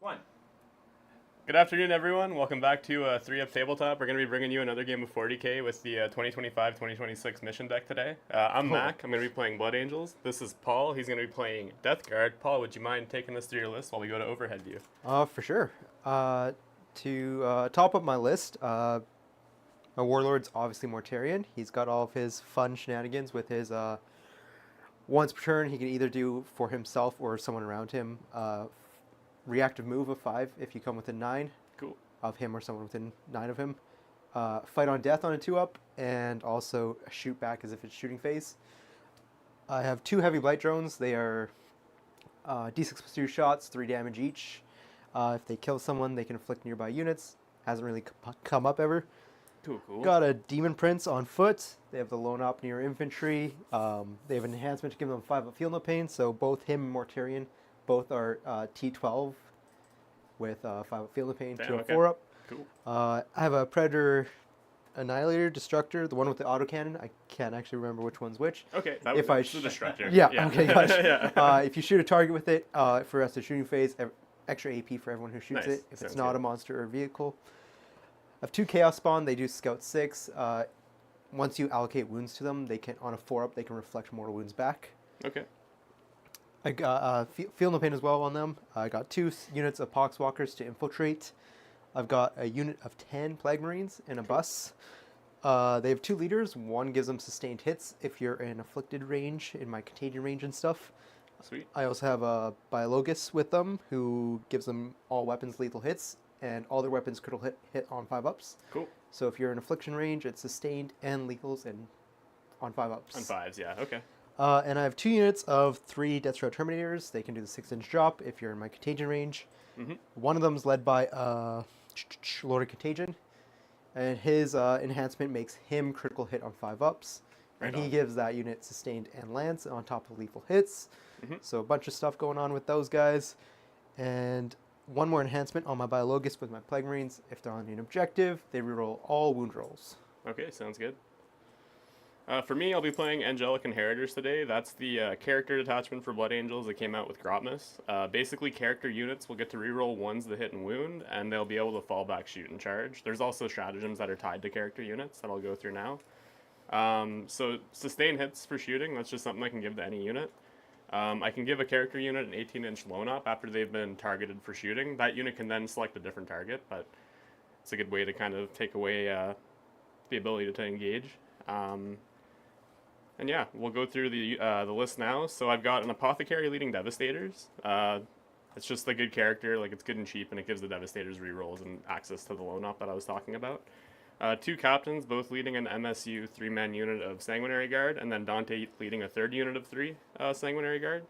One. Good afternoon, everyone. Welcome back to 3Up Tabletop. We're going to be bringing you another game of 40K with the 2025-2026 mission deck today. I'm Mac. I'm going to be playing Blood Angels. This is Paul. He's going to be playing Death Guard. Paul, would you mind taking us through your list while we go to overhead view? For sure. To top up my list, my Warlord's obviously Mortarion. He's got all of his fun shenanigans with his once per turn he can either do for himself or someone around him reactive move of 5 if you come within 9 Cool. of him or someone within 9 of him. Fight on death on a 2-up, and also shoot back as if it's shooting phase. I have 2 heavy blight drones. They are D6 plus 2 shots, 3 damage each. If they kill someone, they can inflict nearby units. Hasn't really come up ever. Cool. Got a Demon Prince on foot. They have the Lone Op near infantry. They have an enhancement to give them 5 up field no pain. So both him and Mortarion, both are T12 with 5 up field no pain, Damn, 2 up, okay. 4 up. Cool. I have a Predator Annihilator, Destructor, the one with the autocannon. I can't actually remember which one's which. Okay, If I that's the Destructor. Yeah, okay, gotcha. Yeah. If you shoot a target with it, for rest of shooting phase, extra AP for everyone who shoots Nice. it, if Sounds it's not good. a monster or vehicle. I have 2 Chaos Spawn. They do Scout 6. Once you allocate wounds to them, they can on a 4-up they can reflect mortal wounds back. Okay. I got Feel No Pain as well on them. I got 2 units of Poxwalkers to infiltrate. I've got a unit of 10 Plague Marines in a bus. They have 2 leaders. One gives them sustained hits if you're in afflicted range, in my contagion range and stuff. Sweet. I also have a Biologus with them who gives them all weapons lethal hits, and all their weapons critical hit on 5-ups. Cool. So if you're in affliction range, it's sustained and lethals and on 5-ups. On 5s, yeah. Okay. And I have 2 units of 3 Deathstroke Terminators. They can do the 6-inch drop if you're in my contagion range. Mm-hmm. One of them is led by Lord of Contagion, and his enhancement makes him critical hit on 5-ups. Right And he on. gives that unit sustained and lance on top of lethal hits. Mhm. So a bunch of stuff going on with those guys. And one more enhancement on my Biologus with my Plague Marines. If they're on an objective, they reroll all wound rolls. Okay, sounds good. For me, I'll be playing Angelic Inheritors today. That's the character detachment for Blood Angels that came out with Grotmus. Basically, character units will get to reroll 1s that hit and wound, and they'll be able to fall back, shoot, and charge. There's also stratagems that are tied to character units that I'll go through now. So sustain hits for shooting, that's just something I can give to any unit. I can give a character unit an 18-inch Lone Op after they've been targeted for shooting. That unit can then select a different target, but it's a good way to kind of take away the ability to engage. And yeah, we'll go through the list now. So I've got an Apothecary leading Devastators. It's just a good character, like it's good and cheap, and it gives the Devastators rerolls and access to the Lone Op that I was talking about. 2 captains, both leading an MSU 3-man unit of Sanguinary Guard, and then Dante leading a 3rd unit of 3 Sanguinary Guard.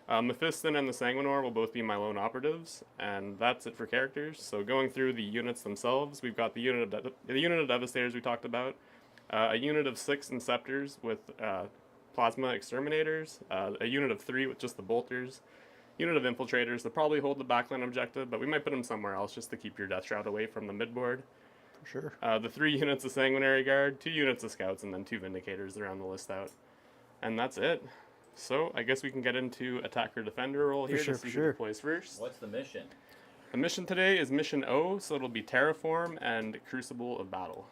Mephiston and the Sanguinor will both be my lone operatives, and that's it for characters. So going through the units themselves, we've got the unit of Devastators we talked about, a unit of 6 Inceptors with Plasma Exterminators, a unit of 3 with just the Bolters, unit of Infiltrators that probably hold the backline objective, but we might put them somewhere else just to keep your Death Shroud away from the midboard. For sure. The 3 units of Sanguinary Guard, 2 units of Scouts, and then 2 Vindicators to round the list out. And that's it. So I guess we can get into Attacker-Defender role here to see who plays first. What's the mission? The mission today is Mission O, so it'll be Terraform and Crucible of Battle.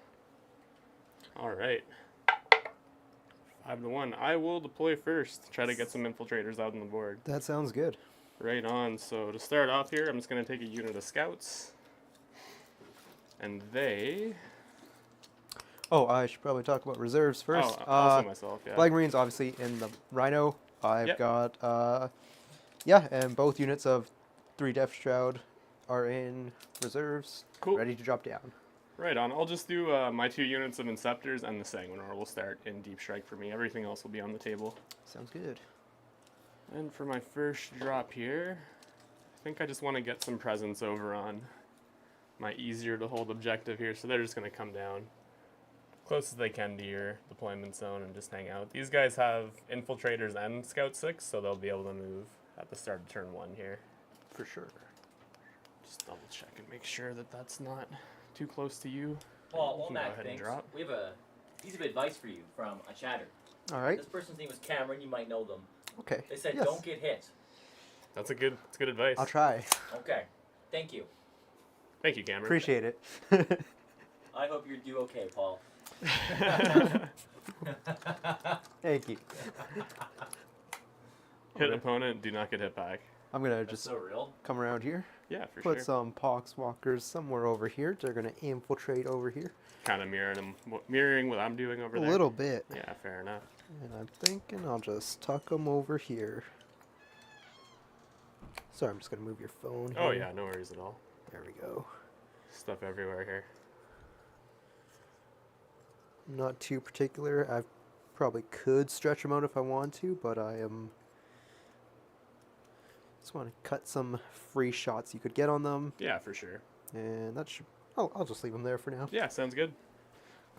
Alright. 5-1. I will deploy first. Try to get some Infiltrators out on the board. That sounds good. Right on. So to start off here, I'm just going to take a unit of Scouts. And they... Oh, I should probably talk about reserves first. Oh, also myself, yeah. Plague Marines, obviously, in the Rhino. I've Yep. got, and both units of 3 Death Shroud are in reserves, Cool. ready to drop down. Right on. I'll just do my 2 units of Inceptors and the Sanguinor will start in Deep Strike for me. Everything else will be on the table. Sounds good. And for my first drop here, I think I just want to get some presence over on my easier to hold objective here. So they're just going to come down close as they can to your deployment zone and just hang out. These guys have Infiltrators and Scout 6, so they'll be able to move at the start of turn 1 here. For sure. Just double check and make sure that that's not too close to you. Well, You can go Mac ahead and thinks drop. we have a piece of advice for you from a chatter. All right. This person's name is Cameron. You might know them. Okay. They said Yes. don't get hit. That's good advice. I'll try. Okay. Thank you. Thank you, Cameron. Appreciate it. I hope you do okay, Paul. Thank you. Hit opponent, do not get hit back. I'm gonna That's just so real. come around here. Yeah, for Put sure. some poxwalkers somewhere over here. They're gonna infiltrate over here. Kind of mirroring what I'm doing over A there. little bit. Yeah, fair enough. And I'm thinking I'll just tuck them over here. Sorry, I'm just gonna move your phone here. Oh yeah, no worries at all. There we go. Stuff everywhere here. Not too particular. I probably could stretch them out if I want to, but I am... Just want to cut some free shots you could get on them. Yeah, for sure. And that should... I'll just leave them there for now. Yeah, sounds good.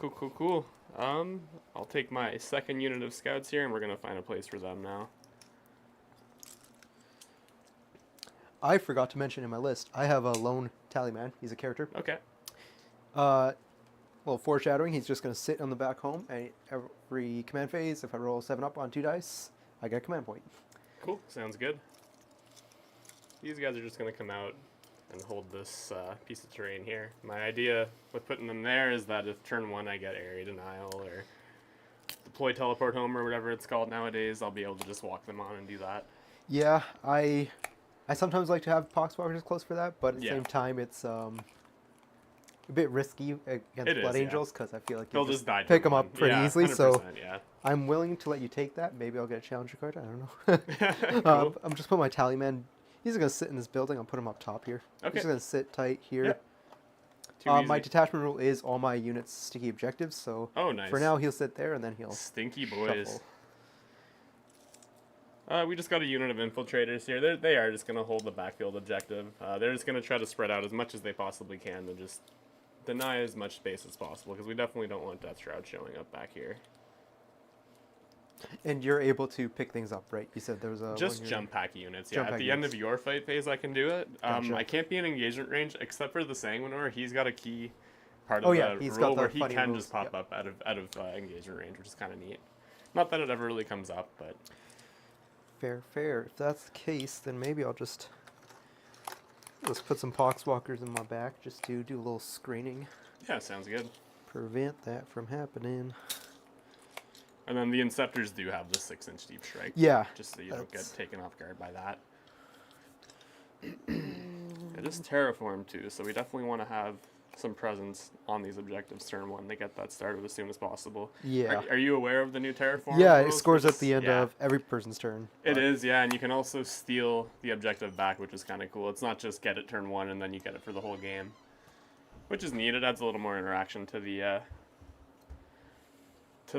Cool. I'll take my second unit of scouts here, and we're gonna find a place for them now. I forgot to mention in my list, I have a lone tallyman. He's a character. Okay. Well, foreshadowing, he's just going to sit on the back home, and every command phase, if I roll 7 up on 2 dice, I get a command point. Cool. Sounds good. These guys are just gonna come out and hold this piece of terrain here. My idea with putting them there is that if turn 1 I get area denial or deploy teleport home or whatever it's called nowadays, I'll be able to just walk them on and do that. Yeah, I sometimes like to have poxwalkers close for that, but at the Yeah. same time, it's a bit risky against It is, Blood yeah. Angels, because I feel like They'll you just die. pick them up pretty easily, so 100%, yeah. I'm willing to let you take that. Maybe I'll get a challenger card, I don't know. Cool. I'm just putting my tallyman. He's going to sit in this building. I'll put him up top here. Okay. He's going to sit tight here. Yep. Too My easy. detachment rule is all my units sticky objectives, so Oh, nice. for now he'll sit there and then he'll Stinky boys. shuffle. We just got a unit of infiltrators here. They are just going to hold the backfield objective. They're just going to try to spread out as much as they possibly can to just deny as much space as possible, because we definitely don't want Death Shroud showing up back here. And you're able to pick things up, right? You said there was a Just one jump pack units. Jump Yeah, at pack the end units. of your fight phase, I can do it. Gotcha. I can't be in engagement range except for the Sanguinor. He's got a key part Oh, of yeah, the he's rule got the where he funny can rules, just pop yep. up out of engagement range, which is kind of neat. Not that it ever really comes up, but Fair. If that's the case, then maybe I'll just put some poxwalkers in my back just to do a little screening. yeah, sounds good. Prevent that from happening. And then the Inceptors do have the 6-inch deep strike. Yeah. Just so you don't get that's- taken off guard by that. It is Terraform too, so we definitely want to have some presence on these objectives turn 1 to get that started as soon as possible. Yeah. Are you aware of the new Terraform? Yeah, it rules for scores at this? the end Yeah. of every person's turn. It but- is, yeah, and you can also steal the objective back, which is kind of cool. It's not just get it turn 1 and then you get it for the whole game, which is neat. It adds a little more interaction to the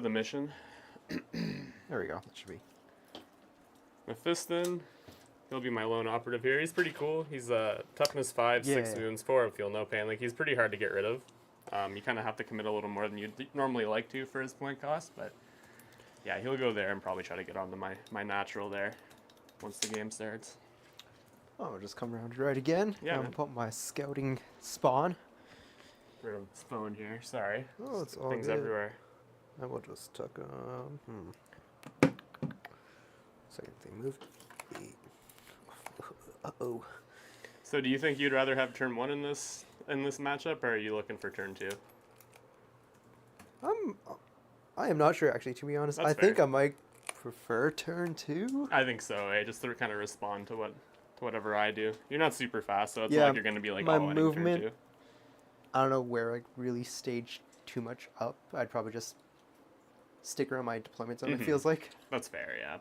mission. There we go. That should be. Mephiston, he'll be my lone operative here. He's pretty cool. He's toughness 5, 6 Yeah. wounds, 4 feel no pain. Like, he's pretty hard to get rid of. You kind of have to commit a little more than you'd normally like to for his point cost, but yeah, he'll go there and probably try to get onto my natural there once the game starts. Oh, I'll just come around right again. Yeah, I'm man. put my scouting spawn. Rid of his phone here. Sorry. Oh, it's all Things good. everywhere. I will just tuck Second thing moved. Uh-oh. So, do you think you'd rather have turn 1 in this matchup, or are you looking for turn 2? I am not sure, actually, to be honest. That's I think fair. I might prefer turn 2. I think so. Just to kind of respond to whatever I do. You're not super fast, so it's Yeah, not like you're going to be like my all in movement- turn 2. I don't know where I really stage too much up. I'd probably just stick around my deployment zone, Mhm. it feels like. That's fair, yeah.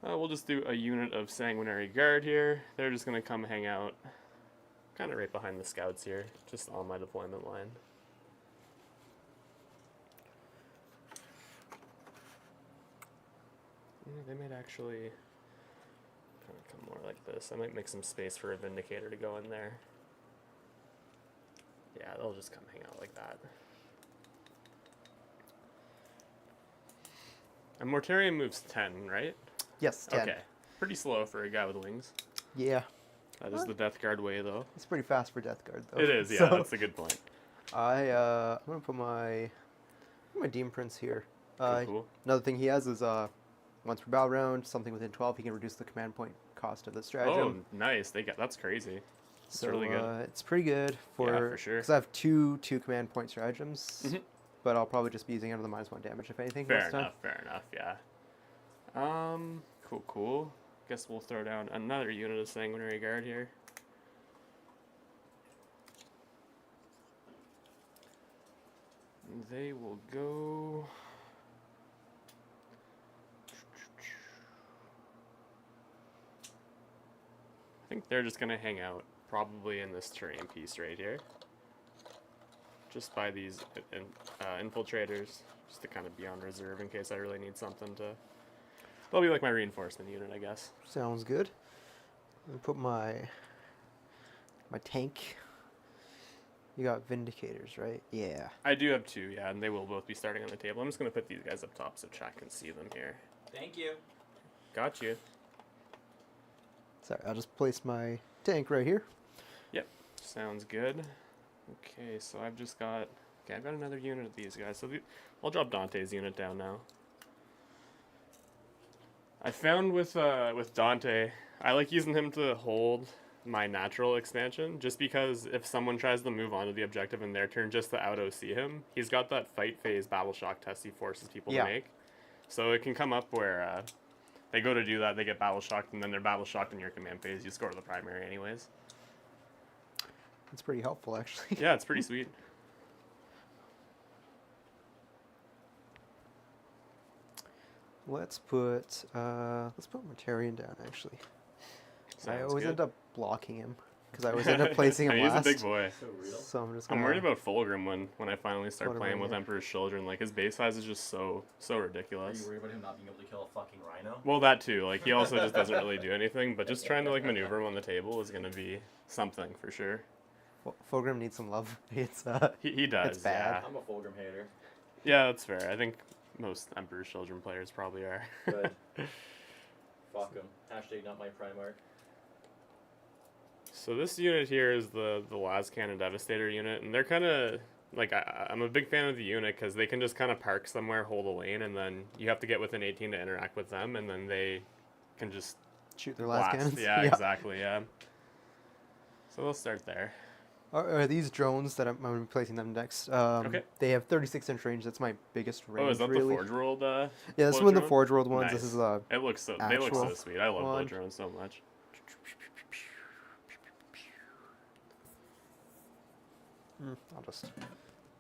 We'll just do a unit of Sanguinary Guard here. They're just going to come hang out kind of right behind the scouts here, just on my deployment line. They might actually kind of come more like this. I might make some space for a Vindicator to go in there. Yeah, they'll just come hang out like that. And Mortarion moves 10, right? Yes, 10. Okay. Pretty slow for a guy with wings. Yeah. That is the Death Guard way, though. It's pretty fast for Death Guard, though. It is, yeah, So, that's a good point. I'm going to put my Demon Prince here. Cool. Another thing he has is once per battle round, something within 12, he can reduce the command point cost of the Oh, stratagem. nice. That's crazy. It's really good. It's pretty good for sure. Because I have two command point stratagems, Mhm. but I'll probably just be using under the -1 damage if anything. Fair most of the time. enough. Fair enough. Yeah. Cool. Guess we'll throw down another unit of Sanguinary Guard here. They will go. I think they're just gonna hang out probably in this terrain piece right here. Just by these infiltrators, just to kind of be on reserve in case I really need something to. They'll be like my reinforcement unit, I guess. Sounds good. Let me put my tank. You got Vindicators, right? Yeah. I do have 2, yeah, and they will both be starting on the table. I'm just gonna put these guys up top so chat can see them here. Thank you. Got you. Sorry, I'll just place my tank right here. Yep, sounds good. Okay, so I've got another unit of these guys. So I'll drop Dante's unit down now. I found with Dante, I like using him to hold my natural expansion, just because if someone tries to move on to the objective in their turn just to out-OC him, he's got that fight phase battle shock test he forces people to make. So it can come up where they go to do that, they get battle shocked, and then they're battle shocked in your command phase. You score the primary anyways. It's pretty helpful, actually. Yeah, it's pretty sweet. Let's put Mortarion down, actually. I Sounds always good. end up blocking him because I always end up placing him He's last. a big boy. So real. So I'm just. I'm worried about Fulgrim when I finally start What playing about with you? Emperor's Children. Like, his base size is just so Are ridiculous. you worried about him not being able to kill a fucking rhino? Well, that too. Like, he also just doesn't really do anything, but just trying to, like, maneuver him on the table is going to be something for sure. Fulgrim needs some love. It's He does, It's bad. I'm a Fulgrim hater. Yeah, that's fair. I think most Emperor's Children players probably are. Good. Fuck him. Hashtag not my Primarch. So this unit here is the Las Cannon Devastator unit, and they're kind of, like, I'm a big fan of the unit because they can just kind of park somewhere, hold a lane, and then you have to get within 18 to interact with them, and then they can just shoot their last cannons. Yeah, exactly, yeah. So we'll start there. Are these drones that I'm going to be placing them next? Okay. They have 36-inch range. That's my biggest range. Oh, is that really. the Forge World? Yeah, this is one of the drone? Forge World ones. Nice. This is It looks so. They look so actual sweet. I love one. blood drones so much. I'll just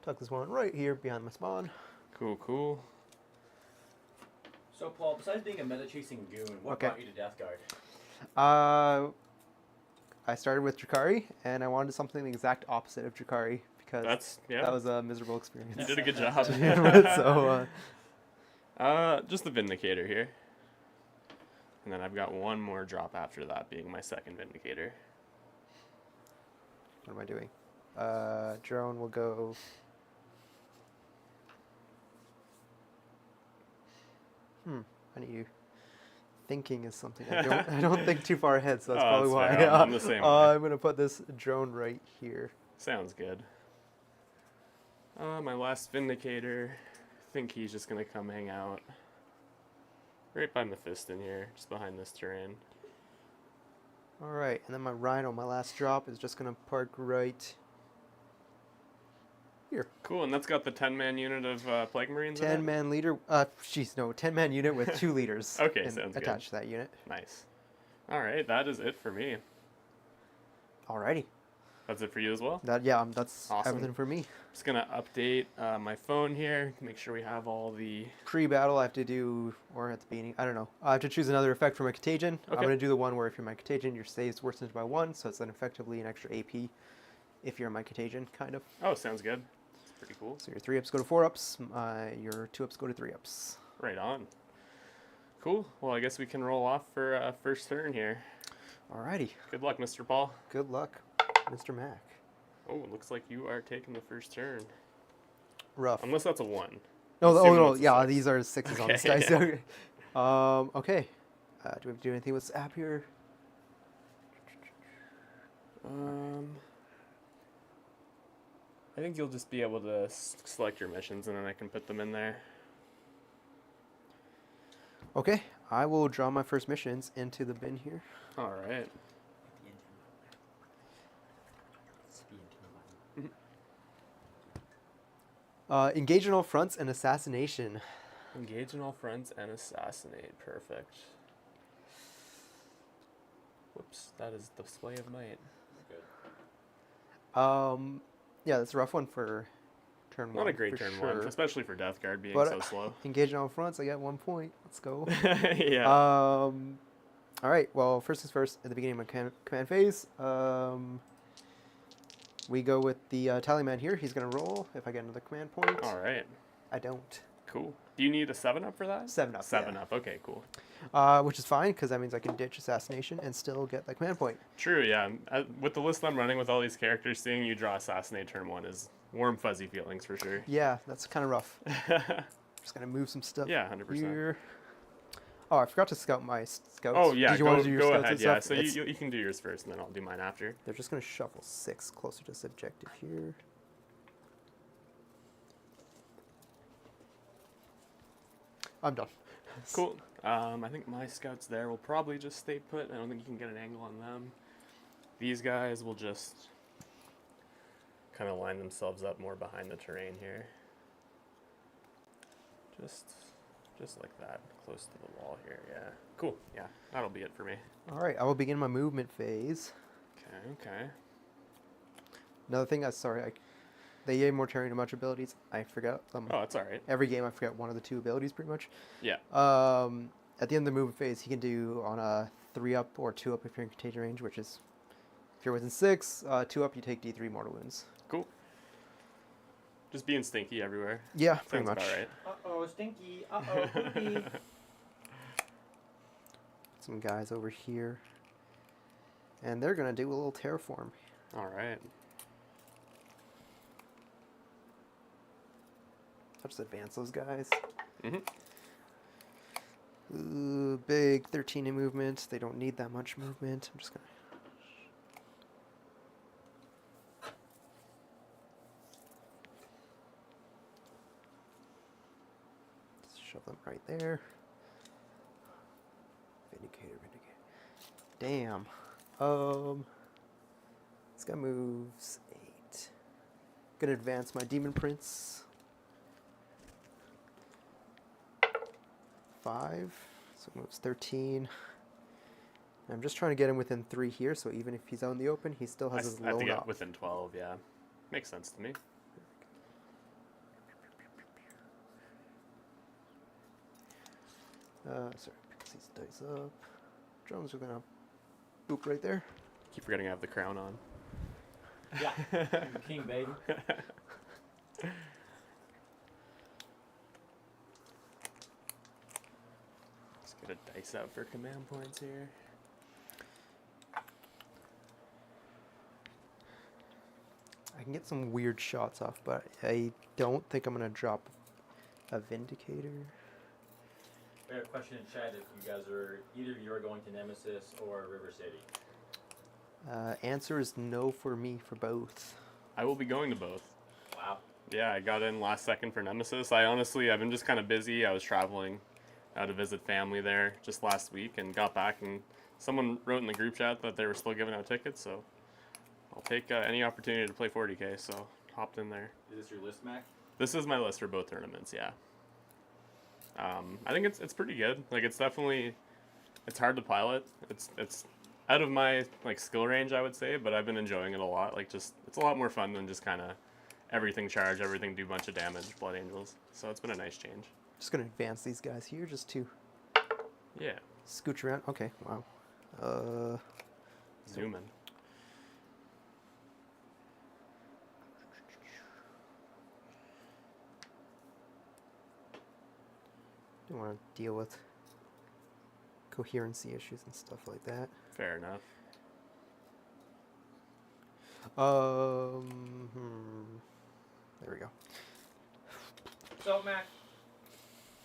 tuck this one right here behind my spawn. Cool. So, Paul, besides being a meta-chasing goon, what Okay. brought you to Death Guard? I started with Drakari, and I wanted something the exact opposite of Drakari because that was a miserable experience. You did a good job. So, just the Vindicator here. And then I've got one more drop after that, being my second Vindicator. what am I doing? Drone will go. I need you. Thinking is something I don't think too far ahead, so that's probably why. Fair. I'm the same way. I'm gonna put this drone right here. Sounds good. My last Vindicator. I think he's just gonna come hang out right by Mephiston here, just behind this terrain. All right, and then my Rhino, my last drop, is just gonna park right here. Cool, and that's got the 10-man unit of Plague Marines in it? 10-man leader. 10-man unit with 2 leaders. Okay, sounds good. attached to that unit. Nice. All right, that is it for me. Alrighty. That's it for you as well? That's Awesome. everything for me. Just gonna update my phone here, make sure we have all the... Pre-battle, I have to do, or at the beginning, I don't know. I have to choose another effect for my Contagion. Okay. I'm going to do the one where if you're my Contagion, your save's worsened by 1, so it's then effectively an extra AP if you're my Contagion, kind of. Oh, sounds good. That's pretty cool. So your 3-ups go to 4-ups, your 2-ups go to 3-ups. Right on. Cool. Well, I guess we can roll off for first turn here. Alrighty. Good luck, Mr. Paul. Good luck, Mr. Mac. Oh, it looks like you are taking the first turn. Rough. Unless that's a 1. No, Assuming no, it's a yeah, 6. these are 6s on this Okay, dice. yeah. Okay. Do we have to do anything with this app here? I think you'll just be able to select your missions and then I can put them in there. Okay, I will draw my first missions into the bin here. All right. Engage on all fronts and assassination. Engage in all fronts and assassinate. Perfect. Whoops, that is the display of might. Good. Yeah, that's a rough one for turn one. Not a great for turn sure. one, especially for Death Guard being But so slow. engage on all fronts. I got 1 point. Let's go. Yeah. All right. Well, first things first. At the beginning of my command phase, we go with the tally man here. He's gonna roll if I get another command point. All right. I don't. Cool. Do you need a 7-up for that? 7-up. 7-up. Okay, cool. Which is fine because that means I can ditch assassination and still get the command point. True, yeah. With the list I'm running with all these characters, seeing you draw Assassinate turn 1 is warm, fuzzy feelings for sure. Yeah, that's kind of rough. Just gonna move some stuff. Yeah, 100%. Here. Oh, I forgot to scout my scouts. Oh, yeah, Did you want to do your go scouts ahead, and yeah. stuff? So you can do yours first, and then I'll do mine after. They're just gonna shuffle 6 closer to this objective here. I'm done. Cool. I think my scouts there will probably just stay put. I don't think you can get an angle on them. These guys will just kind of line themselves up more behind the terrain here. Just like that, close to the wall here, yeah. Cool, yeah, that'll be it for me. All right, I will begin my movement phase. Okay. Another thing, they gave Mortarian a bunch of abilities. I forgot them. Oh, that's all right. Every game I forget one of the 2 abilities pretty much. Yeah. At the end of the movement phase, he can do on a 3-up or 2-up if you're in contagion range, which is if you're within 6, 2-up you take D3 mortal wounds. Cool. Just being stinky everywhere. Yeah, pretty Sounds much. about right. Uh-oh, stinky. Uh-oh, poopy. Some guys over here. And they're going to do a little terraform. All right. I'll just advance those guys. Mm-hmm. Ooh, big 13 in movement. They don't need that much movement. I'm just going to... shove them right there. Vindicator. Damn. This guy moves 8. Gonna advance my Demon Prince. 5. So it moves 13. And I'm just trying to get him within 3 here, so even if he's out in the open, he still has his I have load to get up. within 12, yeah. Makes sense to me. Sorry, picks these dice up. Drones are gonna boop right there. Keep forgetting I have the crown on. Yeah, king, baby. Let's get a dice out for command points here. I can get some weird shots off, but I don't think I'm gonna drop a Vindicator. We have a question in chat if you guys either of you are going to Nemesis or River City. Answer is no for me for both. I will be going to both. Wow. Yeah, I got in last second for Nemesis. I've been just kind of busy. I was traveling out to visit family there just last week and got back, and someone wrote in the group chat that they were still giving out tickets, so I'll take any opportunity to play 40K, so hopped in there. Is this your list, Mac? This is my list for both tournaments, yeah. I think it's pretty good. Like, it's hard to pilot. It's out of my skill range, I would say, but I've been enjoying it a lot. It's a lot more fun than just kind of everything charge, everything do a bunch of damage, Blood Angels. So it's been a nice change. Just gonna advance these guys here just to Yeah. scooch around. Okay, wow. Zoom in. Don't want to deal with coherency issues and stuff like that. Fair enough. There we go. So, Mac,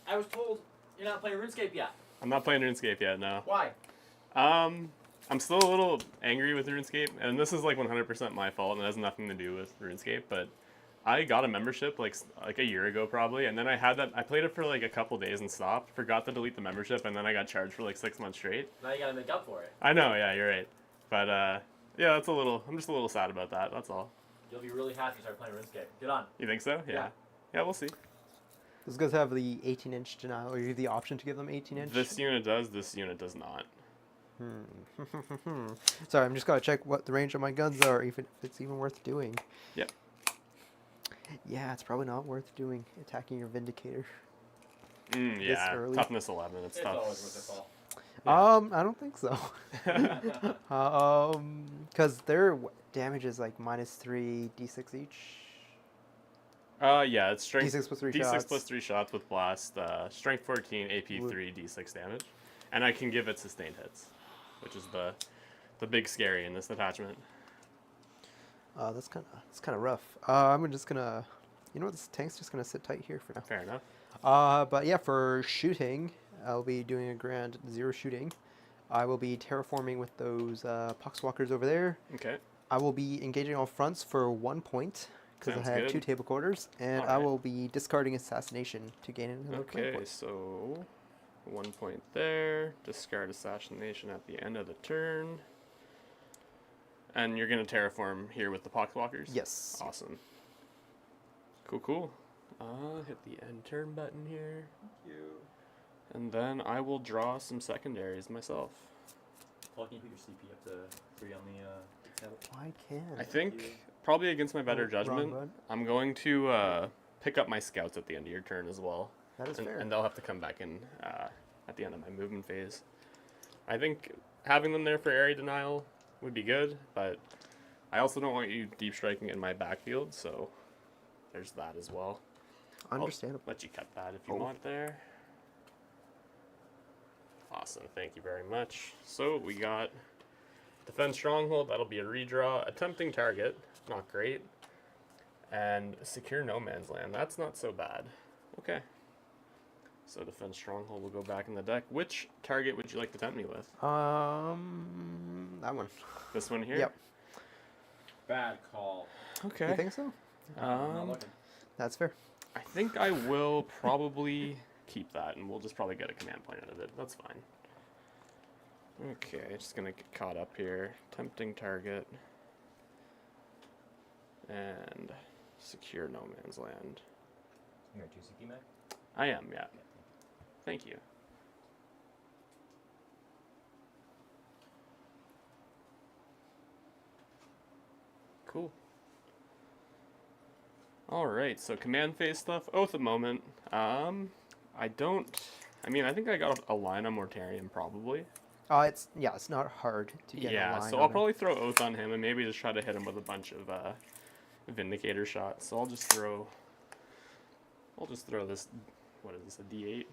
I was told you're not playing RuneScape yet. I'm not playing RuneScape yet, no. Why? I'm still a little angry with RuneScape, and this is 100% my fault, and it has nothing to do with RuneScape, but I got a membership like a year ago probably, and then I played it for a couple days and stopped, forgot to delete the membership, and then I got charged for 6 months straight. Now you gotta make up for it. I know, yeah, you're right. But yeah, I'm just a little sad about that, that's all. You'll be really happy to start playing RuneScape. Get on. You think so? Yeah. Yeah, we'll see. Those guys have the 18-inch denial, or you have the option to give them 18-inch. This unit does. This unit does not. Sorry, I'm just gotta check what the range of my guns are, even if it's even worth doing. Yep. Yeah, it's probably not worth doing, attacking your Vindicator. Yeah, early. toughness 11. It's It's tough. always worth a call. I don't think so. Because their damage is like -3 d6 each. Yeah, it's strength D6 plus 3 D6 shots. plus 3 shots with blast, strength 14, AP 3, D6 damage, and I can give it sustained hits, which is the big scary in this attachment. That's kind of rough. I'm just gonna, you know what, this tank's just gonna sit tight here for now. Fair enough. But yeah, for shooting, I'll be doing a grand 0 shooting. I will be terraforming with those poxwalkers over there. Okay. I will be engaging all fronts for 1 point because I Sounds have good. 2 table quarters, and I Alright. will be discarding assassination to gain another command Okay, point. so 1 point there. Discard assassination at the end of the turn. And you're gonna terraform here with the poxwalkers? Yes. Awesome. Cool. Hit the end turn button here. And then I will draw some secondaries myself. Paul, can you put your CP up to 3 on the tablet? I can. I think, probably against my better Wrong judgment, button. I'm going to pick up my scouts at the end of your turn as well. That is fair. And they'll have to come back in at the end of my movement phase. I think having them there for area denial would be good, but I also don't want you deep striking in my backfield, so there's that as well. Understandable. I'll let you cut that if you want there. Awesome, thank you very much. So we got Defend Stronghold, that'll be a redraw. Attempting Target, not great. And Secure No Man's Land, that's not so bad. Okay. So Defend Stronghold will go back in the deck. Which target would you like to tempt me with? That one. This one here? Yep. Bad call. Okay. You think so? I'm not looking. That's fair. I think I will probably keep that, and we'll just probably get a command point out of it. That's fine. Okay, just gonna get caught up here. Tempting target. And secure no man's land. You're a 2 CP Mac? I am, yeah. Thank you. Cool. Alright, so command phase stuff. Oath of Moment. I think I got a line on Mortarion probably. It's not hard to get a Yeah, line so on I'll it. probably throw Oath on him and maybe just try to hit him with a bunch of Vindicator shots. So I'll just throw this, what is this, a D8?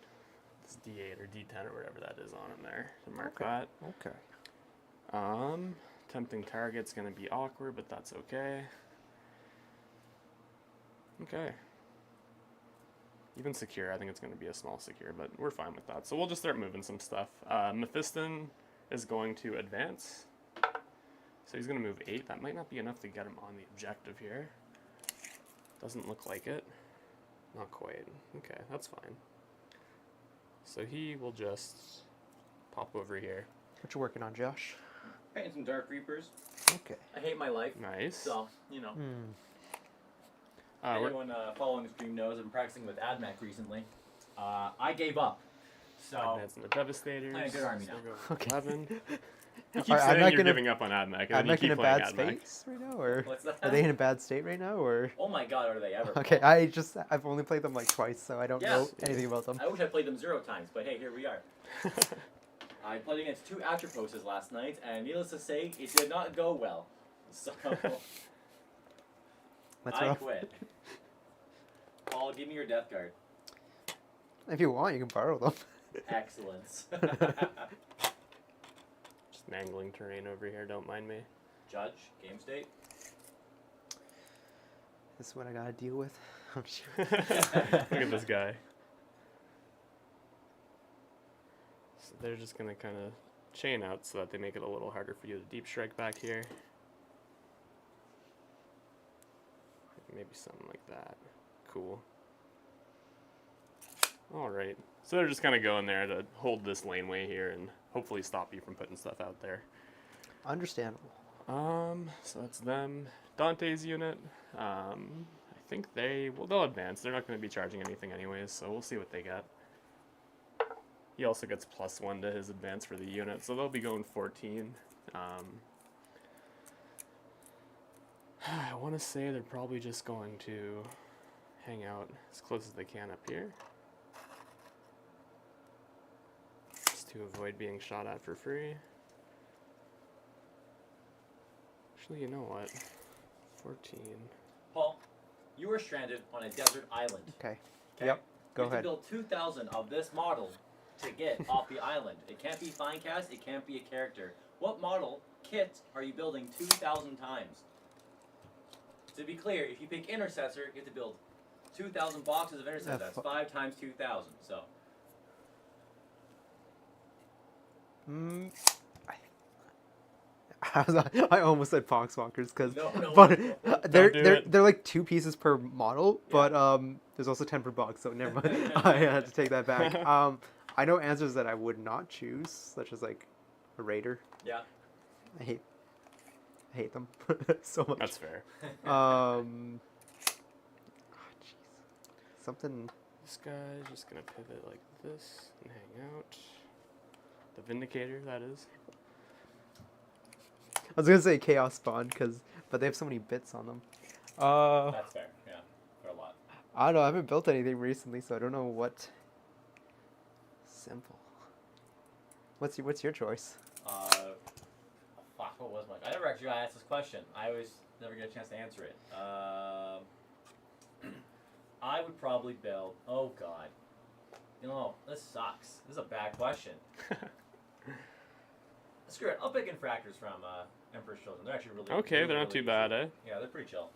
This D8 or D10 or whatever that is on him there to mark that. Okay. Tempting target's gonna be awkward, but that's okay. Okay. Even secure, I think it's going to be a small secure, but we're fine with that. So we'll just start moving some stuff. Mephiston is going to advance. So he's going to move 8. That might not be enough to get him on the objective here. Doesn't look like it. Not quite. Okay, that's fine. So he will just pop over here. What you working on, Josh? Painting some Dark Reapers. Okay. I hate my life. Nice. So, you know. We're- Anyone following the stream knows I've been practicing with AdMac recently. I gave up. So, advancing the Devastators. I have a good army So now. we'll go Okay. 11. You keep Are saying AdMac you're in a- giving up on AdMac, and then I'm you not keep in a playing bad AdMac. state right now, or What's that? are they in a bad state right now, or? Oh my god, are they ever? Okay, I've only played them like twice, so I don't know Yes. anything about them. I wish I played them 0 times, but hey, here we are. I played against 2 Atroposes last night, and needless to say, it did not go well. So, That's I rough. quit. Paul, give me your Death Guard. If you want, you can borrow them. Excellence. Just mangling terrain over here, don't mind me. Judge, game state. This is what I gotta deal with. Oh, shoot. Look at this guy. So they're just gonna kind of chain out so that they make it a little harder for you to deep strike back here. Maybe something like that. Cool. Alright. So they're just kind of going there to hold this laneway here and hopefully stop you from putting stuff out there. Understandable. So that's them. Dante's unit. I think they'll advance. They're not going to be charging anything anyways, so we'll see what they get. He also gets +1 to his advance for the unit, so they'll be going 14. I want to say they're probably just going to hang out as close as they can up here, just to avoid being shot at for free. Actually, you know what? 14. Paul, you were stranded on a desert island. Okay. Okay? Yep. Go you have ahead. to build 2,000 of this model to get off the island. It can't be fine cast. It can't be a character. What model kit are you building 2,000 times? To be clear, if you pick Intercessor, you have to build 2,000 boxes of Intercessor. That's 5 times 2,000. So. I almost said Poxwalkers because, No, but Don't do they're like 2 pieces per model, Yeah. but there's also 10 per box, so never mind. I had to take that back. I know answers that I would not choose, such as like a Raider. Yeah. I hate them so much. That's fair. Jeez. Something. This guy's just going to pivot like this and hang out. The Vindicator, that is. I was gonna say Chaos Spawn, but they have so many bits on them. That's fair. Yeah. For a lot. I don't know. I haven't built anything recently, so I don't know what. Simple. What's your choice? Fuck, what was my... I never actually got asked this question. I always never get a chance to answer it. I would probably build... Oh, God. You know, this sucks. This is a bad question. Screw it. I'll pick Infractors from Emperor's Children. They're actually really... Okay, really, they're not really too bad, eh? Yeah, they're pretty chill.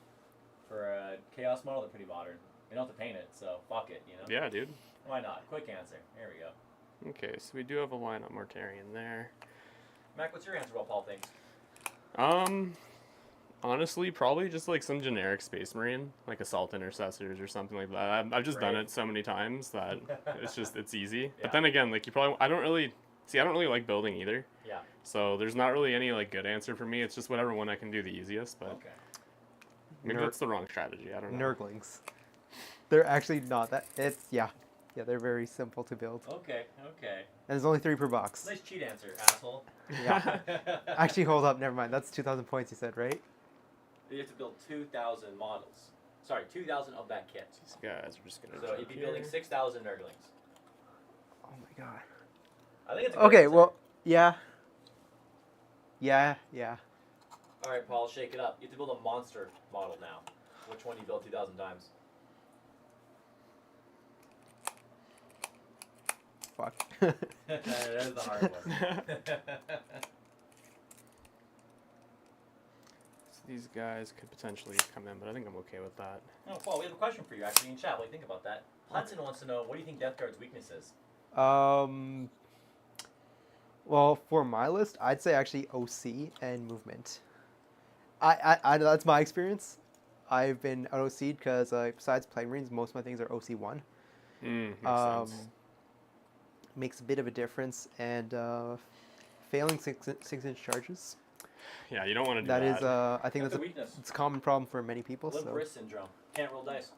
For a Chaos model, they're pretty modern. You don't have to paint it, so fuck it, you know? Yeah, dude. Why not? Quick answer. There we go. Okay, so we do have a lineup Mortarion there. Mac, what's your answer about Paul thinks? Honestly, probably just like some generic Space Marine, like Assault Intercessors or something like that. I've just done Right. it so many times that it's easy. Yeah. But then again, like I don't really like building either. Yeah. So there's not really any like good answer for me. It's just whatever one I can do the easiest. But Okay. maybe that's the wrong strategy. I don't know. Nurglings. They're actually not that. Yeah, they're very simple to build. Okay. And there's only 3 per box. Nice cheat answer, asshole. Yeah. Actually, hold up. Never mind. That's 2,000 points. You said, right? You have to build 2,000 models. Sorry, 2,000 of that kit. These guys are just gonna. So jump you'd be here. building 6,000 Nurglings. Oh my god. I think it's a good Okay. answer. Well. Yeah. Yeah. All right, Paul, shake it up. You have to build a monster model now. Which one do you build 2,000 times? Fuck. That is the hard one. So these guys could potentially come in, but I think I'm okay with that. Oh, Paul, we have a question for you actually in chat. What do you think about that? Hudson wants to know, what do you think Death Guard's weakness is? Well, for my list, I'd say actually OC and movement. I that's my experience. I've been out OC'd because besides Plague Marines, most of my things are OC1. Makes sense. Makes a bit of a difference, and failing 6-inch charges. Yeah, you don't want to do That that. is, I think That's that's a weakness. it's a common problem for many people. Limp So wrist syndrome. Can't roll dice.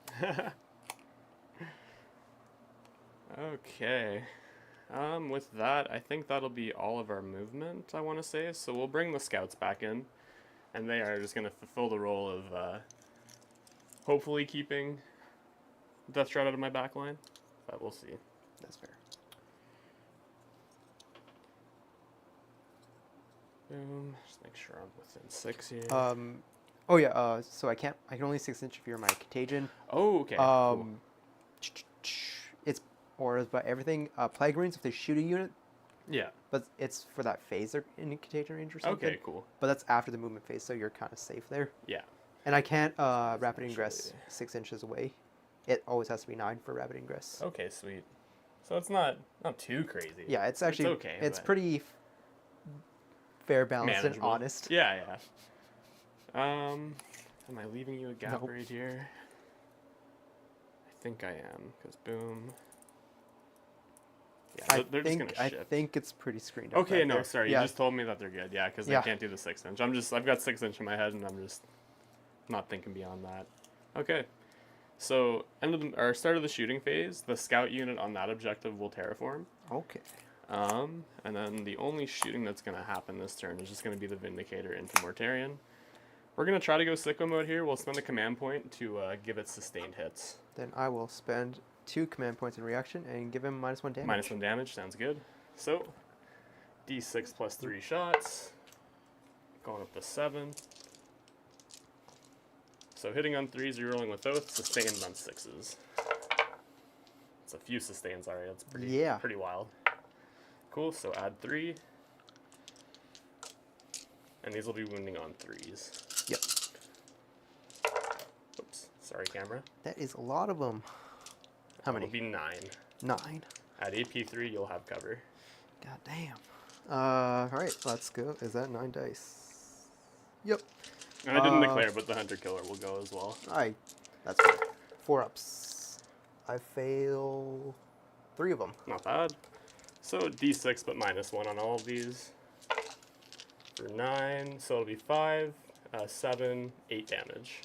Okay. With that, I think that'll be all of our movement, I want to say. So we'll bring the scouts back in, and they are just going to fulfill the role of hopefully keeping Death Shroud out of my backline, but we'll see. that's fair. Boom. Just make sure I'm within 6 here. Oh yeah. So I can only 6-inch if you're my Contagion. Oh, okay. Cool. It's auras, but everything. Plague Marines, if they shoot a unit, Yeah. but it's for that phase they're in Contagion range or something. Okay, cool. But that's after the movement phase, so you're kind of safe there. Yeah. And I can't rapid ingress actually- 6 inches away. It always has to be 9 for rapid ingress. Okay, sweet. So it's not too crazy. Yeah, it's actually okay. it's but pretty fair, balanced, and manageable. honest. Yeah. Am I leaving you a gap Nope. right here? I think I am, because boom. Yeah, they're just gonna I shift. think it's pretty screened up. Okay, right no, there. sorry. Yeah. You just told me that they're good. Yeah, because Yeah. they can't do the 6-inch. I've got 6-inch in my head, and I'm just not thinking beyond that. Okay. So start of the shooting phase, the scout unit on that objective will terraform. Okay. And then the only shooting that's going to happen this turn is just going to be the Vindicator into Mortarion. We're going to try to go sicko mode here. We'll spend a command point to give it sustained hits. Then I will spend 2 command points in reaction and give him -1 damage. -1 damage, sounds good. So, d6 plus 3 shots. Going up to 7. So hitting on 3s, rerolling with both, sustained on 6s. It's a few sustains already, that's pretty wild. Cool, so add 3. And these will be wounding on 3s. Yep. Oops, sorry camera. That is a lot of them. How many? It'll be 9. 9. At AP3, you'll have cover. God damn. Alright, let's go. Is that 9 dice? Yep. And I didn't declare, but the Hunter Killer will go as well. Alright, that's good. 4 ups. I fail 3 of them. Not bad. So d6, but -1 on all of these. For 9, so it'll be 5, 7, 8 damage.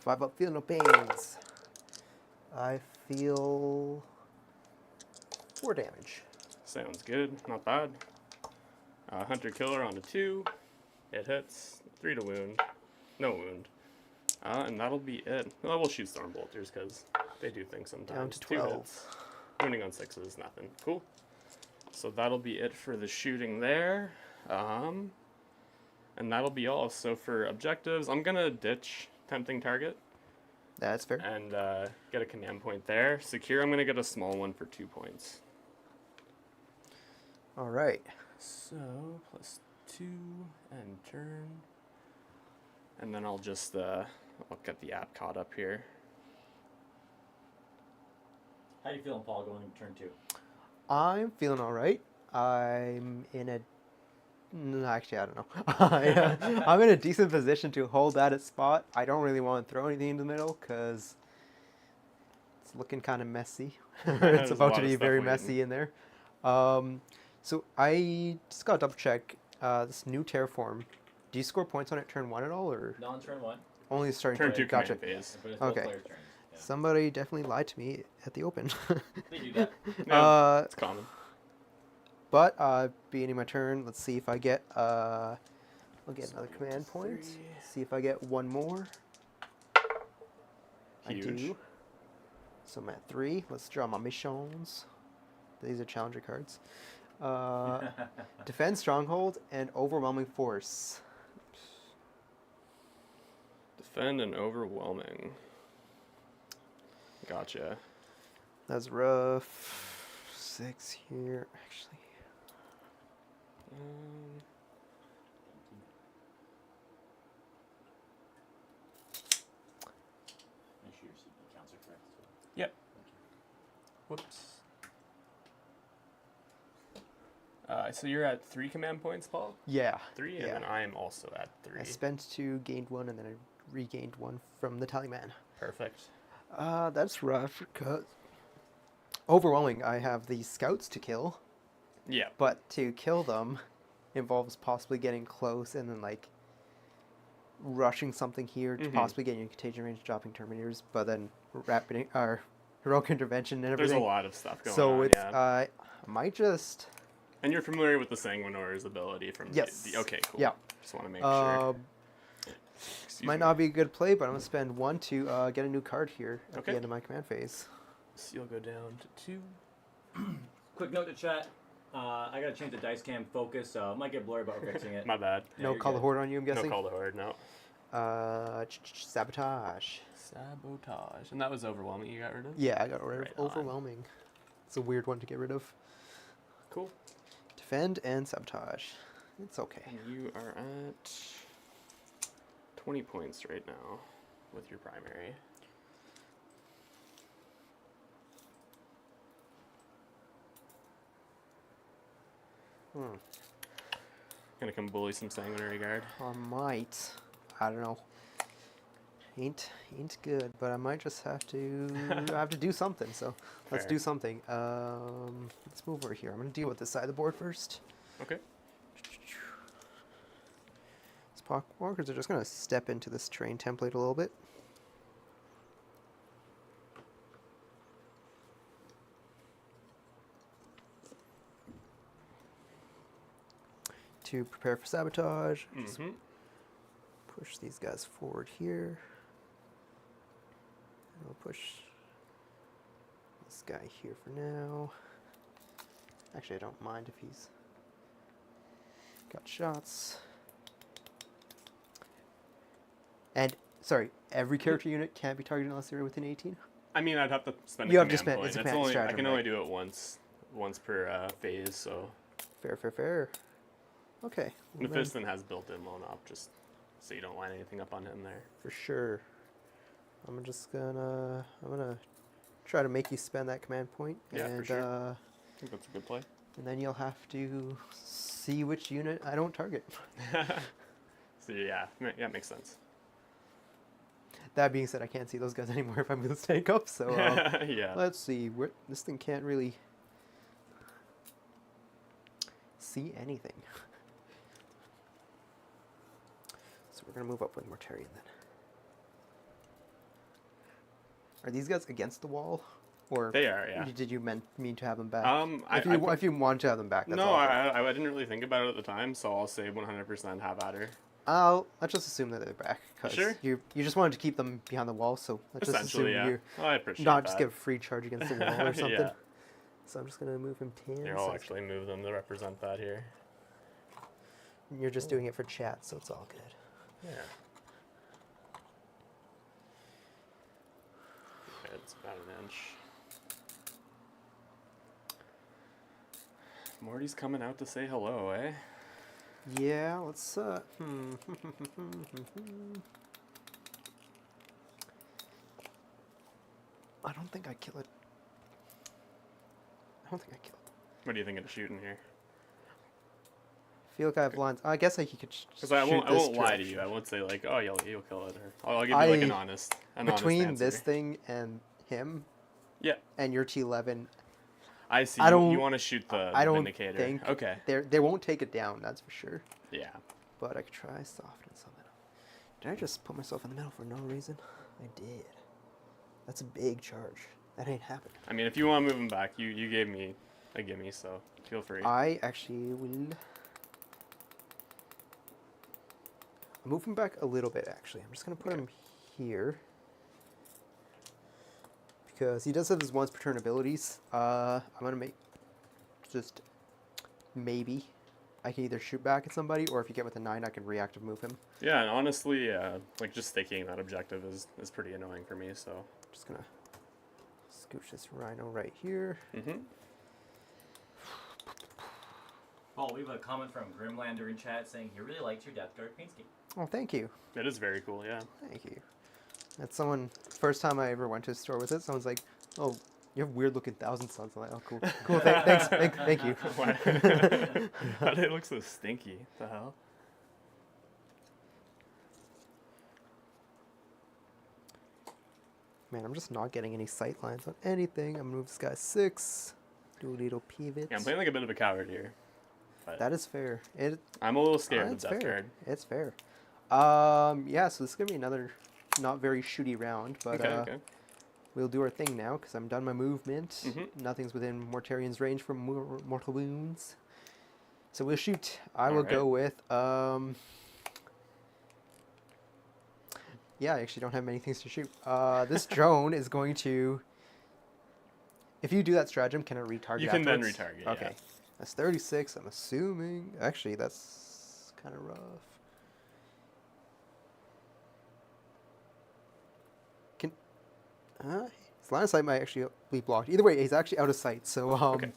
5 up, feel no pains. I feel 4 damage. Sounds good, not bad. Hunter Killer on a 2. It hits. 3 to wound. No wound. And that'll be it. Well, we'll shoot Storm Bolters because they do things sometimes. Down to 2 12. hits. Wounding on 6 is nothing. Cool. So that'll be it for the shooting there. And that'll be all. So for objectives, I'm going to ditch Tempting Target. That's fair. And get a command point there. Secure, I'm going to get a small one for 2 points. Alright. So, plus 2 and turn. And then I'll just, I'll get the app caught up here. How you feeling, Paul, going into turn 2? I'm feeling alright. I'm in a... No, actually, I don't know. I'm in a decent position to hold that at spot. I don't really want to throw anything in the middle because it's looking kind of messy. It's about to be very messy in there. So I just got to double check this new Terraform. Do you score points on it turn 1 at all, or Non turn 1. only starting Turn 2 Gotcha. command phase. But it's both Okay. players' turns. Yeah. Somebody definitely lied to me at the open. They do that. Yeah, it's common. But beginning my turn, let's see if I get I'll get another command point. 3. See if I get one more. Huge. I do. So I'm at 3. Let's draw my missions. These are challenger cards. Defend Stronghold and Overwhelming Force. Defend and overwhelming. Gotcha. That's rough. 6 here, actually. Make sure your CP counts are correct. Yep. Whoops. So you're at 3 command points, Paul? Yeah. 3, and yeah. then I am also at 3. I spent 2, gained 1, and then I regained 1 from the Tallyman. Perfect. That's rough because overwhelming. I have the scouts to kill, Yeah. but to kill them involves possibly getting close and then like rushing something here to possibly getting a contagion range, dropping Terminators, but then rapid or heroic intervention and There's everything. a lot of stuff going on. So it's yeah. I might just And you're familiar with the Sanguinor's ability from Yes. Okay, cool. Yeah. Just want to make sure. Excuse might me. not be a good play, but I'm gonna spend 1 to get a new card here at Okay. the end of my command phase. So you'll go down to 2. Quick note to chat. I gotta change the dice cam focus, so it might get blurry, but we're fixing it. My bad. Yeah, No you're call the good. horde on you, I'm No guessing. call to horde, no. Sabotage. Sabotage. And that was overwhelming you got rid of? Yeah, I got rid of Right on. overwhelming. It's a weird one to get rid of. Cool. Defend and sabotage. It's okay. And you are at 20 points right now with your primary. Gonna come bully some Sanguinary Guard. I might. I don't know. Ain't good, but I might just have to I have to do something. So let's Fair. do something. Let's move over here. I'm gonna deal with this side of the board first. Okay. These pockmarkers are just gonna step into this terrain template a little bit. to prepare for sabotage. Just Mm-hmm. push these guys forward here. And we'll push this guy here for now. Actually, I don't mind if he's got shots. And, sorry, every character unit can't be targeted unless they're within 18? I mean, I'd have to spend You a have to command spend- point. it's a It's command only, I stratagem, can only right? do it once per phase, so. Fair, fair, fair. Okay. well then, Mephiston has built-in loan op, just so you don't line anything up on him there. for sure. I'm gonna try to make you spend that command point. Yeah, for and, sure. I think that's a good play. and then you'll have to see which unit I don't target. So yeah, makes sense. That being said, I can't see those guys anymore if I move this tank up, so Yeah. let's see. This thing can't really see anything. So we're going to move up with Mortarion then. Are these guys against the wall? Or They are, yeah. did you mean to have them back? If If you want to have them back, that's no, all good. I didn't really think about it at the time, so I'll say 100% have at her. I'll just assume that they're back. 'Cause Sure. You just wanted to keep them behind the wall, so let's just assume Essentially, yeah. you're Oh, I appreciate not that. just get a free charge against the wall or something. Yeah. So I'm just gonna move him 10. Here, so I'll actually move them to represent that here. you're just doing it for chat, so it's all good. Yeah. Okay, it's about an inch. Morty's coming out to say hello, eh? Yeah, let's I don't think I kill it. I What are you thinking of shooting here? feel like I have lines. I guess he could Because I shoot won't this lie to direction. you. I won't say like, oh, you'll kill it, or I'll give you like an honest Between answer. this thing and him Yeah, and your T11, I see. I don't- You want to shoot the I don't Vindicator? think Okay. they won't take it down. That's for sure. Yeah. But I could try soften something up. Did I just put myself in the middle for no reason? I did. That's a big charge. That ain't happened. I mean, if you want to move him back, you gave me a gimme, so feel free. I actually will move him back a little bit, actually. I'm just going to put him here. Because he does have his once per turn abilities. I'm going to make just maybe I can either shoot back at somebody, or if you get with a 9, I can reactive move him. Yeah, and honestly, like just staking that objective is pretty annoying for me. So. Just going to scooch this Rhino right here. Mhm. Oh, we have a comment from Grimlander in chat saying he really likes your Death Guard paint scheme. Oh, thank you. It is very cool. Yeah. Thank you. That's someone, first time I ever went to a store with it, someone's like, oh, you have weird looking Thousand Suns. I'm like, oh, cool. Cool, thank you. Why do they look so stinky? The hell? Man, I'm just not getting any sight lines on anything. I'm gonna move this guy 6. Do a little pivot. Yeah, I'm playing like a bit of a coward here. But That is fair. I'm a little scared of It's Death fair. Guard. It's fair. Yeah, so this is gonna be another not very shooty round, but Okay. we'll do our thing now because I'm done my movement. Mhm. Nothing's within Mortarion's range for mortal wounds. So we'll shoot. I will Alright. go with yeah, I actually don't have many things to shoot. This drone is going to. If you do that stratagem, can it retarget? You can then afterwards? retarget, Okay, yeah. that's 36. I'm assuming. Actually, that's kind of rough. Can his line of sight might actually be blocked. Either way, he's actually out of sight. So Okay.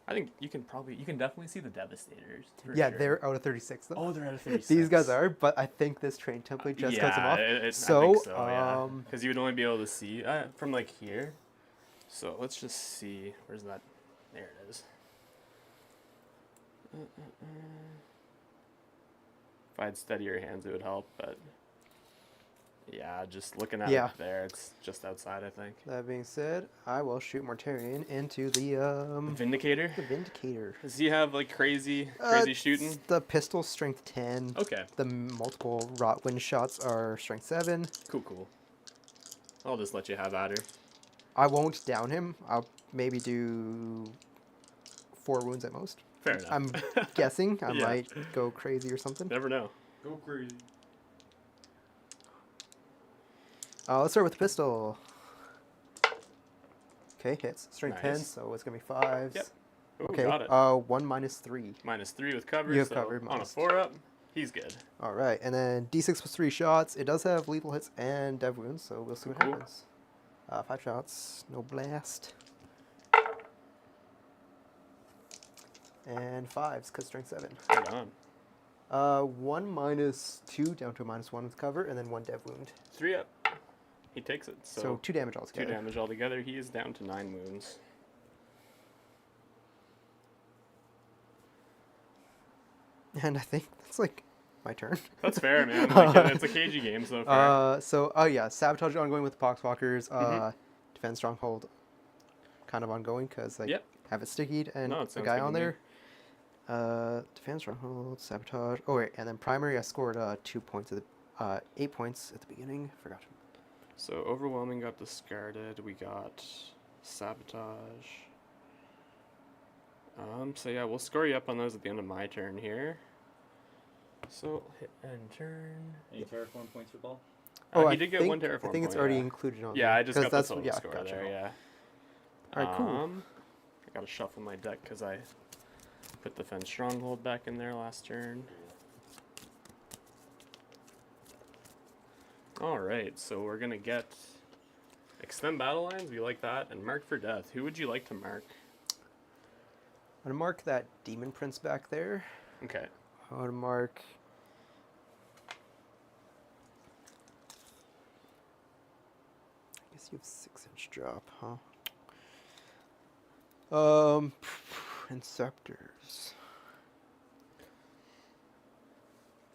I think you can definitely see the Devastators. for yeah, sure. they're out of 36 though. Oh, they're out of 36. These guys are, but I think this train template just cuts them off. I So, think so, yeah. Because you would only be able to see from like here. So let's just see. Where's that? There it is. If I had steadier hands, it would help, but yeah, just looking at Yeah. it there, it's just outside, I think. That being said, I will shoot Mortarion into the Vindicator? Vindicator. Does he have like crazy shooting? It's the pistol strength 10. Okay, The multiple Rotwind shots are strength 7. cool. I'll just let you have at her. I won't down him. I'll maybe do 4 wounds at most. Fair enough. I'm guessing I Yeah. might go crazy or something. Never know. Go crazy. Let's start with the pistol. Okay, hits. Strength 10, Nice. so it's going to be 5s. Yep. Ooh, Okay, got it. 1 minus 3. -3 with cover. You have so cover, on a minus- 4-up, he's good. All right, and then D6 plus 3 shots. It does have lethal hits and dev wounds, so we'll see what Cool. happens. 5 shots, no blast. And 5s, because strength 7. Right on. 1 minus 2 down to a -1 with cover, and then 1 dev wound. 3-up. He takes it. So 2 damage 2 altogether. damage altogether. He is down to 9 wounds. And I think that's like my turn. That's fair, man. Like, it's a cagey game so far. Yeah, sabotage ongoing with the poxwalkers. Mhm. Defense stronghold, kind of ongoing because like Yep. have it stickied and No, it a sounds guy good on to me. there. Defense stronghold, sabotage. Oh wait, and then primary. I scored 2 points at the 8 points at the beginning. Forgot. So overwhelming got discarded. We got sabotage. So yeah, we'll score you up on those at the end of my turn here. So hit end turn. Any Terraform points for ball? He did get 1 Terraform I think it's point, already yeah. included on. Yeah, there, I just 'cause got the that's total yeah, score gotcha. there, yeah. Alright, cool. I gotta shuffle my deck because I put the Fence Stronghold back in there last turn. Alright, so we're gonna get Extend Battle Lines, we like that, and Mark for Death. Who would you like to mark? I'm gonna mark that demon prince back there. Okay. I'm gonna mark. I guess you have 6-inch drop, huh? Inceptors.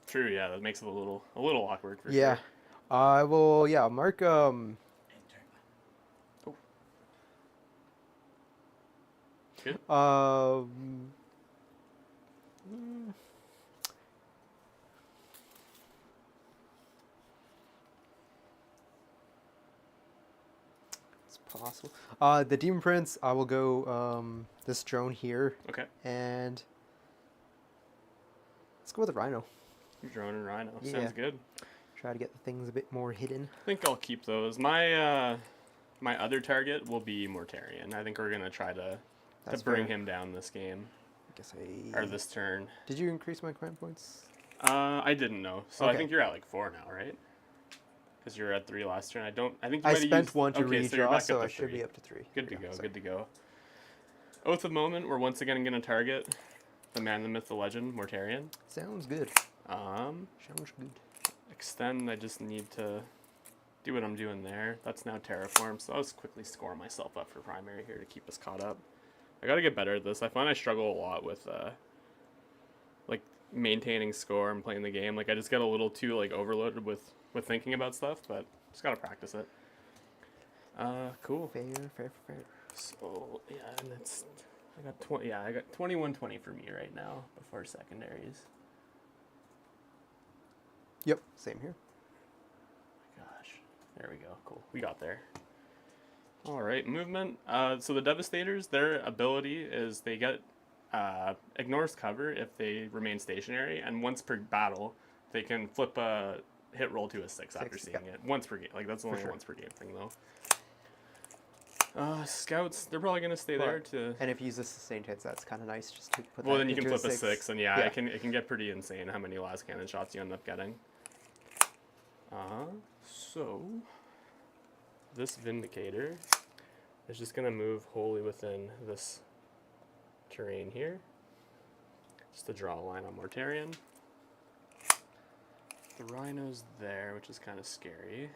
True, yeah, that makes it a little awkward for Yeah, sure. I will. Yeah, mark. And turn Good. Mm, it's possible. The demon prince. I will go. This drone here, Okay. and let's go with the rhino. Drone and Rhino. Yeah. Sounds good. Try to get the things a bit more hidden. I think I'll keep those. My my other target will be Mortarion. I think we're gonna try to That's bring fair. him down this game I guess or this turn. Did you increase my command points? I didn't know, so I Okay. think you're at like 4 now, right? Because you were at 3 last turn. I think you I might have spent used, 1 to okay, so you're redraw, back so up I to should 3. be up to 3. Good to There we go. sorry. Good to go. Oath of Moment. We're once again gonna target the man, the myth, the legend, Mortarion. Sounds good. Um, Sounds good. Extend. I just need to do what I'm doing there. That's now Terraform, so I'll just quickly score myself up for primary here to keep us caught up. I gotta get better at this. I find I struggle a lot with like maintaining score and playing the game. Like I just get a little too like overloaded with thinking about stuff, but just gotta practice it. Cool. Fair. So yeah, and it's I got 21-20 for me right now before secondaries. Yep, same here. Gosh, there we go. Cool, we got there. All right, movement. So the Devastators, their ability is they get ignores cover if they remain stationary, and once per battle, they can flip a hit roll to a 6 after Six, seeing it. Once per game, like that's only a sure. once per game thing though. Scouts, they're probably gonna stay there to. And if you use the sustained hits, that's kind of nice just to put Well, that then you can into flip a 6, and yeah, Yeah. it can get pretty insane how many last cannon shots you end up getting. So this Vindicator is just gonna move wholly within this terrain here, just to draw a line on Mortarion. The Rhino's there, which is kind of scary.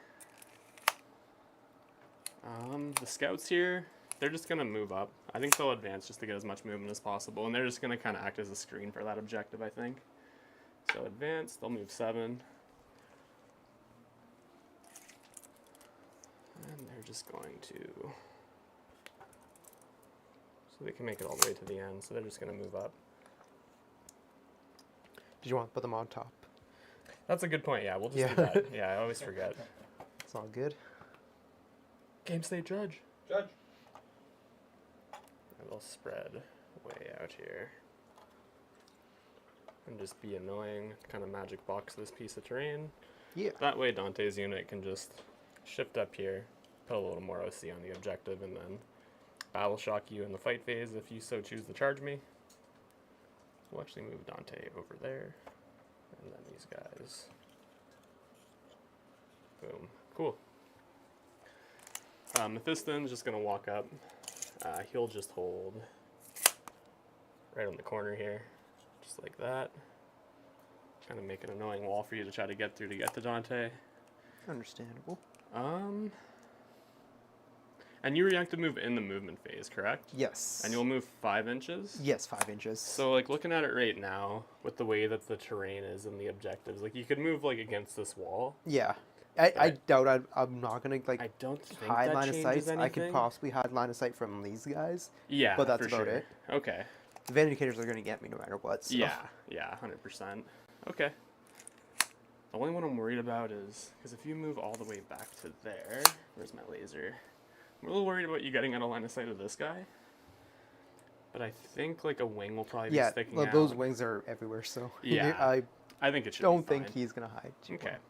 The Scouts here, they're just gonna move up. I think they'll advance just to get as much movement as possible, and they're just gonna kind of act as a screen for that objective, I think. So advance, they'll move 7. And they're just going to, so they can make it all the way to the end, so they're just gonna move up. Did you want to put them on top? That's a good point, yeah, we'll just Yeah. do that. Yeah, I always forget. It's all good. Game state judge. Judge. A little spread. way out here. And just be annoying, kind of magic box this piece of terrain. Yeah. That way Dante's unit can just shift up here, put a little more OC on the objective, and then battle shock you in the fight phase if you so choose to charge me. We'll actually move Dante over there, and then these guys. Boom. Cool. Mephiston's just going to walk up. He'll just hold right on the corner here, just like that. Kind of make an annoying wall for you to try to get through to get to Dante. Understandable. And you react to move in the movement phase, correct? Yes. And you'll move 5 inches? Yes, 5 inches. So, like, looking at it right now, with the way that the terrain is and the objectives, like, you could move, like, against this wall. Yeah. I doubt I'm not going to, like, I don't think hide that line of changes sight. anything. I could possibly hide line of sight from these guys. Yeah, but that's for about sure. it. Okay. The Vindicators are going to get me no matter what. So. Yeah, 100%. Okay. The only one I'm worried about is, because if you move all the way back to there, where's my laser? I'm a little worried about you getting out of line of sight of this guy. But I think, like, a wing will probably be sticking out. Those wings are everywhere, so Yeah, I think it should don't be think fine. he's going to hide too Okay. well.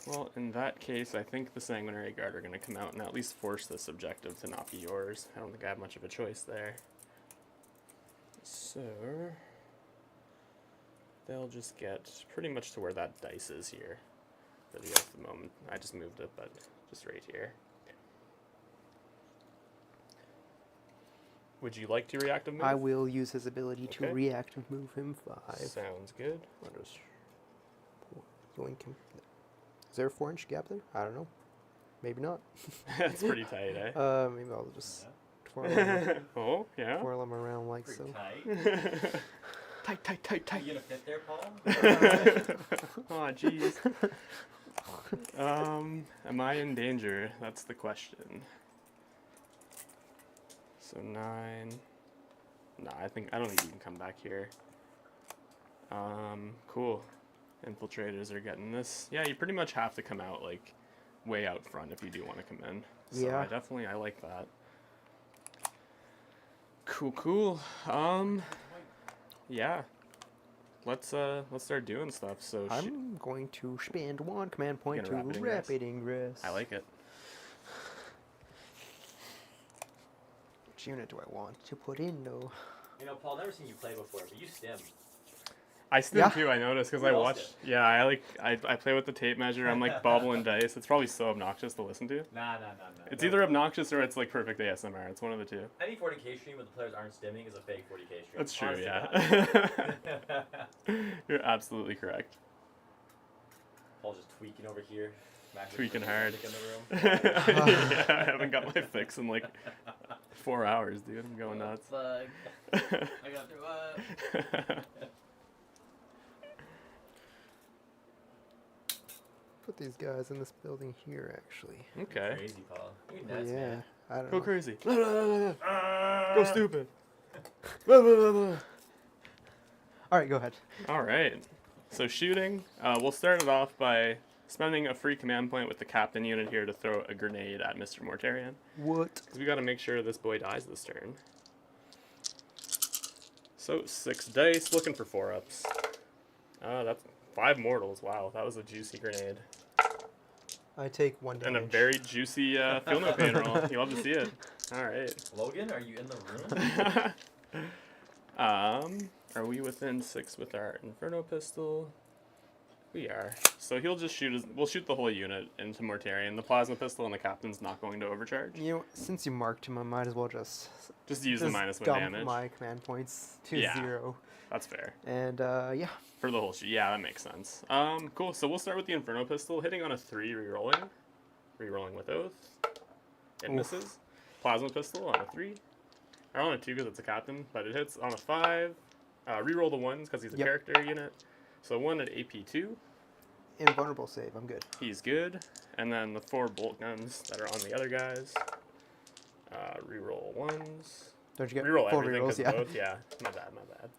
Well, in that case, I think the Sanguinary Guard are going to come out and at least force this objective to not be yours. I don't think I have much of a choice there. So, they'll just get pretty much to where that dice is here for the moment. I just moved it, but just right here. Would you like to reactive move? I will use his ability to Okay. reactive move him 5. Sounds good. I'll just yoink him. Is there a 4-inch gap there? I don't know. Maybe not. That's pretty tight, eh? Maybe I'll just twirl him, Oh, yeah? twirl him around like Pretty so. tight. Tight. Are you gonna fit there, Paul? Oh, jeez. Am I in danger? That's the question. So 9. Nah, I don't think you can come back here. Cool. Infiltrators are getting this. Yeah, you pretty much have to come out, like, way out front if you do want to come in. So Yeah. I like that. Cool. Yeah. Let's start doing stuff. So I'm going to spend 1 command point to You're gonna rapid rapid ingress. I like it. Which unit do I want to put in though? You know, Paul, never seen you play before, but you stim. I stim Yeah. too, I noticed, because Who I else watched. Yeah, I play with the tape measure. I'm like bobbling dice. It's probably so obnoxious to listen to. Nah. It's either obnoxious or it's like perfect ASMR. It's one of the two. Any 40K stream where the players aren't stimming is a fake 40K stream. That's true, Honest yeah. to God. You're absolutely correct. Paul's just tweaking over here. smacking Tweaking the hard. music in the room. Yeah, I haven't got my fix in like 4 hours, dude. I'm going nuts. Fuck. I got through up. Put these guys in this building here, actually. Okay. Crazy, Paul. You're nuts, yeah, man. I don't Go know. crazy. Ah! Go stupid. All right, go ahead. All right. So shooting, we'll start it off by spending a free command point with the captain unit here to throw a grenade at Mr. Mortarion. What? Because we got to make sure this boy dies this turn. So 6 dice, looking for 4-ups. That's 5 mortals. Wow, that was a juicy grenade. I take 1 damage. And a very juicy feel no pain roll. You love to see it. All right. Logan, are you in the room? Are we within 6 with our Inferno pistol? We are. So he'll just shoot we'll shoot the whole unit into Mortarion. The plasma pistol and the captain's not going to overcharge. You know, since you marked him, I might as well just Just use the -1 dump damage. my command points to Yeah. 0. That's fair. And yeah. For the whole shoot. Yeah, that makes sense. Cool. So we'll start with the Inferno pistol, hitting on a 3, rerolling. Rerolling with Oath. It Oof. misses. Plasma pistol on a 3. Or on a 2 because it's a captain, but it hits on a 5. Reroll the 1s because he's a Yep. character unit. So 1 at AP2. Invulnerable save. I'm good. He's good. And then the 4 bolt guns that are on the other guys. Reroll 1s. Don't you get Reroll full everything rerolls? because Yeah. both. Yeah, my bad.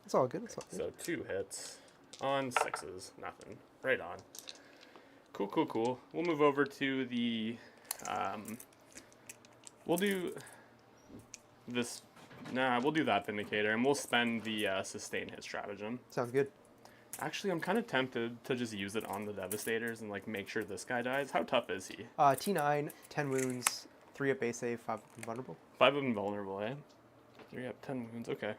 It's all good. It's all good. So 2 hits on 6s. Nothing. Right on. Cool. We'll move over to the... we'll do this Nah, we'll do that Vindicator, and we'll spend the sustain hit stratagem. Sounds good. Actually, I'm kind of tempted to just use it on the Devastators and like make sure this guy dies. How tough is he? T9, 10 wounds, 3 up base save, 5 invulnerable. 5 invulnerable, eh? 3 up, 10 wounds. Okay.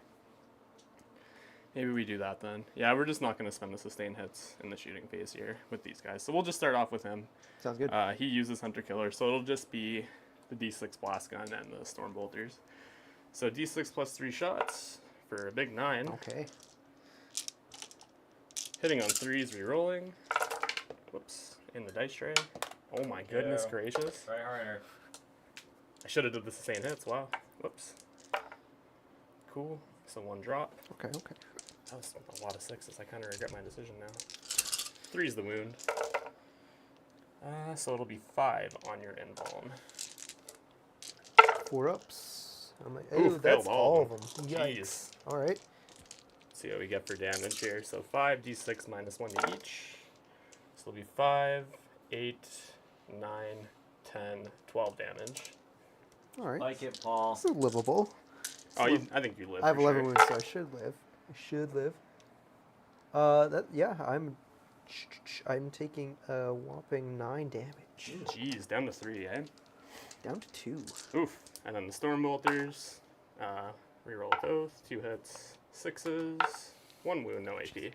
Maybe we do that then. Yeah, we're just not going to spend the sustain hits in the shooting phase here with these guys. So we'll just start off with him. Sounds good. He uses Hunter Killer, so it'll just be the D6 Blast Gun and the Storm Bolters. So D6 plus 3 shots for a big 9. Okay. Hitting on 3s, rerolling. Whoops, in the dice tray. Oh my goodness Yeah. gracious. Try harder. I should have did the sustain hits, wow. Whoops. Cool, so 1 drop. Okay, okay. That was a lot of 6s, I kind of regret my decision now. 3's the wound. So it'll be 5 on your invuln. 4 ups. I'm like, Ooh, ooh, that's failed all all of of them. them. Yikes. Jeez. Alright. See what we get for damage here. So 5d6 minus 1 to each. So it'll be 5, 8, 9, 10, 12 damage. Alright. Like it, Paul. This is livable. Oh, I think you live. I have for 11 sure. wounds, so I should live. I should live. I'm taking a whopping 9 damage. Jeez, down to 3, eh? Down to 2. Oof. And then the Storm Bolters. Reroll with Oath, 2 hits, 6s, 1 wound, no AP.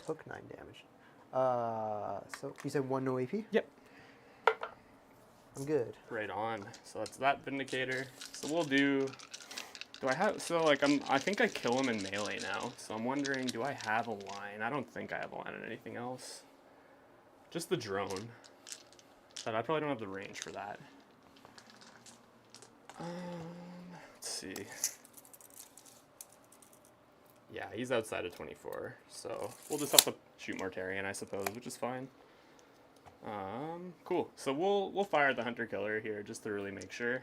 Took 9 damage. So you said 1 no AP? Yep. I'm good. Right on. So that's that Vindicator. So we'll do. Do I have? So like I think I kill him in melee now. So I'm wondering, do I have a line? I don't think I have a line on anything else. Just the drone. But I probably don't have the range for that. Let's see. Yeah, he's outside of 24, so we'll just have to shoot Mortarion, I suppose, which is fine. Cool. So we'll fire the Hunter Killer here just to really make sure.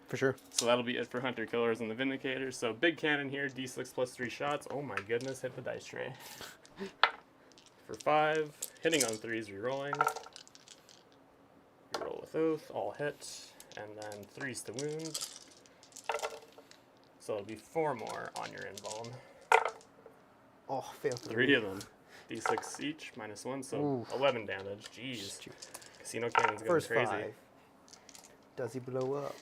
For sure. So that'll be it for Hunter Killers and the Vindicators. So big cannon here, D6 plus 3 shots. Oh my goodness, hit the dice tray. For 5, hitting on 3s, rerolling. Reroll with Oath, all hit, and then 3s to wound. So it'll be 4 more on your invuln. Oh, fail 3 of them. D6 each, minus 1, so Ooh. 11 damage. Jeez. Casino Cannon's going First crazy. 5. Does he blow up?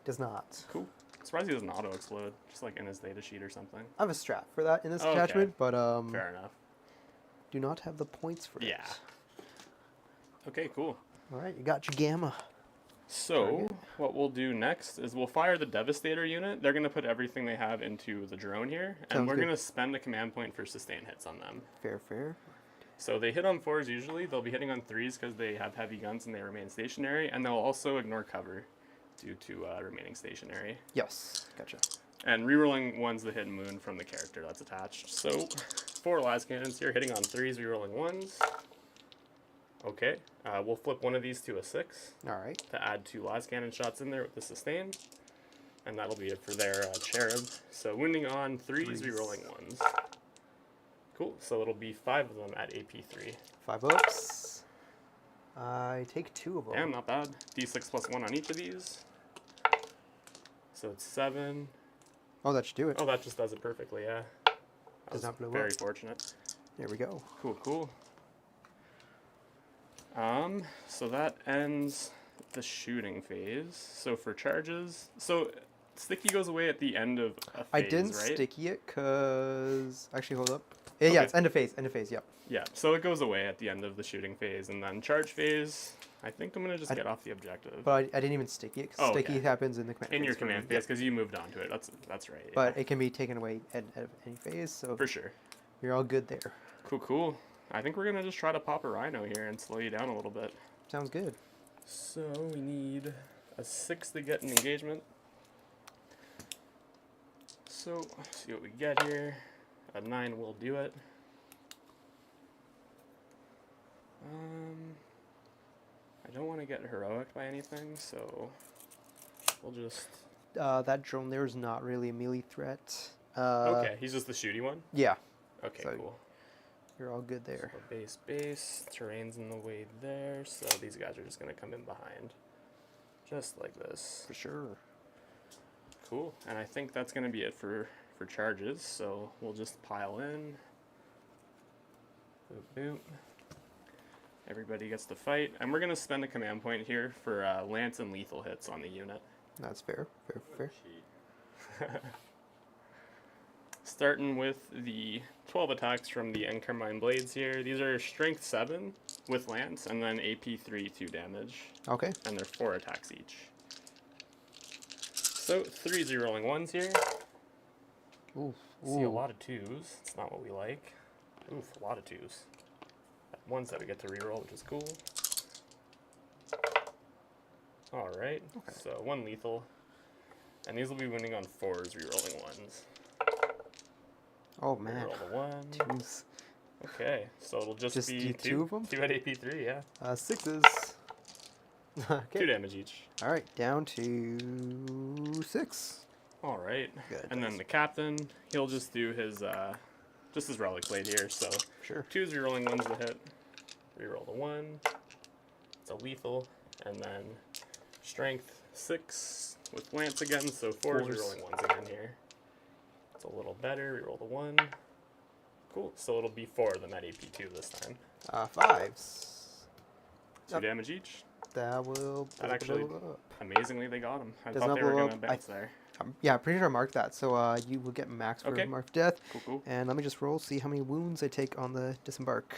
Does not. Cool. Surprised he doesn't auto-explode, just like in his data sheet or something. I have a strat for that in this Okay. attachment, but Fair enough. do not have the points for Yeah. it. Okay, cool. Alright, you got your gamma. So, Target. what we'll do next is we'll fire the Devastator unit. They're going to put everything they have into the drone here, and Sounds we're good. going to spend a command point for sustain hits on them. Fair, fair. So they hit on 4s usually. They'll be hitting on 3s because they have heavy guns and they remain stationary, and they'll also ignore cover due to remaining stationary. Yes, gotcha. And rerolling 1's the hidden wound from the character that's attached. So, 4 las cannons here, hitting on 3s, rerolling 1's. Okay, we'll flip one of these to a 6 Alright. to add 2 las cannon shots in there with the sustain. And that'll be it for their cherub. So wounding on 3s, rerolling 1's. Cool, so it'll be 5 of them at AP3. 5 ups. I take 2 of them. Damn, not bad. D6 plus 1 on each of these. So it's 7. Oh, that should do it. Oh, that just does it perfectly, yeah. That Does was not blow very up. fortunate. There we go. Cool, cool. So that ends the shooting phase. So for charges, so sticky goes away at the end of a phase, I didn't right? sticky it because... Actually, hold up. Yeah, it's end of phase, yep. Yeah, so it goes away at the end of the shooting phase, and then charge phase, I think I'm going to just get off the objective. But I didn't even sticky it, 'cause Oh, sticky okay. happens in the command In your phase for me. command phase, because you moved on to it. That's right. Yeah. But it can be taken away at any phase, so For sure. you're all good there. Cool, cool. I think we're going to just try to pop a rhino here and slow you down a little bit. Sounds good. So we need a 6 to get an engagement. So, let's see what we get here. A 9 will do it. I don't want to get heroic by anything, so we'll just... That drone there is not really a melee threat. okay, he's just the shooty one? Yeah, Okay, so cool. you're all good there. So base, terrain's in the way there, so these guys are just going to come in behind. Just like this. For sure. Cool. And I think that's going to be it for charges. So we'll just pile in. Boop, boop. Everybody gets to fight. And we're going to spend a command point here for lance and lethal hits on the unit. That's fair. Fair. Starting with the 12 attacks from the Encarmine Blades here. These are strength 7 with lance, and then AP 3, 2 damage. Okay. And they're 4 attacks each. So 3 rolling 1s here. Ooh. See a lot of 2s. It's not what we like. Oof, a lot of 2s. Ones that we get to reroll, which is cool. Alright, Okay. so 1 lethal. And these will be winning on 4s, rerolling 1s. Oh man. Reroll the 1. 2s. Okay, so it'll just be do 2 of them? 2 at AP 3, yeah. 6s. Okay. 2 damage each. All right, down to 6. Alright, Good. and then the captain, he'll just do his relic blade here, so Sure. 2s rerolling 1s to hit. Reroll the 1. It's a lethal, and then strength 6 with lance again, so 4s rerolling 1s again here. It's a little better. Reroll the 1. Cool. So it'll be 4 of them at AP 2 this time. 5s. 2 damage each. That will That actually, blow up. amazingly, they got them. I Does thought not they were blow going to up. bounce there. Yeah, I'm pretty sure I marked that. So you will get max for Okay. marked death. Cool. And let me just roll, see how many wounds I take on the disembark.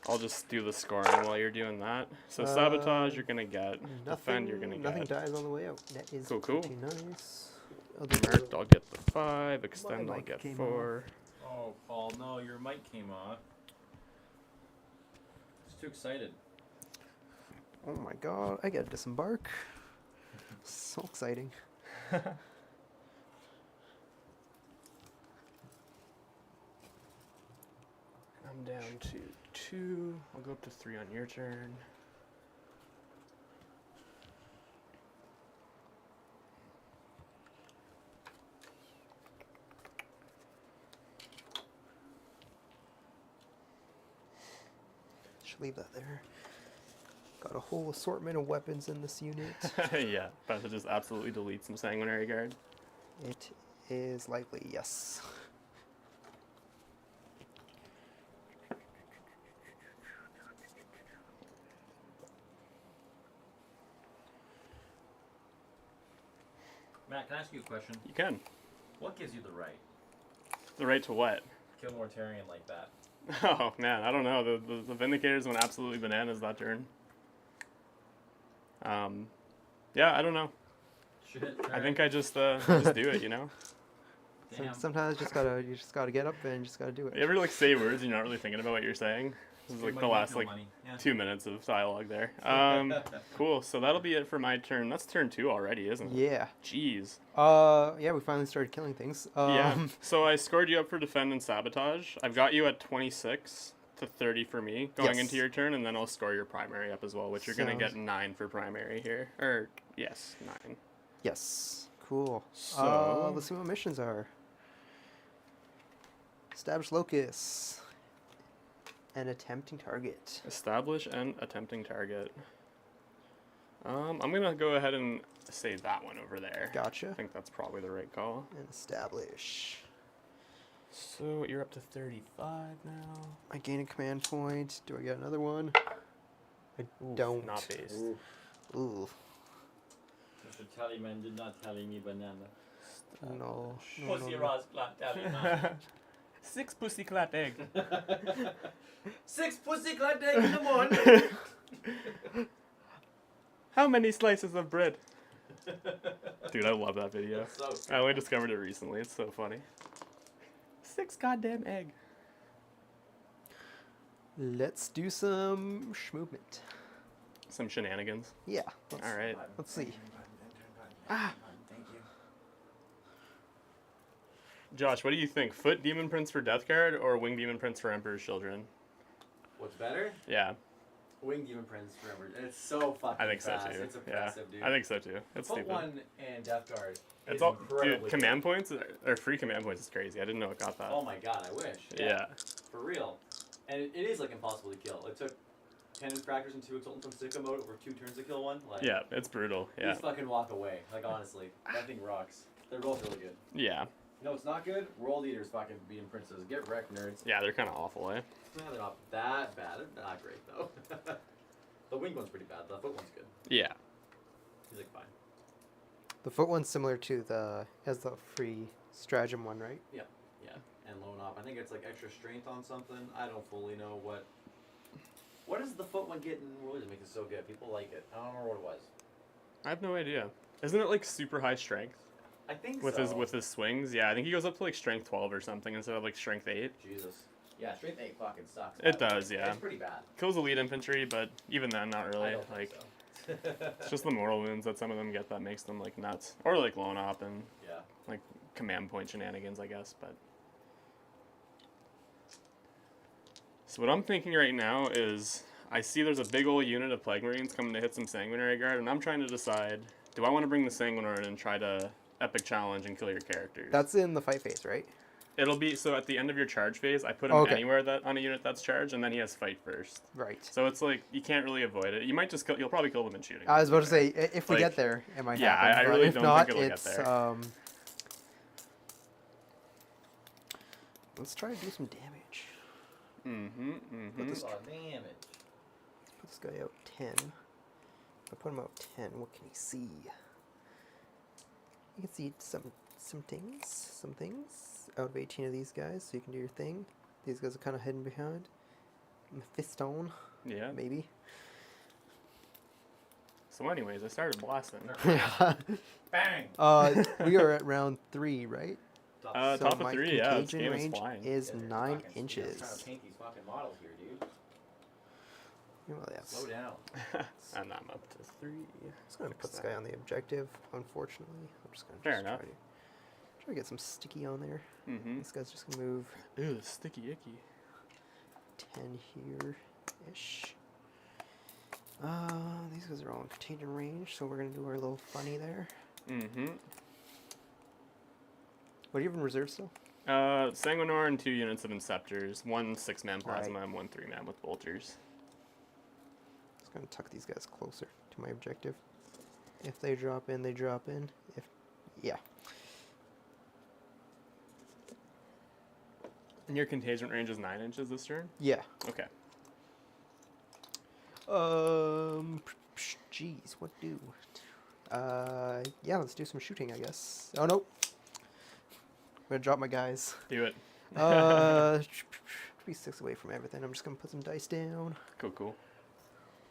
I'll just do the scoring while you're doing that. So sabotage, you're going to get. Defend, you're going to Nothing get. dies on the way out. That is Cool. pretty nice. Marked, I'll get the 5. Extend, My I'll mic get came 4. Oh, Paul, no, your mic came off. Just too excited. Oh my god, I get a disembark. So exciting. I'm down to 2. I'll go up to 3 on your turn. Should leave that there. Got a whole assortment of weapons in this unit. Yeah, about to just absolutely delete some Sanguinary Guard. It is likely, yes. Matt, can I ask you a question? You can. What gives you the right The right to what? to kill Mortarion like that? Oh man, I don't know. The Vindicators went absolutely bananas that turn. Yeah, I don't know. Shit. I think I just do it, you know. Damn. Sometimes you just gotta get up and just gotta do it. You ever like say words and you're not really thinking about what you're saying? This is like the last like Yeah. 2 minutes of dialogue there. Cool. So that'll be it for my turn. That's turn 2 already, isn't it? Yeah. Jeez. Yeah, we finally started killing things. Yeah. So I scored you up for defend and sabotage. I've got you at 26 to 30 for me going Yes. into your turn, and then I'll score your primary up as well, which you're gonna Sounds- get 9 for primary here. Or yes, 9. Yes. Cool. So- Let's see what missions are. Establish locus. An attempting target. Establish and attempting target. I'm gonna go ahead and say that one over there. I Gotcha. think that's probably the right call. And establish. So you're up to 35 now. I gain a command point. Do I get another one? I Oof, don't. Not based. Ooh. Mr. Tallyman did not tally me banana. No. Pussy Ross clap Tallyman. 6 pussy clap egg. 6 pussy clap egg in the morning. How many slices of bread? Dude, I love that video. That's so I only discovered it recently. It's so funny. 6 goddamn egg. Let's do some movement. Some shenanigans. Yeah. All right. Let's see. Thank you. Josh, what do you think? Foot Demon Prince for Death Guard or Wing Demon Prince for Emperor's Children? What's better? Yeah, Wing Demon Prince forever. It's so fucking I think so fast. too. It's impressive, yeah, dude. I think so too. It's Foot stupid. 1 and Death Guard. It's is all, incredibly dude. Command points or free command points is crazy. I didn't know it got that. Oh my god, I wish. yeah. For real. And it is like impossible to kill. It took 10 Infractors and 2 Exultants from Sicko mode over 2 turns to kill one. Like, Yeah, it's brutal. Yeah. Just fucking walk away. Like, honestly. That thing rocks. They're both really good. Yeah. No, it's not good. World Eaters fucking beating Princes. Get wrecked, nerds. Yeah, they're kind of awful, eh? No, they're not that bad. They're not great, though. The wing one's pretty bad. The foot one's good. Yeah. He's like, fine. The foot one's similar to the free stratagem one, right? Yeah. And loan op. I think it's like extra strength on something. I don't fully know what. What does the foot one get in World Eaters that makes it so good? People like it. I don't remember what it was. I have no idea. Isn't it like super high strength? I think With so. his swings? Yeah, I think he goes up to like strength 12 or something instead of like strength 8. Jesus. Yeah, strength 8 fucking sucks. It does, yeah. It's pretty bad. Kills elite infantry, but even then, not really. I don't Like, think so. it's just the mortal wounds that some of them get that makes them like nuts, or like loan op and Yeah. like command point shenanigans, I guess. But so what I'm thinking right now is I see there's a big old unit of Plague Marines coming to hit some Sanguinary Guard, and I'm trying to decide, do I want to bring the Sanguinary in and try to epic challenge and kill your characters? That's in the fight phase, right? It'll be, so at the end of your charge phase, I put him Okay. anywhere that on a unit that's charged, and then he has fight first. Right. So it's like, you can't really avoid it. You might just kill, you'll probably kill them in shooting. I was about to say, if we Like, get there, it might yeah, happen. I but really if don't not, think it'll get it's, there. Let's try to do some damage. Put this, A lot of damage. put this guy out 10. If I put him out 10, what can he see? You can see some things. Out of 18 of these guys, so you can do your thing. These guys are kind of hidden behind. Mephistone, Yeah. maybe. So anyways, I started blasting. Bang! We are at round 3, right? Top of my 3, yeah, this contagion game is range flying. is Yeah, they're 9 fucking- inches. I'm trying to paint these fucking models here, dude. Well, that's, Slow down. And I'm up to 3. I'm just gonna put this guy on the objective. Unfortunately, I'm just gonna Fair enough. try to get some sticky on there. Mm-hmm. This guy's just gonna move Ew, sticky icky. 10 here ish. These guys are all in contagion range, so we're gonna do our little funny there. Mm-hmm. What do you have in reserve still? Sanguinor and 2 units of Inceptors. 1 6-man plasma Right. and 1 3-man with bolters. Just gonna tuck these guys closer to my objective. If they drop in, they drop in. If yeah. And your contagion range is 9 inches this turn? Yeah. Okay. Jeez, what do? Yeah, let's do some shooting, I guess. Oh, nope. I'm gonna drop my guys. Do it. Be 6 away from everything. I'm just gonna put some dice down. Cool.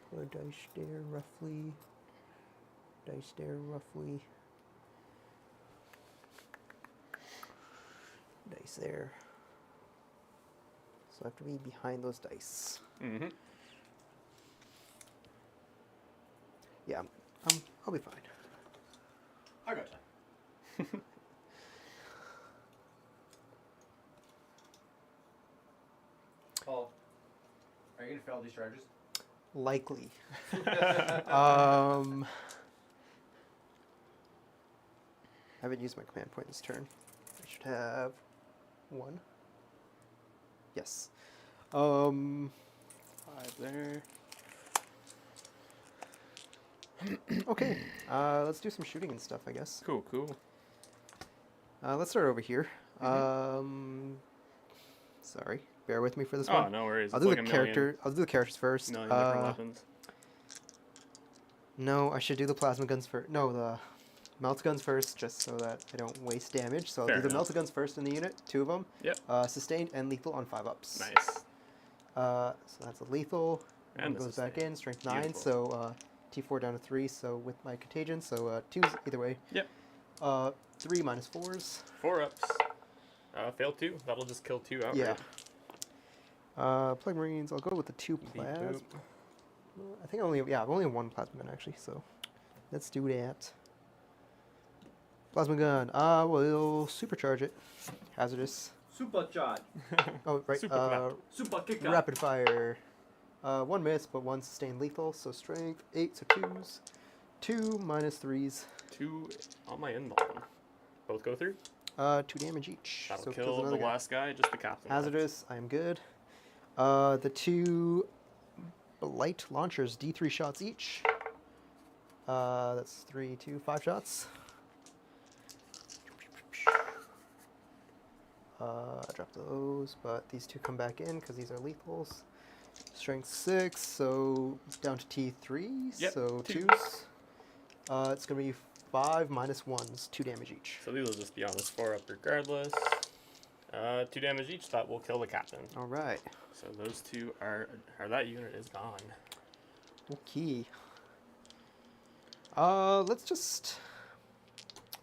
Put a dice there, roughly. Dice there, roughly. Dice there. So I have to be behind those dice. Mm-hmm. Yeah, I'll be fine. I got time. Paul, are you gonna fail these charges? Likely. I haven't used my command point this turn. I should have 1. Yes. 5 there. Okay. Let's do some shooting and stuff, I guess. Cool. Let's start over here. Sorry. Bear with me for this Oh, one. no worries. I'll It's do like the a character. I'll do the characters first. million different weapons. No, I should do the plasma guns first. No, the melt guns first, just so that I don't waste damage. So I'll Fair do the enough. melted guns first in the unit, 2 of them. Yep. Sustained and lethal on 5-ups. Nice. So that's a lethal. And One the goes back sustained. in, strength 9. Beautiful. So T4 down to 3. So with my contagion, so 2s either way. Yep. 3 minus 4s. 4 ups. Fail 2. That'll just kill 2 outright. Yeah. Plague Marines. I'll go with the 2 Beep plasma. boop. I think I've only 1 plasma gun actually. So let's do that. Plasma gun. We'll supercharge it. Hazardous. Super charge. Oh, right. Super clap. Super kick up. Rapid fire. 1 miss, but 1 sustained lethal. So strength 8, so 2s. 2 minus 3s. 2 on my inbound. Both go through. 2 damage each. That'll so it kills kill the another guy. last guy, just the captain. Hazardous. I am good. The 2 blight launchers, D3 shots each. That's 3, 2, 5 shots. Drop those, but these two come back in because these are lethals. Strength 6, so down to T3, Yep, so twos. 2s. It's going to be 5 minus 1s, 2 damage each. So these will just be on this 4 up regardless. 2 damage each, that will kill the captain. Alright. So those two are that unit is gone. Okay. Let's just...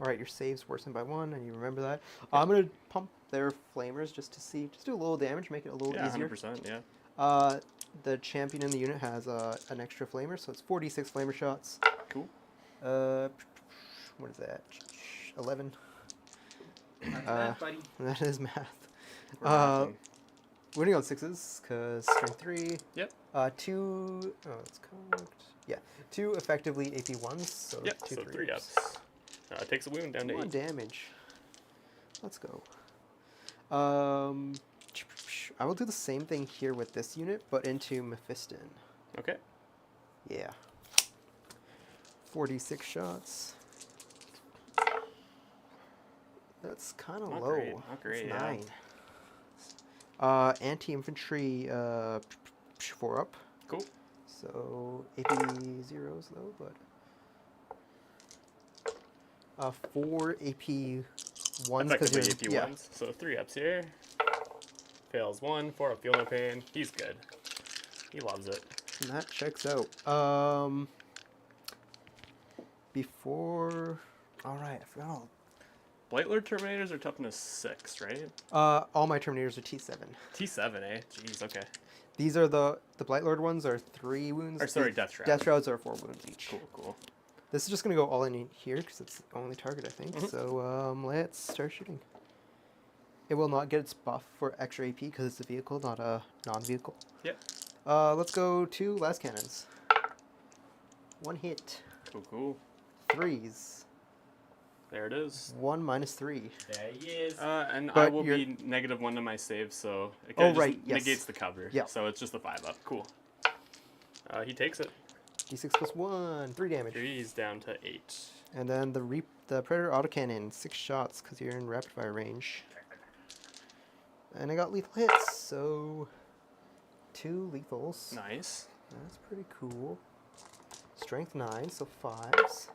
Alright, your save's worsened by 1, and you remember that. I'm going to pump their flamers just to see, just do a little damage, make it a little easier. 100%, yeah. The champion in the unit has an extra flamer, so it's 46 flamer shots. Cool. What is that? 11. Math, buddy. That is math. We're mathing. Winning on 6s, because strength 3. Yep. 2. Oh, it's cocked. Yeah. 2 effectively AP 1s, so Yep, 2 so 3 3 ups. ups. Takes a wound down to 1 8. damage. Let's go. I will do the same thing here with this unit, but into Mephiston. Okay. Yeah. 46 shots. That's kind of Not low. great, not great, That's yeah. 9. Anti-infantry 4 up. Cool. So AP 0s though, but 4 AP 1s Effectively AP 1s. So 3 ups here. Fails 1, 4 up, feel no pain. He's good. He loves it. And that checks out. Before... Alright, I forgot all. Blightlord Terminators are toughness 6, right? All my Terminators are T7. T7, eh? Jeez, okay. These are the Blightlord ones are 3 wounds. Or sorry, The Death Shroud. Death Shrouds are 4 wounds each. Cool, cool. This is just going to go all in here because it's the only target, I think. Mhm. So let's start shooting. It will not get its buff for extra AP because it's a vehicle, not a non-vehicle. Yep. Let's go to last cannons. 1 hit. Cool, cool. 3s. There it is. 1 minus 3. There he is. And I But will you're- be -1 to my save, so it Oh, just right, yes. negates the cover. Yeah. So it's just a 5 up. Cool. He takes it. D6 plus 1. 3 damage. 3's down to 8. And then the Predator autocannon. 6 shots because you're in rapid fire range. And I got lethal hits, so 2 lethals. Nice. That's pretty cool. Strength 9, so 5s.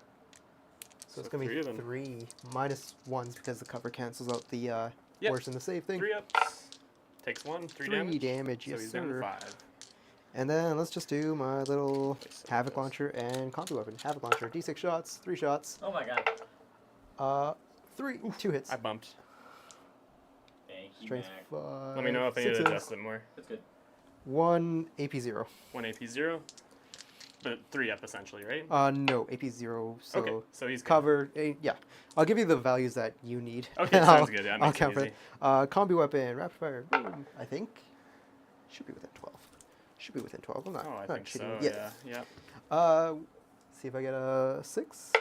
So it's going to 3 of be them. 3 minus 1s because the cover cancels out the Yep. worse than the save thing. 3 ups. Takes 1, 3 damage. 3 damage, So yes he's down to sir. 5. And then let's just do my little Okay, so Havoc this. Launcher and Combi Weapon. Havoc Launcher, D6 shots, 3 shots. Oh my god. 3, 2 hits. I bumped. Thank you, Strength Mac. 5. Let me know if I need to 6s. adjust it more. That's good. 1 AP 0. 1 AP 0. But 3 up essentially, right? No, AP 0, so okay, so he's good. cover, yeah. I'll give you the values that you need. Okay, and sounds good. Yeah, I'll makes it count for easy. it. Combi Weapon, Rapid Fire, boom, I think. Should be within 12. Should be within 12. I'm not, Oh, I not think cheating. so. Yes. Yeah, yeah. See if I get a 6.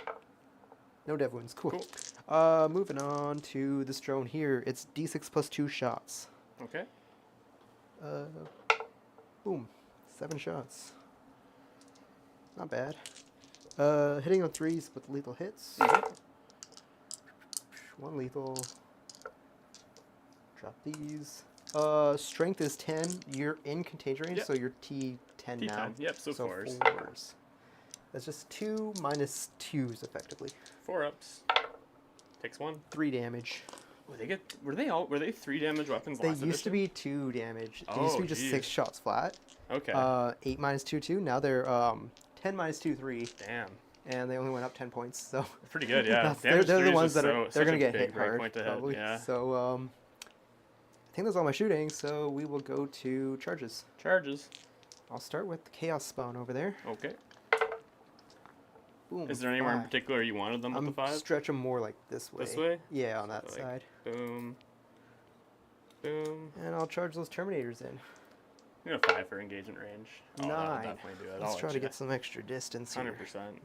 No dev wounds. Cool. Cool. Moving on to this drone here. It's D6 plus 2 shots. Okay. Boom. 7 shots. Not bad. Hitting on 3s with lethal hits. Mhm. 1 lethal. Drop these. Strength is 10. You're in contagion range, Yep. so you're T10 now. T10. Yep, so 4s. 4s. That's just 2 minus 2s effectively. 4 ups. Takes 1. 3 damage. Were they 3 damage weapons They last used to edition? be 2 damage. They used to Oh, be just geez. 6 shots flat. Okay. 8 minus 2, 2. Now they're 10 minus 2, 3. Damn. And they only went up 10 points. So Pretty good, yeah. they're Damage the threes ones is that are such they're gonna a get big hit break hard. point to hit, Probably. yeah. So I think that's all my shooting. So we will go to charges. Charges. I'll start with the Chaos Spawn over there. Okay. Boom. Is there anywhere in 5. particular you wanted them with I'm the 5? stretch them more like this way. This way? Yeah, on that So, like, side. Boom. Boom. And I'll charge those Terminators in. You know, 5 for engagement range. Oh, that'll 9. definitely do it. Let's I'll try let to you. get some extra distance here. 100%.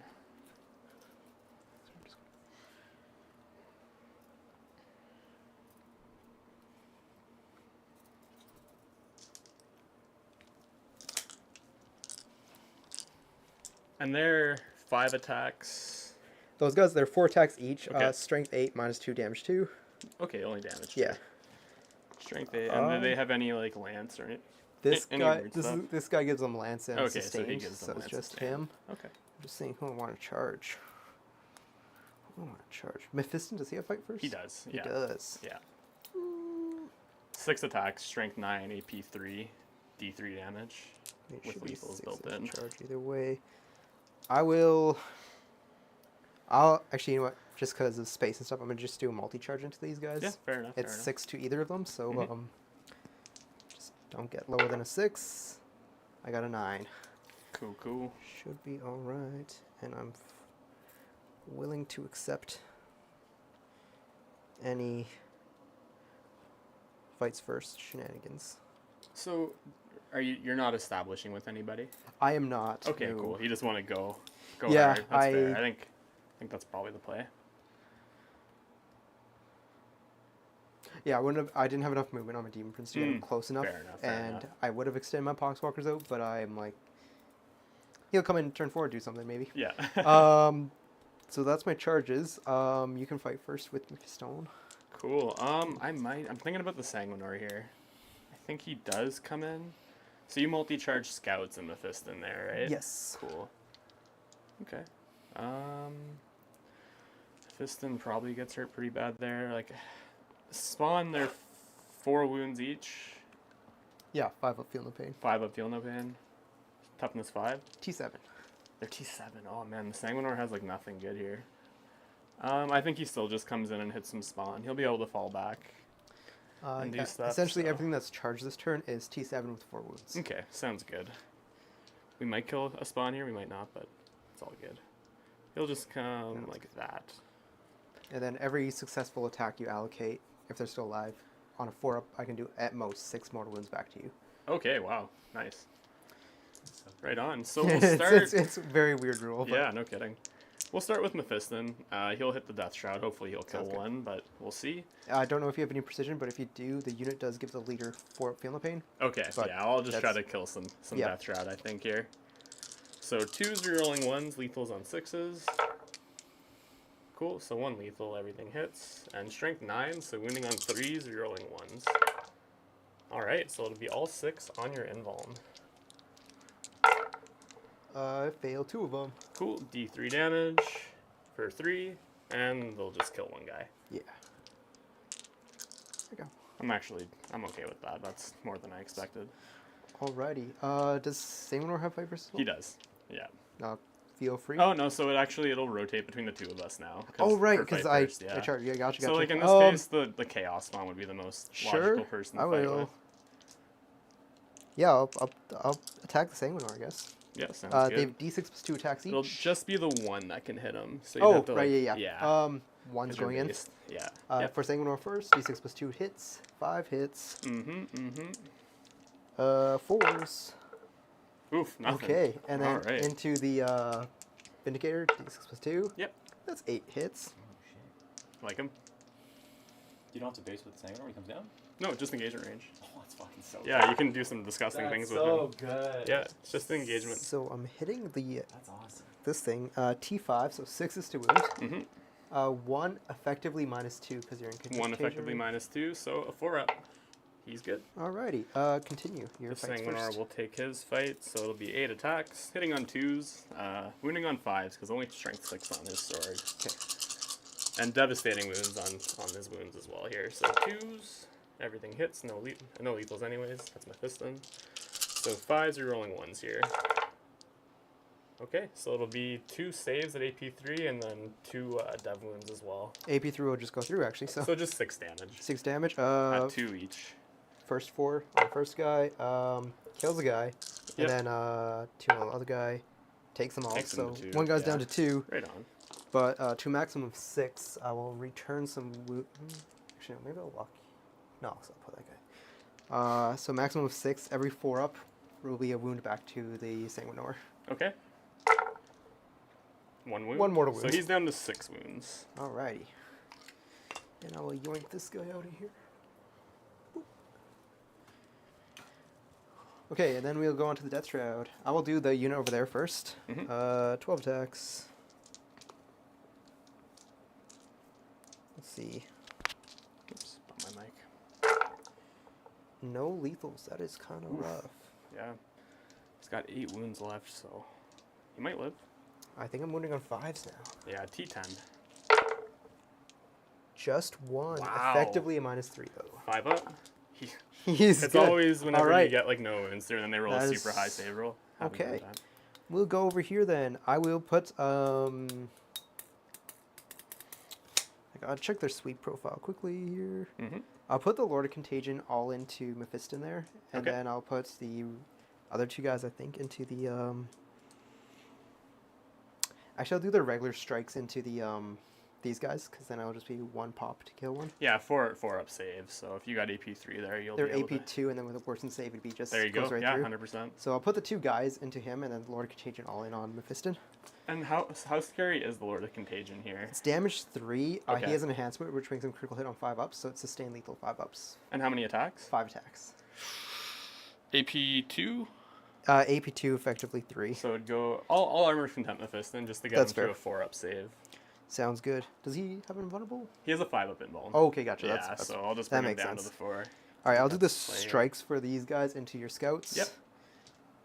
And they're 5 attacks. Those guys, they're 4 attacks each. Okay. Strength 8, -2, damage 2. Okay, only damage. Yeah. Strength 8. And do they have any like lance or anything? This Any guy, weird stuff? this guy gives them lance and Okay, so he sustained, gives them so it's lance just sustained. him. Okay. I'm just saying who I want to charge. Who I want to charge? Mephiston, does he have fight first? He does. He Yeah. does. Yeah. 6 attacks, strength 9, AP 3, D3 damage It with should be lethals 6 built inch in. charge either way. I'll actually, you know what? Just because of space and stuff, I'm gonna just do a multi-charge into these guys. Yeah, fair enough. It's 6 to either of them, so Mhm. just don't get lower than a 6. I got a 9. Cool, cool. Should be all right, and I'm willing to accept any fights first shenanigans. So, you're not establishing with anybody? I am not. Okay, no. cool. You just want to go Yeah, hard. That's fair. I think that's probably the play. Yeah, I didn't have enough movement on my Demon Prince to get him close enough, Fair enough. and I would have extended my Poxwalkers out, but I'm like, he'll come in turn 4, do something maybe. Yeah. So that's my charges. You can fight first with Mephiston. Cool. I'm thinking about the Sanguinor here. I think he does come in. So you multi-charge scouts and Mephiston there, right? Yes. Cool. Okay. Mephiston probably gets hurt pretty bad there. Like, spawn, they're 4 wounds each. Yeah, 5 up, feel no pain. 5 up, feel no pain. Toughness 5. T7. They're T7. Oh man, the Sanguinor has like nothing good here. I think he still just comes in and hits some spawn. He'll be able to fall back and do stuff. Essentially, so. everything that's charged this turn is T7 with 4 wounds. Okay, sounds good. We might kill a spawn here, we might not, but it's all good. He'll just come like that. And then every successful attack you allocate, if they're still alive, on a 4-up, I can do at most 6 mortal wounds back to you. Okay, wow, nice. Right on. So we'll it's, start. it's a very weird rule. But Yeah, no kidding. We'll start with Mephiston. He'll hit the Death Shroud. Hopefully he'll kill Sounds good. one, but we'll see. I don't know if you have any precision, but if you do, the unit does give the leader 4-up feel no pain. Okay, But yeah, I'll just try to that's- kill some yeah. Death Shroud, I think, here. So 2s rerolling 1s, lethals on 6s. Cool, so 1 lethal, everything hits. And strength 9, so wounding on 3s, rerolling 1s. Alright, so it'll be all 6 on your invuln. I failed 2 of them. Cool, D3 damage for 3, and they'll just kill 1 guy. Yeah. There we go. I'm okay with that. That's more than I expected. Alrighty. Does Sanguinor have fight versus? He does, yeah. Feel free. Oh no, so it'll rotate between the 2 of us now. Oh, right, for because fight first, I charged. Yeah, gotcha. So like in this case, the Chaos Spawn would be the most logical person to I fight will. with. Yeah, I'll attack the Sanguinor, I guess. Yeah, sounds They good. have D6+2 attacks each. It'll just be the 1 that can hit him. So you'd Oh, have to, right, like, yeah. One's 'cause you're going in. based. Yeah. Yep. For Sanguinor first, D6+2 hits, 5 hits, Mm-hmm. 4s. Oof, nothing. Okay, and then Alright. into the Vindicator, D6+2. Yep. That's 8 hits. Oh shit. Like him? You don't have to base with the Sanguinor when he comes down? No, just engagement range. Oh, that's fucking so Yeah, you can do some disgusting That's things so with him. good. Yeah, it's just engagement. So I'm hitting That's awesome. this thing, T5, so 6 is to wound. Mm-hmm. 1 effectively -2 because you're in 1 contagion. effectively -2, so a 4-up. He's good. Alrighty, continue. Your The fights Sanguinor first. will take his fight, so it'll be 8 attacks, hitting on 2s, wounding on 5s, because only strength 6 on his sword. Okay. And devastating wounds on his wounds as well here. So 2s, everything hits, no lethals anyways, that's Mephiston. So 5s, you're rolling 1s here. Okay, so it'll be 2 saves at AP3 and then 2 dev wounds as well. AP3 will just go through actually, so So just 6 damage 6 damage. at 2 each. First 4 on the first guy, kills the guy, Yep. and then 2 on the other guy, takes them all. Takes so them to 2, 1 guy's yeah. down to 2, Right on. but to a maximum of 6, I will return some wound. Actually, no, maybe I'll walk. No, so I'll put that guy. So maximum of 6, every 4-up will be a wound back to the Sanguinor. Okay. 1 wound. 1 mortal So wound. he's down to 6 wounds. Alrighty. And I will yoink this guy out of here. Boop. Okay, and then we'll go on to the Death Shroud. I will do the unit over there first. Mhm. 12 attacks. Let's see. Oops, bump my mic. No lethals. That is kind of rough. Yeah. He's got 8 wounds left, so he might live. I think I'm wounding on 5s now. Yeah, T10. Just one. Wow. Effectively a -3 though. 5 up. He's It's good. always whenever Alright. you get like no wounds through, and then they roll That a is- super high save roll. Happens every Okay. time. We'll go over here then. I will put I gotta check their sweep profile quickly here. Mhm. I'll put the Lord of Contagion all into Mephiston there, and Okay. then I'll put the other 2 guys I think into the Actually, I'll do the regular strikes into the these guys, because then I'll just be 1 pop to kill one. Yeah, 4 up save. So if you got AP3 there, you'll They're be able to. AP2, and then with a worsen save, it'd be just There you go. goes right Yeah, through. 100%. So I'll put the 2 guys into him, and then the Lord of Contagion all in on Mephiston. And how scary is the Lord of Contagion here? It's damage 3. Okay. He has an enhancement, which makes him critical hit on 5 ups, so it's sustained lethal 5 ups. And how many attacks? 5 attacks. AP2. AP2, effectively 3. So it'd go all armor contempt Mephiston just to get That's him to fair. a 4 up save. Sounds good. Does he have invulnerable? He has a 5 up invuln. Oh, okay, gotcha. Yeah, That's so I'll just that bring him makes down sense. to the 4. Alright, I'll do the That's play, yeah. strikes for these guys into your scouts. Yep.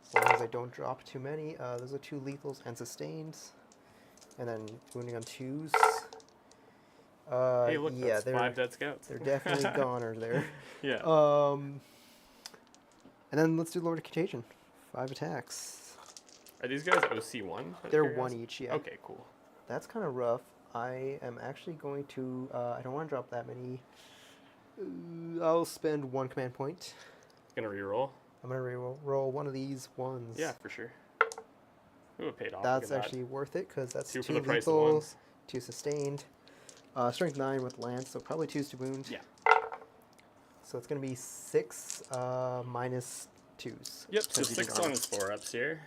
As long as I don't drop too many. Those are 2 lethals and sustains. And then wounding on 2s. Hey, look, yeah, that's 5 dead scouts. they're definitely goners there. Yeah. And then let's do Lord of Contagion. 5 attacks. Are these guys OC1? They're 1 each, yeah. Okay, cool. That's kind of rough. I am actually going to... I don't want to drop that many. I'll spend 1 command point. Gonna reroll? I'm going to roll one of these ones. Yeah, for sure. Ooh, it paid off. That's Look at actually worth it, because that's 2 2 for the price of lethal, ones. 2 sustained. Strength 9 with lance, so probably 2s to wound. Yeah. So it's going to be 6 minus 2s. Yep, so 'cause you 6 did on his 4 ups here.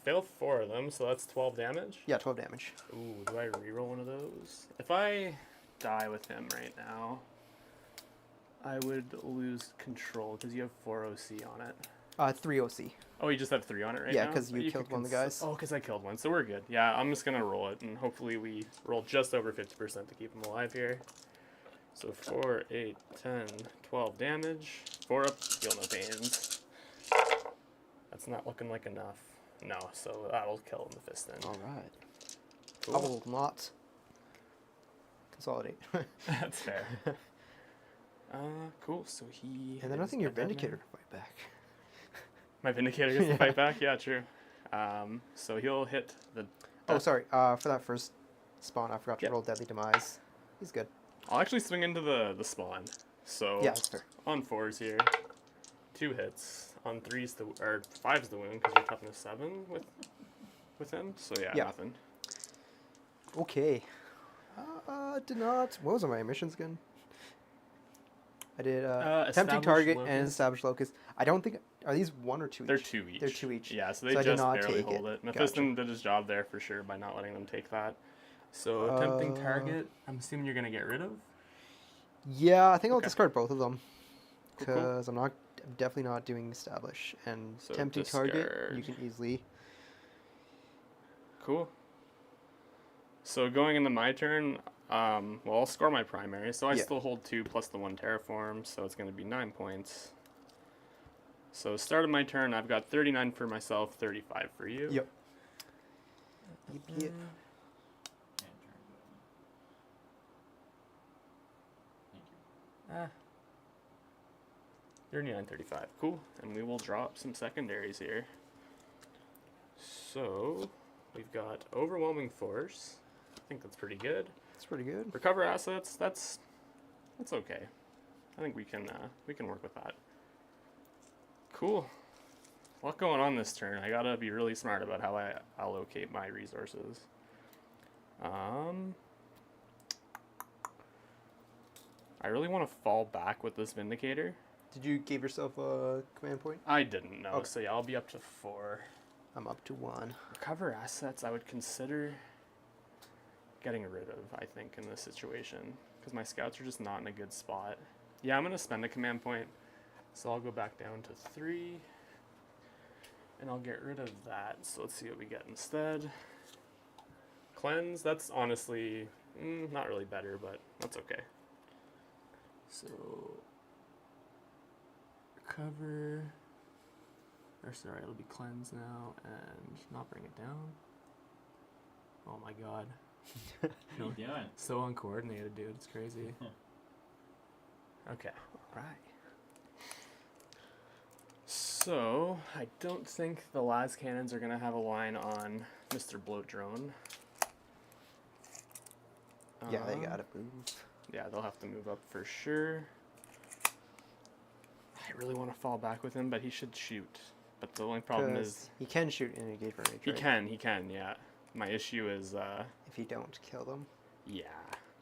Fail 4 of them, so that's 12 damage. Yeah, 12 damage. Ooh, do I reroll one of those? If I die with him right now, I would lose control because you have 4 OC on it. 3 OC. Oh, you just have 3 on it right Yeah, now? 'cause you But killed could one of the guys. Oh, because I killed one, so we're good. Yeah, I'm just going to roll it, and hopefully we roll just over 50% to keep him alive here. So 4, 8, 10, 12 damage. 4 up, feel no pains. That's not looking like enough. No, so that'll kill Mephiston. Alright. I Cool. will not consolidate. That's fair. Cool, so he... And then I is think your a dead man. Vindicator can fight back. My Vindicator gets Yeah. to fight back? Yeah, true. So he'll hit the... Oh, sorry. For that first spawn, I forgot to Yep. roll Deadly Demise. He's good. I'll actually swing into the spawn. So Yeah, that's fair. on 4s here, 2 hits. On 3s, or 5's the wound, because you're toughness 7 with him. So yeah, Yeah. nothing. Okay. Did not... What was on my missions again? I did Tempting Establish Target and Locus. Establish Locus. I don't think... Are these 1 or 2 each? They're 2 each. They're 2 each. Yeah, so they So I did just not barely take hold it. it. Mephiston did his job there for sure by not letting them take that. So tempting target, I'm assuming you're gonna get rid of. Yeah, I think I'll Okay. discard both of them. Cool, cool. Because I'm definitely not doing Establish. And So Tempting Target, you discard. can easily... Cool. So going into my turn, well, I'll score my primary, so I Yeah. still hold 2 plus the 1 Terraform, so it's going to be 9 points. So start of my turn, I've got 39 for myself, 35 for you. Yep. Yep. Ah. 39.35, cool. And we will drop some secondaries here. So we've got Overwhelming Force. I think that's pretty good. It's pretty good. Recover assets, that's okay. I think we can work with that. Cool. A lot going on this turn. I gotta be really smart about how I allocate my resources. I really want to fall back with this Vindicator. Did you give yourself a command point? I didn't know, Okay. so yeah, I'll be up to 4. I'm up to 1. Recover assets, I would consider getting rid of, I think, in this situation. Because my scouts are just not in a good spot. Yeah, I'm going to spend a command point. So I'll go back down to 3. And I'll get rid of that. So let's see what we get instead. Cleanse, that's honestly not really better, but that's okay. So recover, or sorry, it'll be cleanse now and not bring it down. Oh my god. What are you doing? So uncoordinated, dude. It's crazy. Okay. Right. So, I don't think the las cannons are going to have a line on Mr. Bloat Drone. Yeah, they gotta move. Yeah, they'll have to move up for sure. I really want to fall back with him, but he should shoot. But the only problem is... he can shoot in engagement range, right? He can, yeah. My issue is... if you don't kill them. Yeah.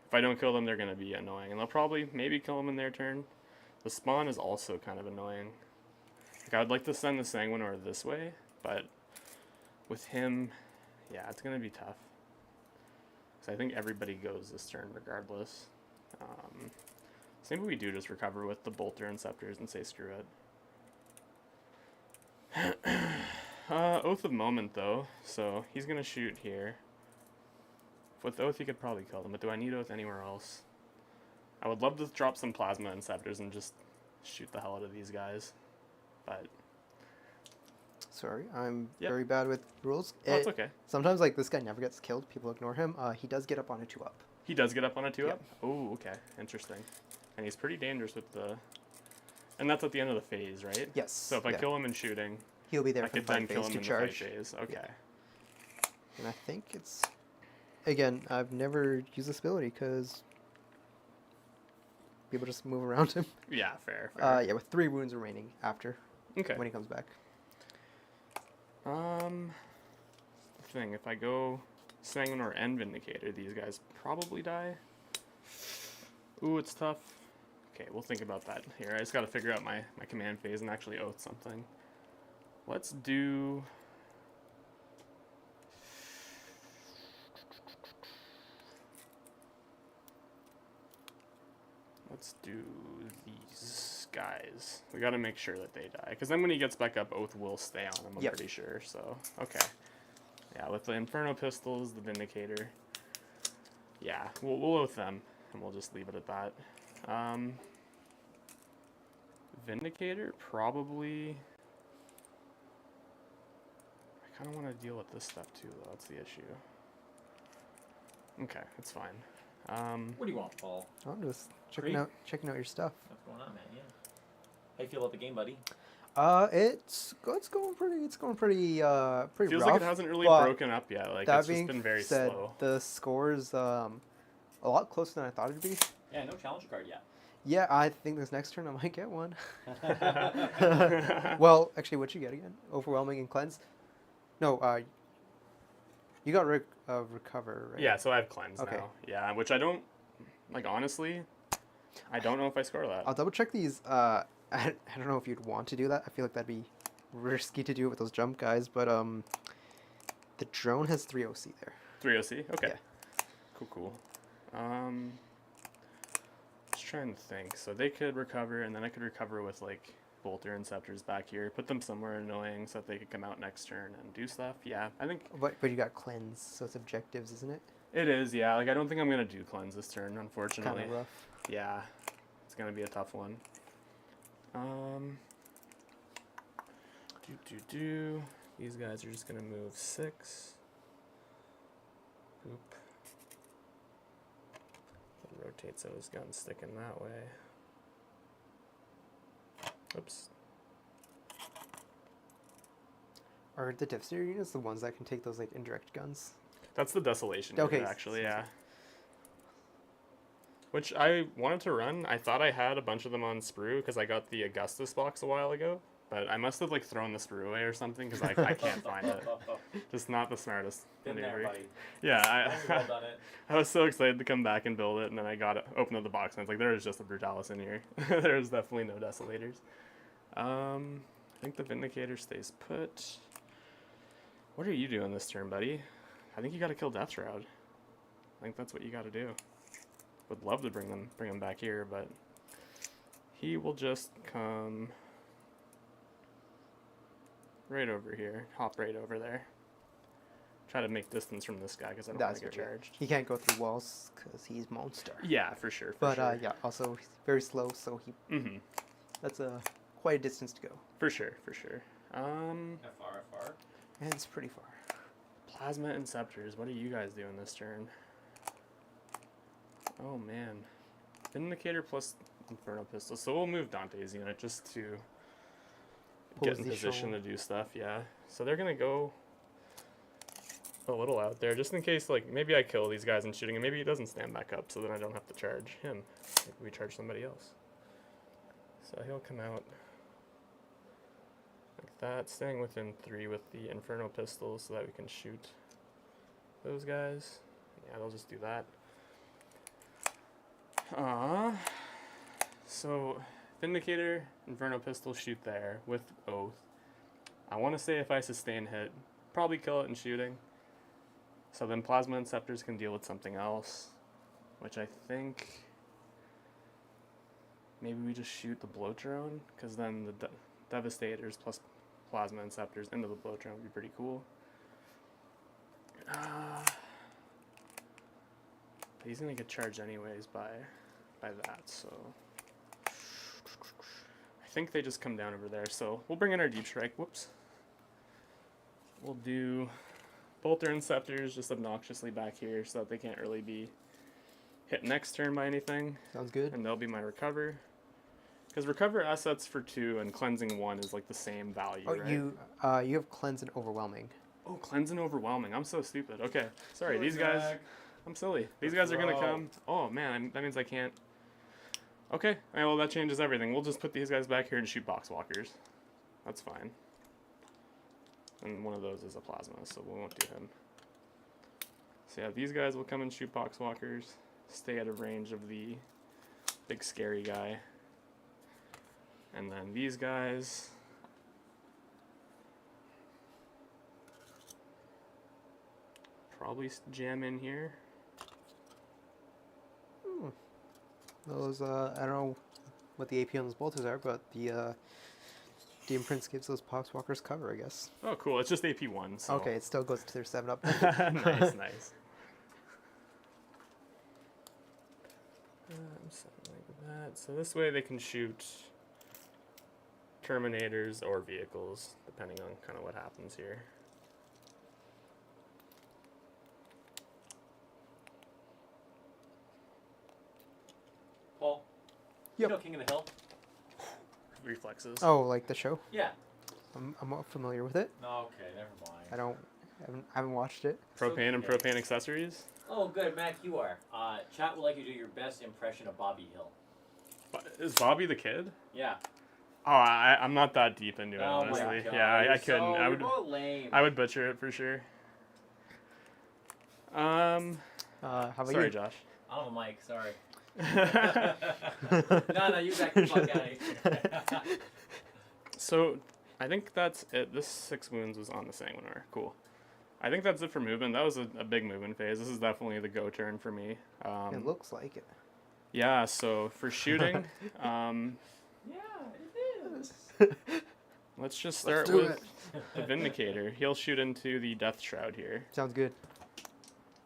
If I don't kill them, they're going to be annoying. And they'll probably maybe kill them in their turn. The spawn is also kind of annoying. Like, I would like to send the Sanguinor this way, but with him, yeah, it's going to be tough. Because I think everybody goes this turn regardless. So maybe we do just recover with the Bolter and Scepters and say screw it. Oath of Moment, though, so he's going to shoot here. With Oath, he could probably kill them, but do I need Oath anywhere else? I would love to drop some Plasma and Scepters and just shoot the hell out of these guys, but... Sorry, I'm very bad with rules. Oh, it's okay. Sometimes, like, this guy never gets killed. People ignore him. He does get up on a 2-up. He does get up on a 2-up? Yep. Oh, okay. Interesting. And he's pretty dangerous with the... And that's at the end of the phase, right? Yes. So if I kill him in shooting, he'll be there I for the could then fight kill phase him to in the charge. fight phase. Okay. Yeah. And I think it's... Again, I've never used this ability because people just move around him. Yeah, fair. Yeah, with 3 wounds remaining after Okay. when he comes back. The thing, if I go Sanguinor and Vindicator, these guys probably die. Ooh, it's tough. Okay, we'll think about that here. I just gotta figure out my command phase and actually oath something. Let's do... Let's do these guys. We gotta make sure that they die. Because then when he gets back up, Oath will stay on him, I'm pretty sure. So, okay. Yeah, with the Inferno Pistols, the Vindicator. Yeah, we'll Oath them. And we'll just leave it at that. Vindicator, probably... I kind of want to deal with this stuff too, though. That's the issue. Okay, it's fine. What do you want, Paul? I'm just checking out your stuff. What's going on, man? Yeah. How you feel about the game, buddy? It's going pretty Feels rough. like it hasn't really broken up yet. Like, it's just being been very said, slow. the score's a lot closer than I thought it'd be. Yeah, no challenger card yet. Yeah, I think this next turn I might get one. Well, actually, what'd you get again? Overwhelming and cleanse? No, you got recover, right? Yeah, so I have cleanse Okay. now. Yeah, which I don't, like, honestly, I don't know if I score that. I'll double check these. I don't know if you'd want to do that. I feel like that'd be risky to do it with those jump guys, but the drone has 3 OC there. 3 OC? Okay. Yeah. Cool. Just trying to think. So they could recover, and then I could recover with, like, Bolter and Scepters back here. Put them somewhere annoying so that they could come out next turn and do stuff. Yeah, I think... But you got cleanse, so it's objectives, isn't it? It is, yeah. Like, I don't think I'm going to do cleanse this turn, unfortunately. Kind of rough. Yeah. It's going to be a tough one. These guys are just going to move 6. Oop. That rotates so his gun's sticking that way. Oops. Are the Devastator units the ones that can take those, like, indirect guns? That's the Desolation Okay. unit, actually, yeah. Which I wanted to run. I thought I had a bunch of them on Sprue because I got the Augustus box a while ago. But I must have, like, thrown the Sprue away or something because I can't find it. Just not the smartest Been there, maneuver. buddy. Yeah, Well done it. I was so excited to come back and build it, and then I got it, opened up the box, and I was like, there is just a Brutalis in here. There's definitely no Desolators. I think the Vindicator stays put. What are you doing this turn, buddy? I think you got to kill Death Shroud. I think that's what you got to do. Would love to bring him back here, but he will just come right over here. Hop right over there. Try to make distance from this guy because I don't want That's to get good. Yeah. charged. He can't go through walls because he's monster. Yeah, for sure. But yeah, also he's very slow, so he Mm-hmm. that's quite a distance to go, For sure, for sure. FR. and it's pretty far. Plasma Inceptors. What are you guys doing this turn? Oh man, Vindicator plus Inferno Pistol. So we'll move Dante's unit just to get in position to do stuff. Yeah. So they're gonna go a little out there, just in case, like, maybe I kill these guys and shooting, and maybe he doesn't stand back up, so then I don't have to charge him. Maybe we charge somebody else. So he'll come out like that, staying within 3 with the Inferno Pistols so that we can shoot those guys. Yeah, they'll just do that. So Vindicator, Inferno Pistol, shoot there with Oath. I want to say if I sustain hit, probably kill it in shooting. So then Plasma Inceptors can deal with something else, which I think maybe we just shoot the Bloat Drone, because then the Devastators plus Plasma Inceptors into the Bloat Drone would be pretty cool. He's gonna get charged anyways by that, so I think they just come down over there. So we'll bring in our Deep Strike. Whoops. We'll do Bolter Inceptors just obnoxiously back here so that they can't really be hit next turn by anything. Sounds good. And they'll be my Recover. Because Recover assets for 2 and Cleansing 1 is like the same value, Oh, right? you have Cleanse and Overwhelming. Oh, Cleanse and Overwhelming. I'm so stupid. Okay, sorry, these guys... I'm silly. These guys are going to come... Oh, man, that means I can't... Okay, well, that changes everything. We'll just put these guys back here and shoot Boxwalkers. That's fine. And one of those is a Plasma, so we won't do him. So yeah, these guys will come and shoot Boxwalkers. Stay out of range of the big scary guy. And then these guys... probably jam in here. Those I don't know what the AP on those bolters are, but the Prince gives those Poxwalkers cover, I guess. Oh, cool. It's just AP1. So. Okay, it still goes to their 7-up. Nice. Something like that. So this way they can shoot Terminators or vehicles, depending on kind of what happens here. Paul. Yep. You know King of the Hill? Reflexes. Oh, like the show? Yeah. I'm not familiar with it. Okay, never mind. I haven't watched it. Propane and propane accessories. Oh, good, Mac. You are. Chat would like you to do your best impression of Bobby Hill. Is Bobby the kid? Yeah. Oh, I'm not that deep into it, Oh my honestly. God, Yeah, I couldn't. So, I would. You're both lame. I would butcher it for sure. How about Sorry, you? Josh. I don't have a mic. Sorry. No, you back the fuck out of here. So, I think that's it. This 6 wounds was on the Sanguinar. Cool. I think that's it for movement. That was a big movement phase. This is definitely the go turn for me. It looks like it. Yeah, so for shooting, Yeah, it is. let's just start do with the Vindicator. He'll shoot into the Death Shroud here. Sounds good.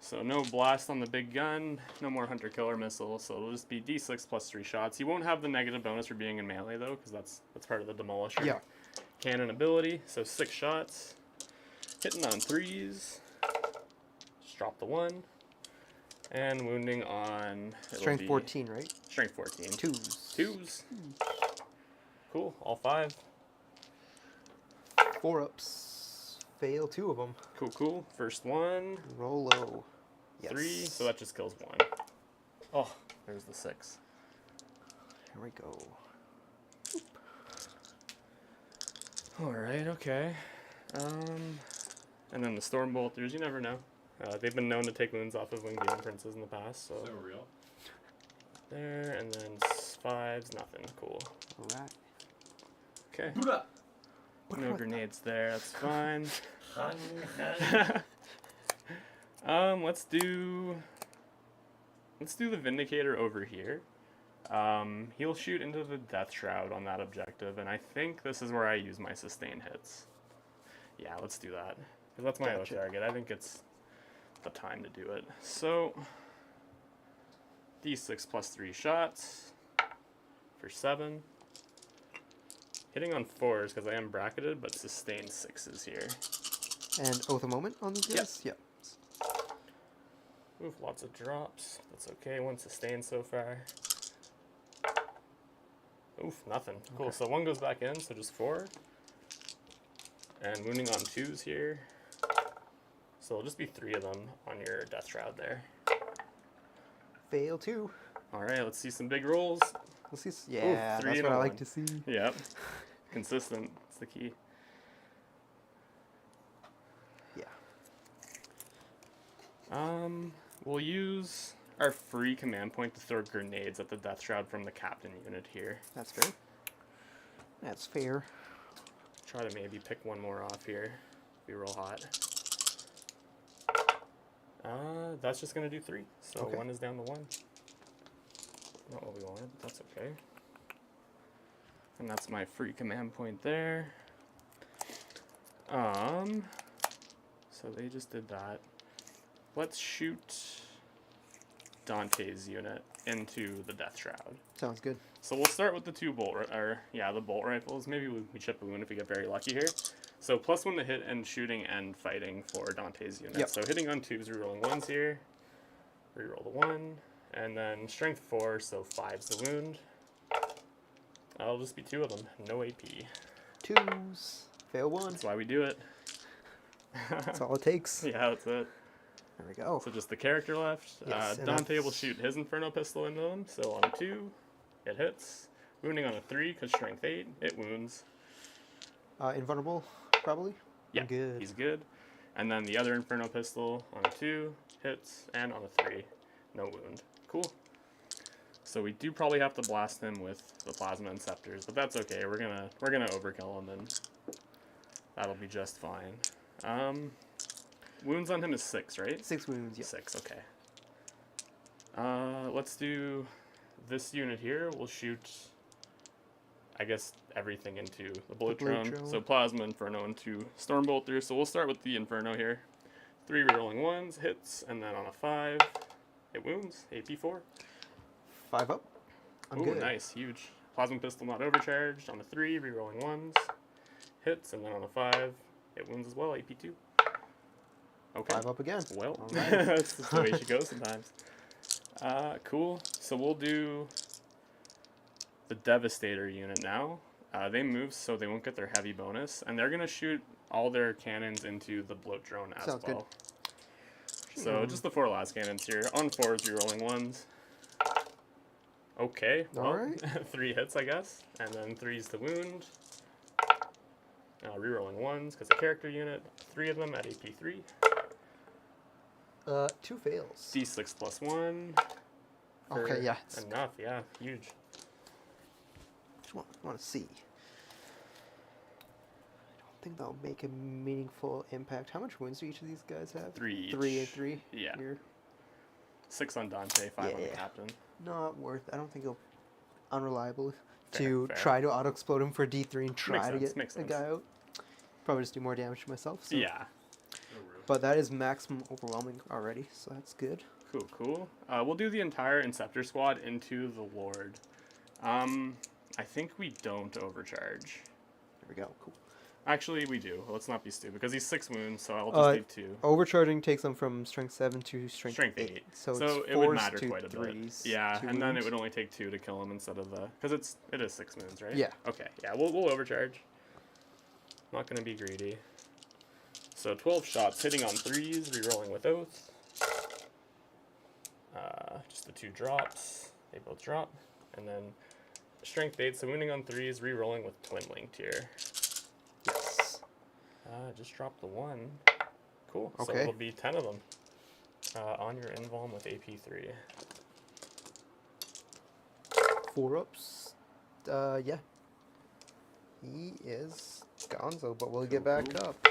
So no blast on the big gun, no more Hunter-Killer missile, so it'll just be D6 plus 3 shots. He won't have the negative bonus for being in melee though, because that's part of the Demolisher. Yeah. Cannon ability, so 6 shots. Hitting on 3s. Just drop the 1. And wounding on... Strength 14, right? Strength 14. 2s. 2s. Cool, all 5. 4-ups. Fail 2 of them. Cool. First one. Roll low. Yes. 3, so that just kills 1. Oh, there's the 6. Here we go. Alright, okay. And then the Storm Bolters, you never know. They've been known to take wounds off of Winged Demon Princes in the past, so... So real. There, and then 5's nothing. Cool. Alright. Okay. Buddha. No grenades there, that's fine. Let's do the Vindicator over here. He'll shoot into the Death Shroud on that objective, and I think this is where I use my sustain hits. Yeah, let's do that. 'Cause that's my Gotcha. target. I think it's the time to do it. So, D6 plus 3 shots for 7. Hitting on 4s because I am bracketed, but sustain 6s here. And Oath a Moment on these guys? Yep. Oof, lots of drops. That's okay. 1 sustain so far. Oof, nothing. Cool. Okay. So 1 goes back in, so just 4. And wounding on 2s here. So it'll just be 3 of them on your Death Shroud there. Fail 2. Alright, let's see some big rolls. Let's see. Yeah, Ooh, 3 that's and what a I like 1. to see. Yep. Consistent. That's the key. Yeah. We'll use our free command point to throw grenades at the Death Shroud from the captain unit here. That's fair. That's fair. Try to maybe pick 1 more off here. Be real hot. That's just gonna do 3. So Okay. 1 is down to 1. Not what we wanted, but that's okay. And that's my free command point there. So they just did that. Let's shoot Dante's unit into the Death Shroud. Sounds good. So we'll start with the 2 the bolt rifles. Maybe we chip a wound if we get very lucky here. So +1 to hit and shooting and fighting for Dante's unit. Yep. So hitting on 2s, rerolling 1s here. Reroll the 1, and then strength 4, so 5's the wound. That'll just be 2 of them, no AP. 2s. Fail 1. That's why we do it. That's all it takes. Yeah, that's it. There we go. So just the character left. Yes, and Dante will that's- shoot his Inferno pistol into them. So on a 2, it hits. Wounding on a 3, because strength 8, it wounds. Invulnerable, probably? Yeah, I'm good. he's good. And then the other Inferno pistol on a 2, hits, and on a 3, no wound. Cool. So we do probably have to blast him with the Plasma Inceptors, but that's okay. We're gonna overkill him, and that'll be just fine. Wounds on him is 6, right? 6 wounds, yeah. 6, okay. Let's do this unit here. We'll shoot, I guess, everything into the Bloat Drone. Drone. So Plasma, Inferno, and 2 Stormbolt through. So we'll start with the Inferno here. 3 rerolling 1s, hits, and then on a 5, it wounds. AP 4. 5 up. I'm Ooh, good. nice, huge. Plasma Pistol not overcharged. On a 3, rerolling 1s, hits, and then on a 5, it wounds as well. AP 2. Okay. 5 up again. Well, Alright. that's just the way she goes sometimes. Cool. So we'll do the Devastator unit now. They move so they won't get their heavy bonus, and they're gonna shoot all their cannons into the Bloat Drone as Sounds good. well. So just the 4 last cannons here. On 4s, rerolling 1s. Okay. Well, Alright. 3 hits, I guess, and then 3's to wound. Rerolling 1s because a character unit. 3 of them at AP 3. 2 fails. D6 plus 1. Okay, yeah. It's- Enough, yeah. Huge. Just want to see. I don't think that'll make a meaningful impact. How much wounds do each of these guys have? 3 each. 3 and 3? Yeah. Here. 6 on Dante, 5 on the Yeah. captain. Not worth. I don't think it'll unreliable Fair, to fair. try to auto explode him for D3 and try to sense, get makes a sense. guy out. Probably just do more damage to myself. So. Yeah. But that is maximum overwhelming already, so that's good. Cool, cool. We'll do the entire Inceptor squad into the Lord. I think we don't overcharge. There we go. Cool. Actually, we do. Let's not be stupid, because he's 6 wounds, so I'll just do 2. Overcharging takes them from strength 7 to strength 8. So it's it would 4s matter to quite a bit. 3s. Yeah, 2 and then it wounds. would only take 2 to kill him instead of the... Because it is 6 wounds, right? Yeah. Okay, yeah, we'll overcharge. Not going to be greedy. So 12 shots, hitting on 3s, rerolling with Oath. Just the 2 drops. They both drop. And then strength 8, so wounding on 3s, rerolling with Twin Linked here. Yes. Just drop the 1. Cool. So Okay. it'll be 10 of them on your invuln with AP 3. 4 ups. Yeah. He is gonzo, but will he get back Cool. up?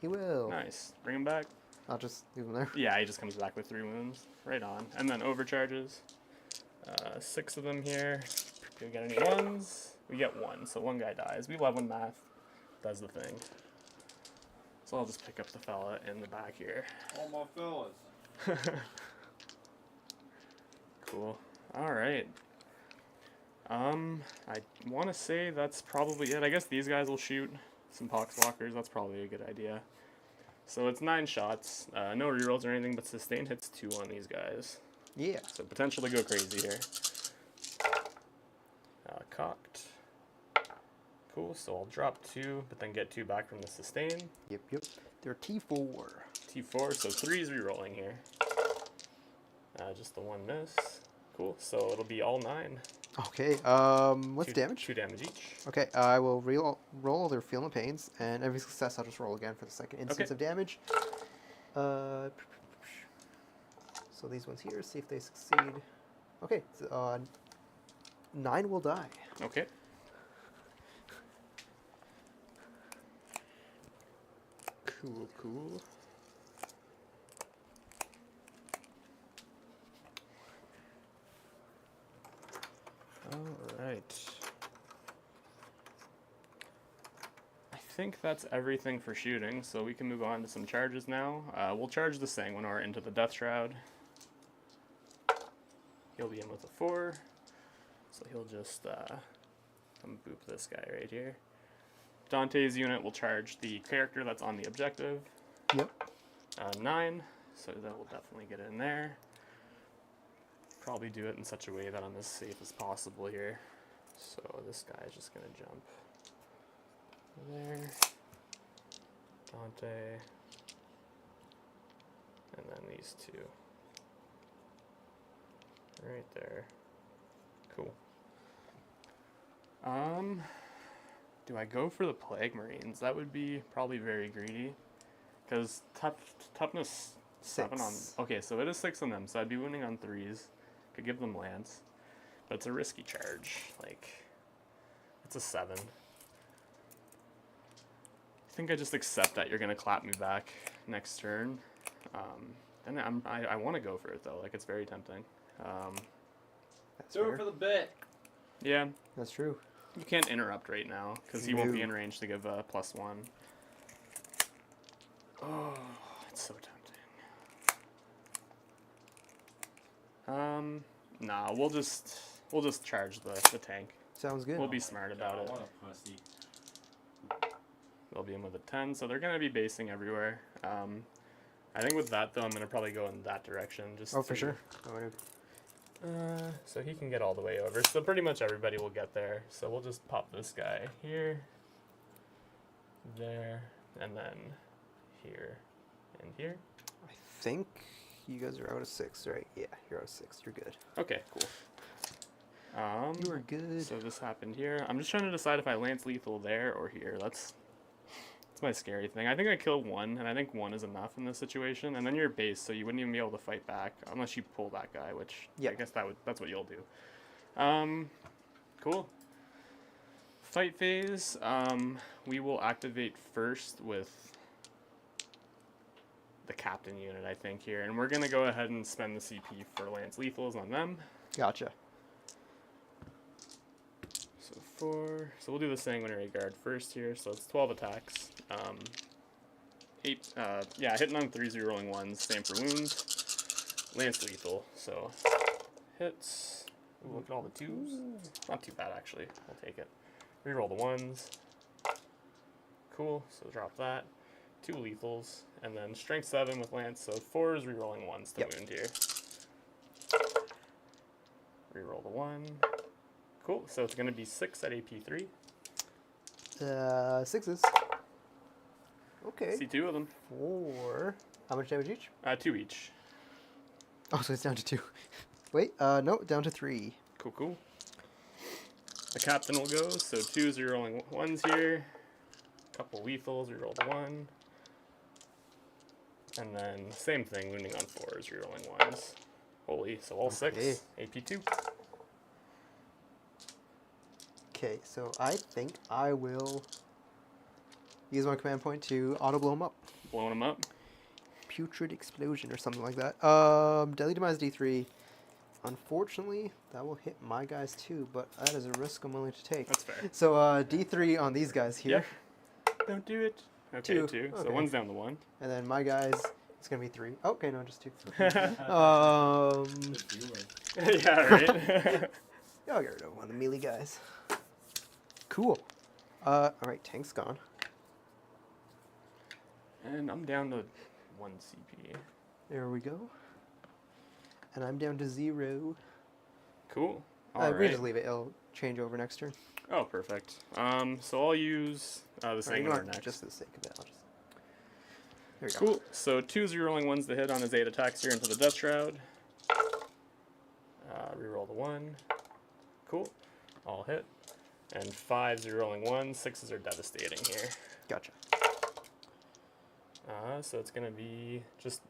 He will. Nice. Bring him back. I'll just leave him there. Yeah, he just comes back with 3 wounds. Right on. And then overcharges. 6 of them here. Do we get any 1s? We get 1, so 1 guy dies. We love when math does the thing. So I'll just pick up the fella in the back here. All my fellas. Cool. All right. I want to say that's probably it. I guess these guys will shoot some poxwalkers. That's probably a good idea. So it's 9 shots. No rerolls or anything, but sustain hits 2 on these guys. Yeah. So potentially go crazy here. Cocked. Cool. So I'll drop 2, but then get 2 back from the sustain. Yep. They're T4. T4. So 3's rerolling here. Just the 1 miss. Cool. So it'll be all 9. Okay. What's damage? 2 damage each. Okay. I will roll their Feeling Pains, and every success I'll just roll again for the second instance of damage. So these ones here, see if they succeed. Okay. So, 9 will die. Okay. Cool. Alright. I think that's everything for shooting, so we can move on to some charges now. We'll charge the Sanguinor into the Death Shroud. He'll be in with a 4, so he'll just come boop this guy right here. Dante's unit will charge the character that's on the objective. Yep. 9, so that will definitely get in there. Probably do it in such a way that I'm as safe as possible here. So this guy is just going to jump there. Dante. And then these 2. Right there. Cool. Do I go for the Plague Marines? That would be probably very greedy. Because toughness 7 on... Okay, so it is 6 on them, so I'd be winning on 3s. Could give them Lance. But it's a risky charge. Like, it's a 7. I think I just accept that you're going to clap me back next turn. And I want to go for it, though. Like, it's very tempting. That's Do fair. it for the bit. Yeah. That's true. You can't interrupt right now, because he won't be in range to give a +1. Oh, it's so tempting. Nah, we'll just charge the tank. Sounds good. We'll be smart about it. What a pussy. They'll be in with a 10, so they're gonna be basing everywhere. I think with that though, I'm gonna probably go in that direction. Just for sure. So he can get all the way over. So pretty much everybody will get there. So we'll just pop this guy here, there, and then here, and here. I think you guys are out of 6, right? Yeah, you're out of 6. You're good. Okay, cool. You are good. So this happened here. I'm just trying to decide if I lance lethal there or here. That's my scary thing. I think I kill 1, and I think 1 is enough in this situation. And then you're base, so you wouldn't even be able to fight back unless you pull that guy, which I guess that's what you'll do. Cool. Fight phase. We will activate first with the captain unit, I think, here, and we're gonna go ahead and spend the CP for lance lethals on them. Gotcha. So 4. So we'll do the Sanguinary Guard first here. So it's 12 attacks. 8. Yeah, hitting on 3s, rolling 1s. Same for wounds. Lance lethal. So hits. Ooh, look at all the 2s. Not too bad actually. I'll take it. Reroll the 1s. Cool. So drop that. 2 lethals, and then strength 7 with lance. So 4s, rerolling 1s to wound here. Reroll the 1. Cool, so it's going to be 6 at AP 3. 6s. Okay. See 2 of them. 4. How much damage each? 2 each. Oh, so it's down to 2. Wait, no, down to 3. Cool. The captain will go, so 2s, rerolling 1s here. Couple lethals, reroll the 1. And then same thing, wounding on 4s, rerolling 1s. Holy, so all 6. AP 2. Okay, so I think I will use my command point to auto-blow him up. Blowing them up. Putrid Explosion or something like that. Deadly Demise D3. Unfortunately, that will hit my guys too, but that is a risk I'm willing to take. That's fair. So D3 on these guys here. Yeah. Don't do it. Okay, Two. two. So Okay. one's down to 1. And then my guys, it's gonna be 3. Oh, okay, no, just 2. Good for you, Yeah, right? Yeah, I'll get rid of one of the melee guys. Cool. All right, tank's gone. And I'm down to 1 CP. There we go. And I'm down to 0. Cool. We Alright. just leave it. It'll change over next turn. Oh, perfect. So I'll use the Or, you Sanguinary know what, next. just for the sake of it, I'll just... There we go. Cool. So 2 0-rolling 1s to hit on his 8 attacks here into the Death Shroud. Reroll the 1. Cool. All hit. And 5 0-rolling 1s. 6s are devastating here. Gotcha. So it's going to be just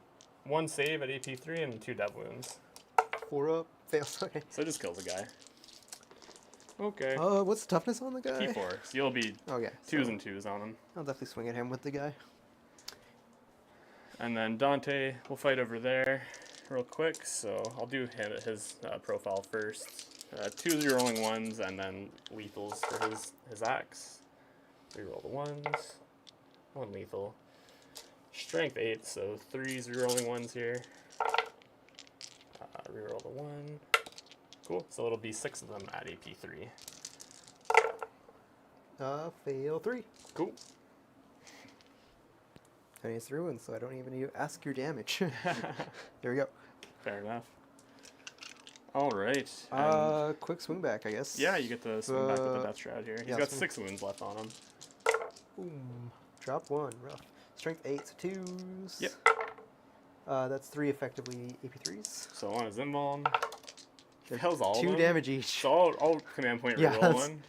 1 save at AP3 and 2 dev wounds. 4 up. Fails. Okay. So it just kills a guy. Okay. What's the toughness on the guy? P4. So you'll be Okay. 2s so and 2s on him. I'll definitely swing at him with the guy. And then Dante will fight over there real quick. So I'll do his profile first. 2 0-rolling 1s and then lethals for his axe. Reroll the 1s. 1 lethal. Strength 8, so 3 0-rolling 1s here. Reroll the 1. Cool, so it'll be 6 of them at AP3. Fail 3. Cool. And it's ruined, so I don't even need to ask your damage. There we go. Fair enough. Alright. Quick swing back, I guess. Yeah, you get to swing back with the Death Shroud here. He's yeah, got swing. 6 wounds left on him. Boom. Drop 1. Rough. Strength 8, so 2s. Yep. That's 3 effectively AP3s. So on his Involm, he fails all of 2 them. damage each. So I'll command point Yeah, reroll that's- 1.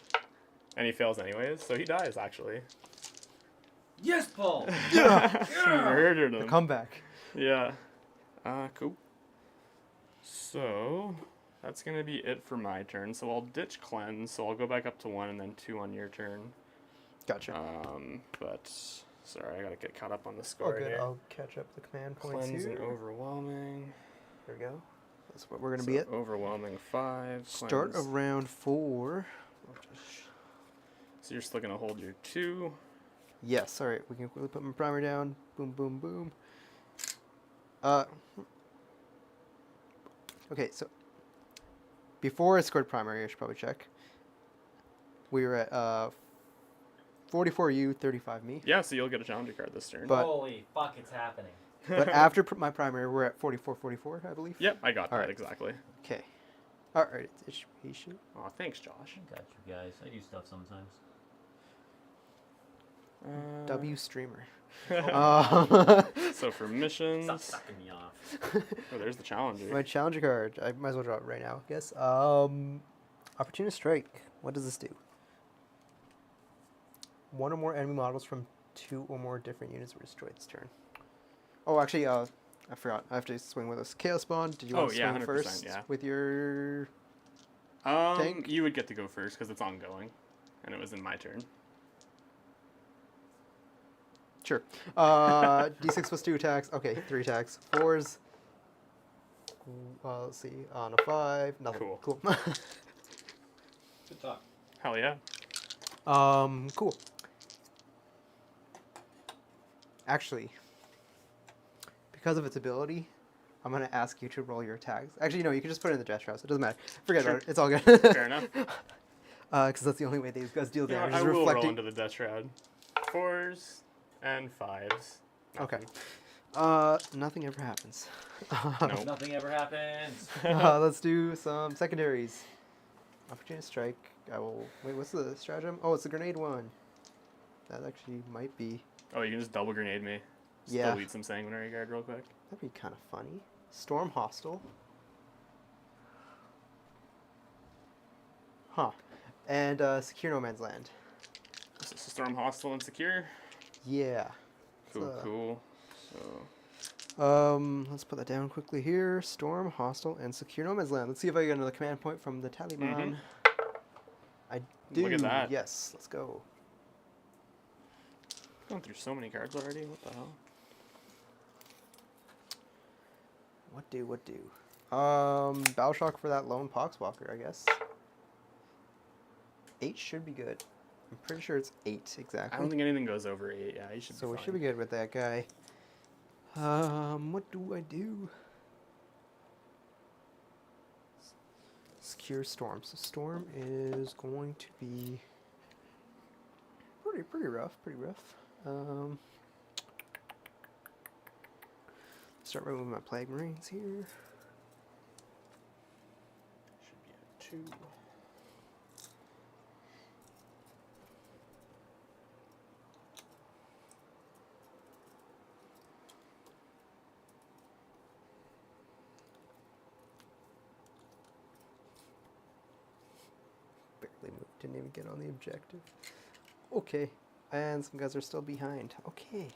And he fails anyways, so he dies actually. Yes, Paul. Yeah. Murdered The him. comeback. Yeah. Cool. So that's gonna be it for my turn. So I'll ditch cleanse. So I'll go back up to 1 and then 2 on your turn. Gotcha. But sorry, I gotta get caught up on the Oh, score good. here. I'll catch up the command points Cleanse and here. overwhelming. There we go. That's what we're gonna be at. Overwhelming 5. Start cleanse. of round 4. So you're still gonna hold your 2. Yes. All right. We can quickly put my primer down. Boom, boom, boom. Okay. So before I scored primary, I should probably check. We were at 44 you, 35 me. Yeah, so you'll get a challenger card this turn. But- Holy fuck, it's happening. But after my primary, we're at 44, I believe. Yep, I got that Alright. exactly. Okay. All right. He should. Aw, thanks, Josh. Got you guys. I do stuff sometimes. W streamer. So for missions, Stop sucking me off. oh, there's the challenger. My challenger card. I might as well draw it right now, I guess. Opportunist Strike. What does this do? 1 or more enemy models from 2 or more different units were destroyed this turn. Oh, actually, I forgot. I have to swing with this Chaos Bond. Did you want to swing 100%, first yeah. with your... tank? You would get to go first because it's ongoing, and it was in my turn. Sure. D6 plus 2 attacks. Okay, 3 attacks. 4s. Let's see. On a 5. Nothing. Cool. Good talk. Hell yeah. Cool. Actually, because of its ability, I'm going to ask you to roll your attacks. Actually, no, you can just put it in the Death Shroud, so it doesn't matter. Forget Sure. about it. It's all good. Fair enough. Because that's the only way these guys deal Yeah, damage. I is will roll reflecting. into the Death Shroud. 4s and 5s. Okay. Nothing ever happens. Nope. Nothing ever happens. Let's do some secondaries. Opportunity Strike. I will... Wait, what's the stratagem? Oh, it's the grenade one. That actually might be... Oh, you can just double grenade me. Just Yeah. delete some Sanguinary Guard real quick. That'd be kind of funny. Storm Hostile. Huh. And Secure No Man's Land. So Storm Hostile and Secure. Yeah. Cool, So- cool. So, Let's put that down quickly here. Storm, Hostile, and Secure No Man's Land. Let's see if I get another command point from the Taliban. I do. Look at that. Yes, let's go. going through so many cards already. What the hell? What do? Battle Shock for that lone Poxwalker, I guess. 8 should be good. I'm pretty sure it's 8 exactly. I don't think anything goes over 8. Yeah, you should. So be we fine. should be good with that guy. What do I do? Secure Storm. So Storm is going to be pretty rough. Start removing my Plague Marines here. Should be a 2. Barely moved. Didn't even get on the objective. Okay. And some guys are still behind. Okay.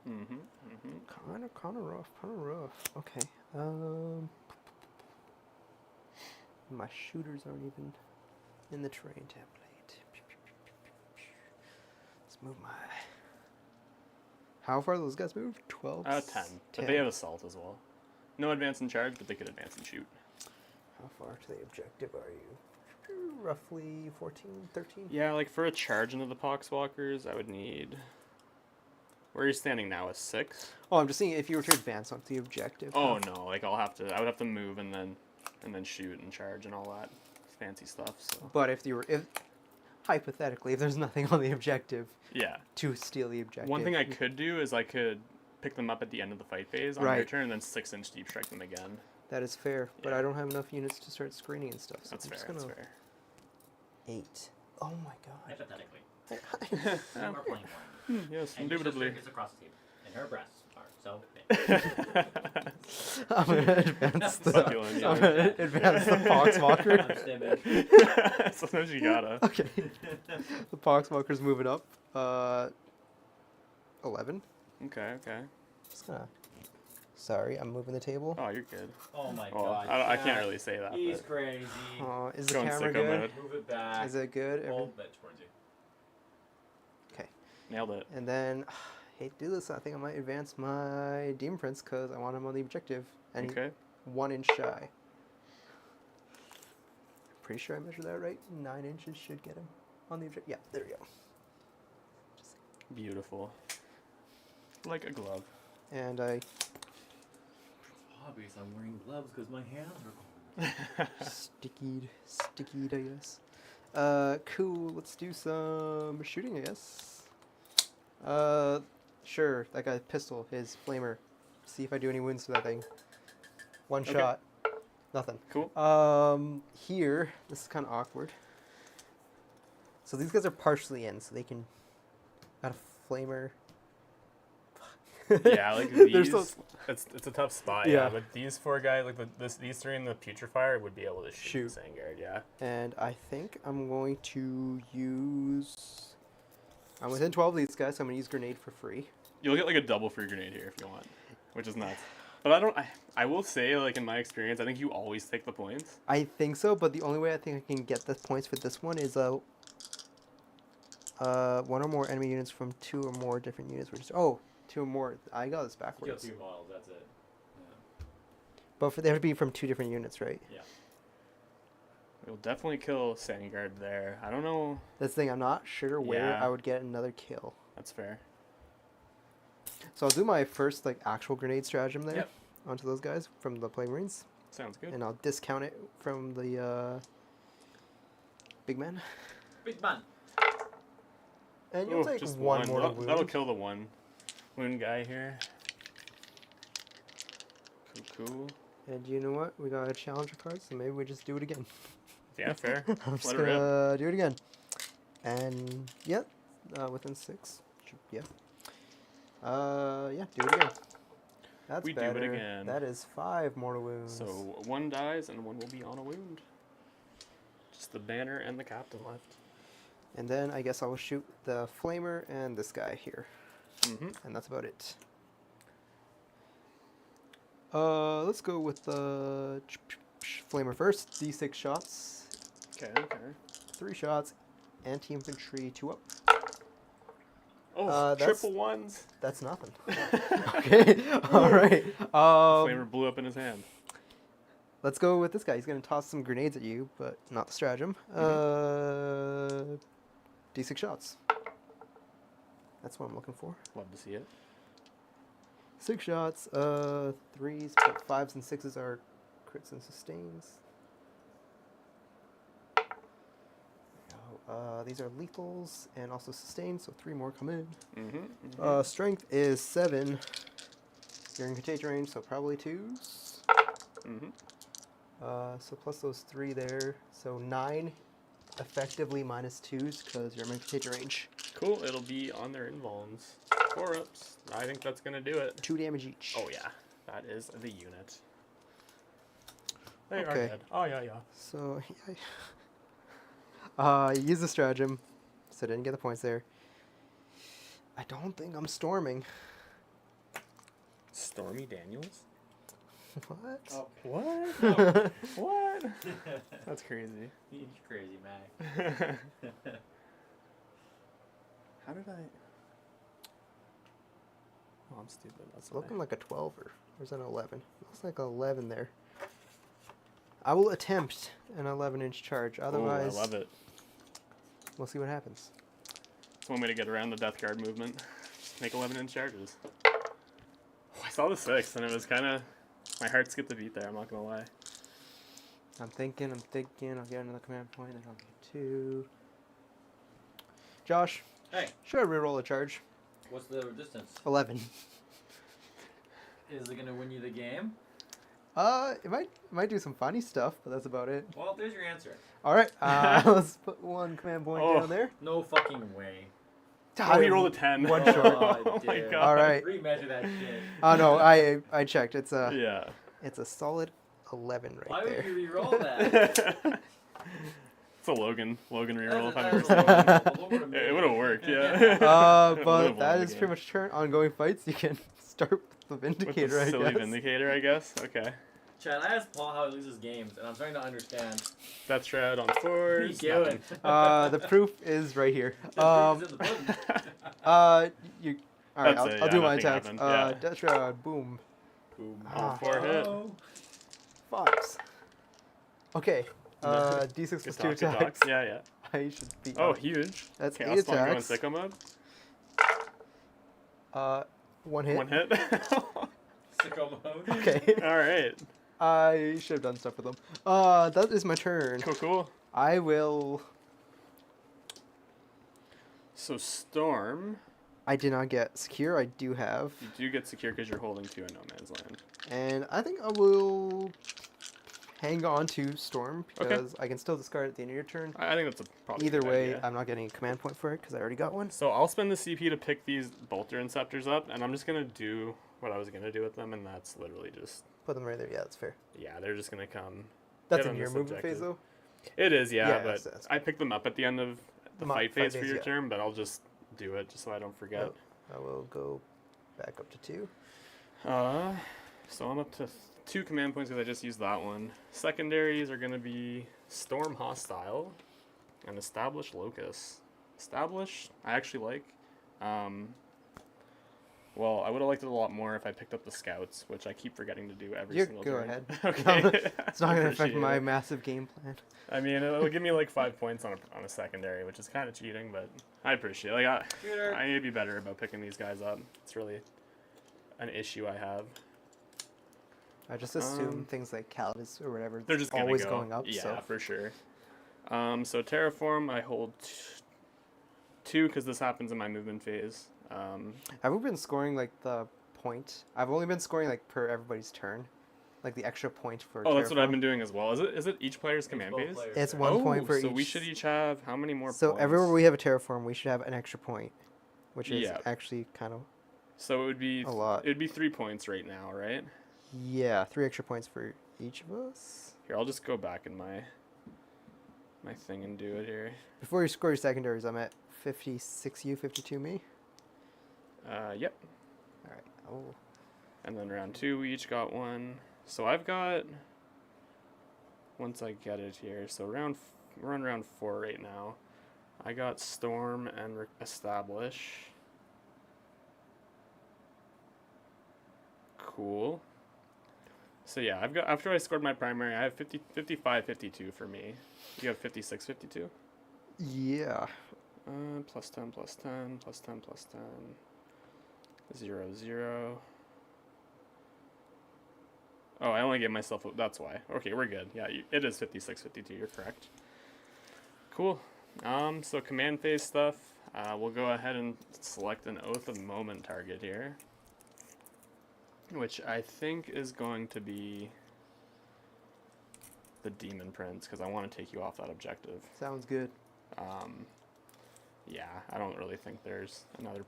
Kind of rough. Okay. My shooters aren't even in the terrain template. Let's move my. How far those guys move? 12. 10. But they have assault as well. No advance in charge, but they could advance and shoot. How far to the objective are you? Roughly 14, 13. Yeah, like for a charge into the Poxwalkers, I would need. Where you're standing now is 6. Oh, I'm just saying if you were to advance onto the objective. Oh no, like I would have to move and then shoot and charge and all that fancy stuff. So But if hypothetically, if there's nothing on the objective yeah, to steal the objective. one thing I could do is I could pick them up at the end of the fight phase on Right. your turn and then 6-inch deep strike them again. That is fair, but Yeah. I don't have enough units to start screening and stuff. So That's I'm fair. just That's gonna fair. 8. Oh my god. Hypothetically. I- We are playing one. Yes, And your indubitably. sister is across the table. And her breasts are so big. I'm gonna advance the. Succulent, I'm yeah. gonna advance the Poxwalker. Stay big. Sometimes you gotta. Okay. The Poxwalker's moving up. 11. Okay. Just gonna. Sorry, I'm moving the table. Oh, you're good. Oh my Well, god. I can't Chat. really say that. He's But crazy. Is the Going camera sicko good? mode. Move it back. Is it good? Hold that towards you. Okay. Nailed it. And then, hate to do this, I think I might advance my Demon Prince because I want him on the objective. And Okay. he's 1 inch shy. Pretty sure I measured that right. 9 inches should get him on the objective. Yeah, there we go. Beautiful. Like a glove. And I Obviously, I'm wearing gloves because my hands are cold. stickied, I guess. Cool. Let's do some shooting, I guess. Sure. That guy's pistol, his flamer. See if I do any wounds to that thing. One Okay. shot. Nothing. Cool. Here, this is kind of awkward. So these guys are partially in, so they can add a flamer. Yeah, like They're these. so- It's a tough spot. Yeah. Yeah, but these 4 guys, like these 3 in the Putrefier, would be able to shoot Shoot. the Sangard. Yeah. And I think I'm going to use. I'm within 12 of these guys, so I'm going to use grenade for free. You'll get like a double free grenade here if you want, which is nuts. But I will say, like in my experience, I think you always take the points. I think so, but the only way I think I can get the points for this one is 1 or more enemy units from 2 or more different units. Which is, 2 or more. I got this Kill backwards. 2 models, that's it. Yeah. But they have to be from 2 different units, right? Yeah. We'll definitely kill Sangard there. I don't know. That's the thing. I'm not sure where Yeah. I would get another kill. That's fair. So I'll do my first actual grenade stratagem there Yep. onto those guys from the Plague Marines, Sounds good. and I'll discount it from the big man. Big man. And you'll Ooh, take just one more That'll wound. kill the 1 wound guy here. Cool. And you know what? We got a challenger card, so maybe we just do it again. Yeah, fair. I'm just Let it rip. gonna do it again. And yeah, within 6. Yeah. Yeah, do it again. That's We do better. it again. That is 5 mortal wounds. So 1 dies and 1 will be on a wound. Just the banner and the captain left. And then I guess I will shoot the flamer and this guy here. Mm-hmm. And that's about it. Let's go with the flamer first. D6 shots. Okay. 3 shots. Anti-infantry 2 up. Oh, that's- triple 1s. That's nothing. Okay. All right. Flamer blew up in his hand. Let's go with this guy. He's going to toss some grenades at you, but not the stratagem. D6 shots. That's what I'm looking for. Love to see it. 6 shots. 3s, but 5s and 6s are crits and sustains. These are lethals and also sustained, so 3 more come in. Strength is 7. You're in contagion range, so probably 2s. So plus those 3 there, so 9. Effectively minus 2s because you're in contagion range. Cool. It'll be on their invulns. 4-ups. I think that's gonna do it. 2 damage each. Oh yeah, that is the unit. They are Okay. dead. Oh yeah. So, use the stratagem, so I didn't get the points there. I don't think I'm storming. Stormy Daniels. What? Oh, What? no. What? That's crazy. You're crazy, Mac. How did I? Oh, I'm stupid. That's It's looking like a 12 or is that an 11? Looks like an 11 there. I will attempt an 11-inch charge. Otherwise, I love it. we'll see what happens. It's one way to get around the death guard movement. Just make 11-inch charges. Oh, I saw the 6, and it was kind of... My heart skipped a beat there, I'm not going to lie. I'm thinking. I'll get another command point, then I'll get 2. Josh, Hey, should I reroll a charge? what's the distance? 11. Is it gonna win you the game? It might do some funny stuff, but that's about it. Well, there's your answer. All right, let's put 1 command point down there. No fucking way. Oh, he rolled a 10. One short. Oh my dear. god. All right. Remeasure that shit. Oh no, I checked. It's a Yeah. it's a solid 11 right Why there. would you re-roll that? It's a Logan reroll if That's I've a ever seen Logan. one. It would have worked, yeah. It But would've that won is the pretty game. much turn ongoing fights. You can start with the With Vindicator, the I silly guess. Vindicator, I guess. Okay. Chad, I asked Paul how he loses games, and I'm starting to understand. Death Shroud on What are you 4s. doing? The proof is right here. The proof is in the pudding. You. All right, That's it, I'll yeah, do my nothing attacks. happened, yeah. Death Shroud, boom. Boom. All 4 hit. Oh. 5s. Okay. D6 Good plus 2 talk, good attacks. talk. Yeah. I should be. Oh, huge. That's Chaos 8 Spawn going attacks. sicko mode. 1 hit. 1 hit. Sicko mode. Okay. All right. I should have done stuff with them. That is my turn. Cool. I will. So Storm, I did not get secure. I do have, you do get secure because you're holding 2 in No Man's Land. and I think I will hang on to Storm Okay. because I can still discard at the end of your turn. I think that's probably a Either good way, idea. I'm not getting a command point for it because I already got one. So I'll spend the CP to pick these Bolter Inceptors up, and I'm just gonna do what I was gonna do with them, and that's literally just Put them right there. Yeah, that's fair. yeah, they're just gonna come. That's Get in on your this movement phase, objective. though. It is, yeah, Yeah, but that's I picked them up at the end of the fight phase for your yeah. turn, but I'll just do it just so I don't forget. Yep. I will go back up to 2. So I'm up to 2 command points because I just used that one. Secondaries are gonna be Storm Hostile and Establish Locus. Establish, I actually like. Well, I would have liked it a lot more if I picked up the Scouts, which I keep forgetting to do every single Go turn. ahead. Okay. It's not going to affect Appreciate my it. massive game plan. I mean, it'll give me like 5 points on a secondary, which is kind of cheating, but I appreciate it. Like, Shooter. I need to be better about picking these guys up. It's really an issue I have. I just assume things like Calidus or whatever. They're just gonna always go. going up. Yeah, So for sure. So Terraform, I hold 2 because this happens in my movement phase. have we been scoring like the point? I've only been scoring like per everybody's turn, like the extra point for. Oh, that's what I've Terraform. been doing as well. Is it each player's command both phase? players. It's Oh, 1 point for so each. we should each have how many more So points? everywhere we have a Terraform, we should have an extra point, which is Yeah. actually kind of So it would be a lot. It'd be 3 points right now, right? 3 extra points for each of us. Here, I'll just go back in my thing and do it here. Before you score your secondaries, I'm at 56 you, 52 me. Yep. All right. Oh. And then round 2, we each got 1. So I've got, once I get it here, so we're on round 4 right now. I got Storm and Establish. Cool. So yeah, I've got, after I scored my primary, I have 55, 52 for me. You have 56, 52? Yeah. Plus 10, plus 10, plus 10, plus 10. 0, 0. Oh, I only gave myself... That's why. Okay, we're good. Yeah, it is 56, 52. You're correct. Cool. So command phase stuff. We'll go ahead and select an Oath of Moment target here, which I think is going to be the Demon Prince, because I want to take you off that objective. Sounds good. Yeah, I don't really think there's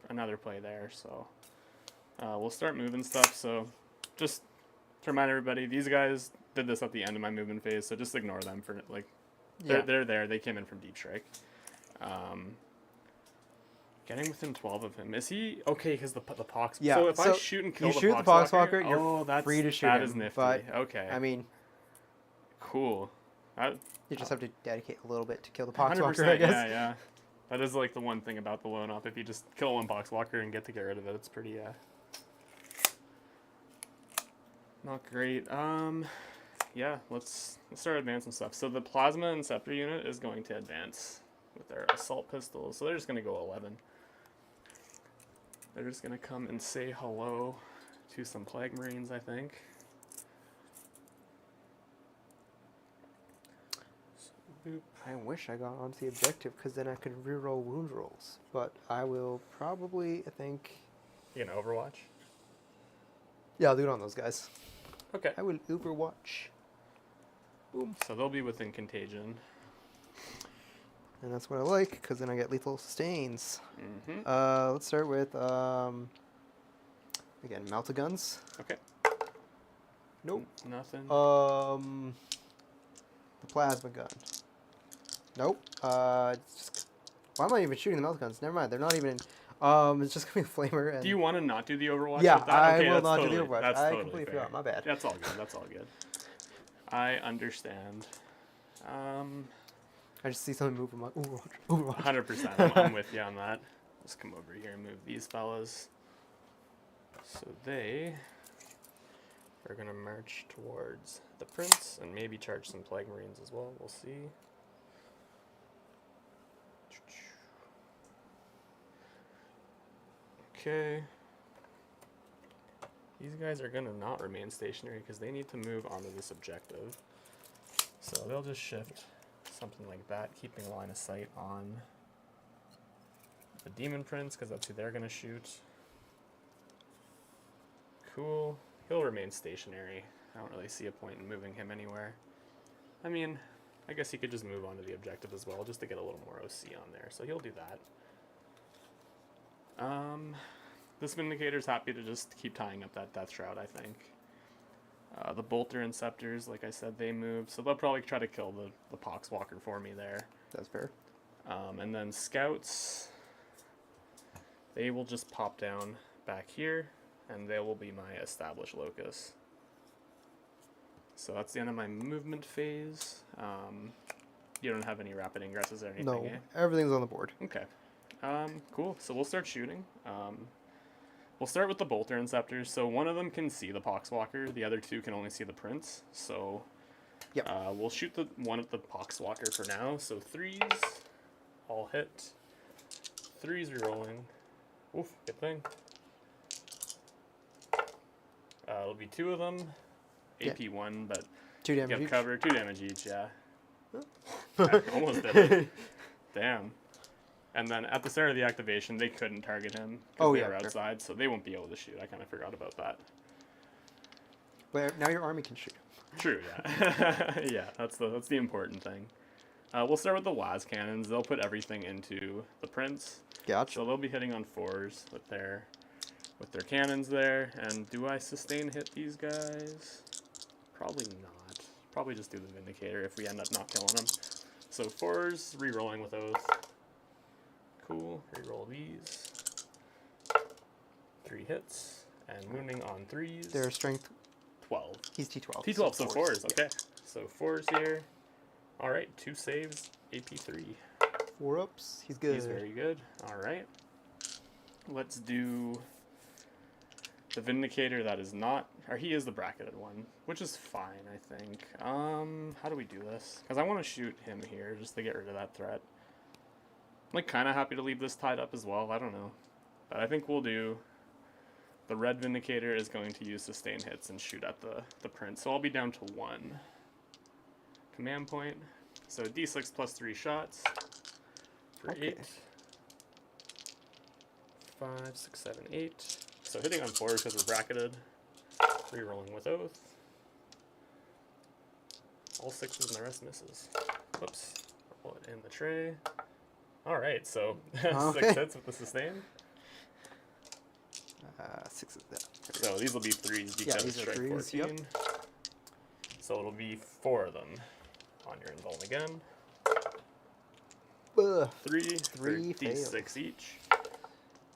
another play there, so we'll start moving stuff. So just to remind everybody, these guys did this at the end of my movement phase, so just ignore them for, like, they're there. They came in from Deep Strike. Getting within 12 of him. Is he okay? Because the pox. Yeah. So if I shoot and kill you the shoot the Poxwalker, Poxwalker, you're that's free to shoot that him. is nifty. But, Okay. I mean, Cool. you just have to dedicate a little bit to kill the 100%, Poxwalker, I guess. yeah. That is like the one thing about the lone op. If you just kill one Poxwalker and get rid of it, it's pretty not great. Yeah, let's start advancing stuff. So the Plasma and Scepter unit is going to advance with their assault pistols. So they're just going to go 11. They're just going to come and say hello to some Plague Marines, I think. So, boop. I wish I got onto the objective, because then I could reroll wound rolls. But I will probably, I think... You gonna Overwatch? Yeah, I'll do it on those guys. Okay. I will Overwatch. Boom. So they'll be within Contagion. And that's what I like, because then I get lethal sustains. Mm-hmm. Let's start with, again, Melta Guns. Okay. Nope. Nothing. The Plasma Gun. Nope. Just, why am I even shooting the Melta Guns? Never mind, they're not even in... it's just gonna be a flamer. And Do you want to not do the Overwatch? yeah, with that? Okay, I will that's not totally, do the Overwatch. That's I totally completely fair. forgot. My bad. That's all good. That's all good. I understand. I just see something move. I'm like, Overwatch. 100%. I'm with you on that. Let's come over here and move these fellas. So they are gonna march towards the Prince and maybe charge some Plague Marines as well. We'll see. Okay. These guys are gonna not remain stationary because they need to move onto this objective. So they'll just shift something like that, keeping a line of sight on the Demon Prince because that's who they're gonna shoot. Cool. He'll remain stationary. I don't really see a point in moving him anywhere. I mean, I guess he could just move onto the objective as well, just to get a little more OC on there. So he'll do that. This Vindicator's happy to just keep tying up that Death Shroud, I think. The Bolter and Scepters, like I said, they move, so they'll probably try to kill the Poxwalker for me there. That's fair. And then Scouts, they will just pop down back here, and they will be my established locus. So that's the end of my movement phase. You don't have any rapid ingresses or anything, No, eh? everything's on the board. Okay. Cool. So we'll start shooting. We'll start with the Bolter and Scepters. So one of them can see the Poxwalker. The other two can only see the Prince. So Yep. We'll shoot the one at the Poxwalker for now. So 3s, all hit. 3s rerolling. Oof, good thing. It'll be 2 of them. AP 1, but 2 damage get each. cover. 2 damage each, yeah. Almost did it. Damn. And then at the start of the activation, they couldn't target him because they were outside, so they won't be able to shoot. I kind of forgot about that. But now your army can shoot. True, yeah. Yeah, that's the important thing. We'll start with the Waz cannons. They'll put everything into the Prince. Gotcha. So they'll be hitting on 4s with their cannons there. And do I sustain hit these guys? Probably not. Probably just do the Vindicator if we end up not killing them. So 4s, rerolling with Oath. Cool. Reroll these. 3 hits. And wounding on 3s. Their strength. 12. He's T12. T12, so 4s. Yeah. Okay. So 4s here. Alright, 2 saves. AP3. 4 ups. He's good. He's very good. Alright. Let's do the Vindicator that is not... Or he is the bracketed one, which is fine, I think. How do we do this? Because I want to shoot him here just to get rid of that threat. like kind of happy to leave this tied up as well. I don't know. But I think we'll do... The red Vindicator is going to use sustain hits and shoot at the print. So I'll be down to 1 command point. So d6 plus 3 shots for Okay. 8. 5, 6, 7, 8. So hitting on 4 because we're bracketed. Rerolling with Oath. All 6s and the rest misses. Whoops. Roll it in the tray. Alright, so 6 hits with the sustain. 6 of that. So these will be 3s because these are strike 3s, 14. yep. So it'll be 4 of them on your invuln again. Ugh. 3 fails. d6 each.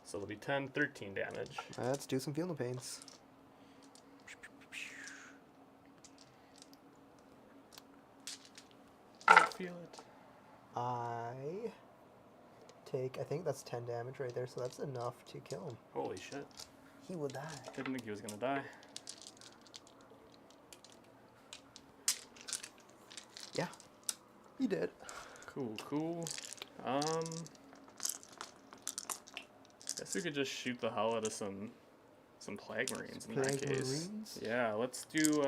So it'll be 10, 13 damage. Let's do some feeling pains. Don't feel it. I think that's 10 damage right there, so that's enough to kill him. Holy shit. He will die. Didn't think he was gonna die. Yeah, he did. Cool. Guess we could just shoot the hell out of some Plague Marines in that Plague case. Marines? Yeah, let's do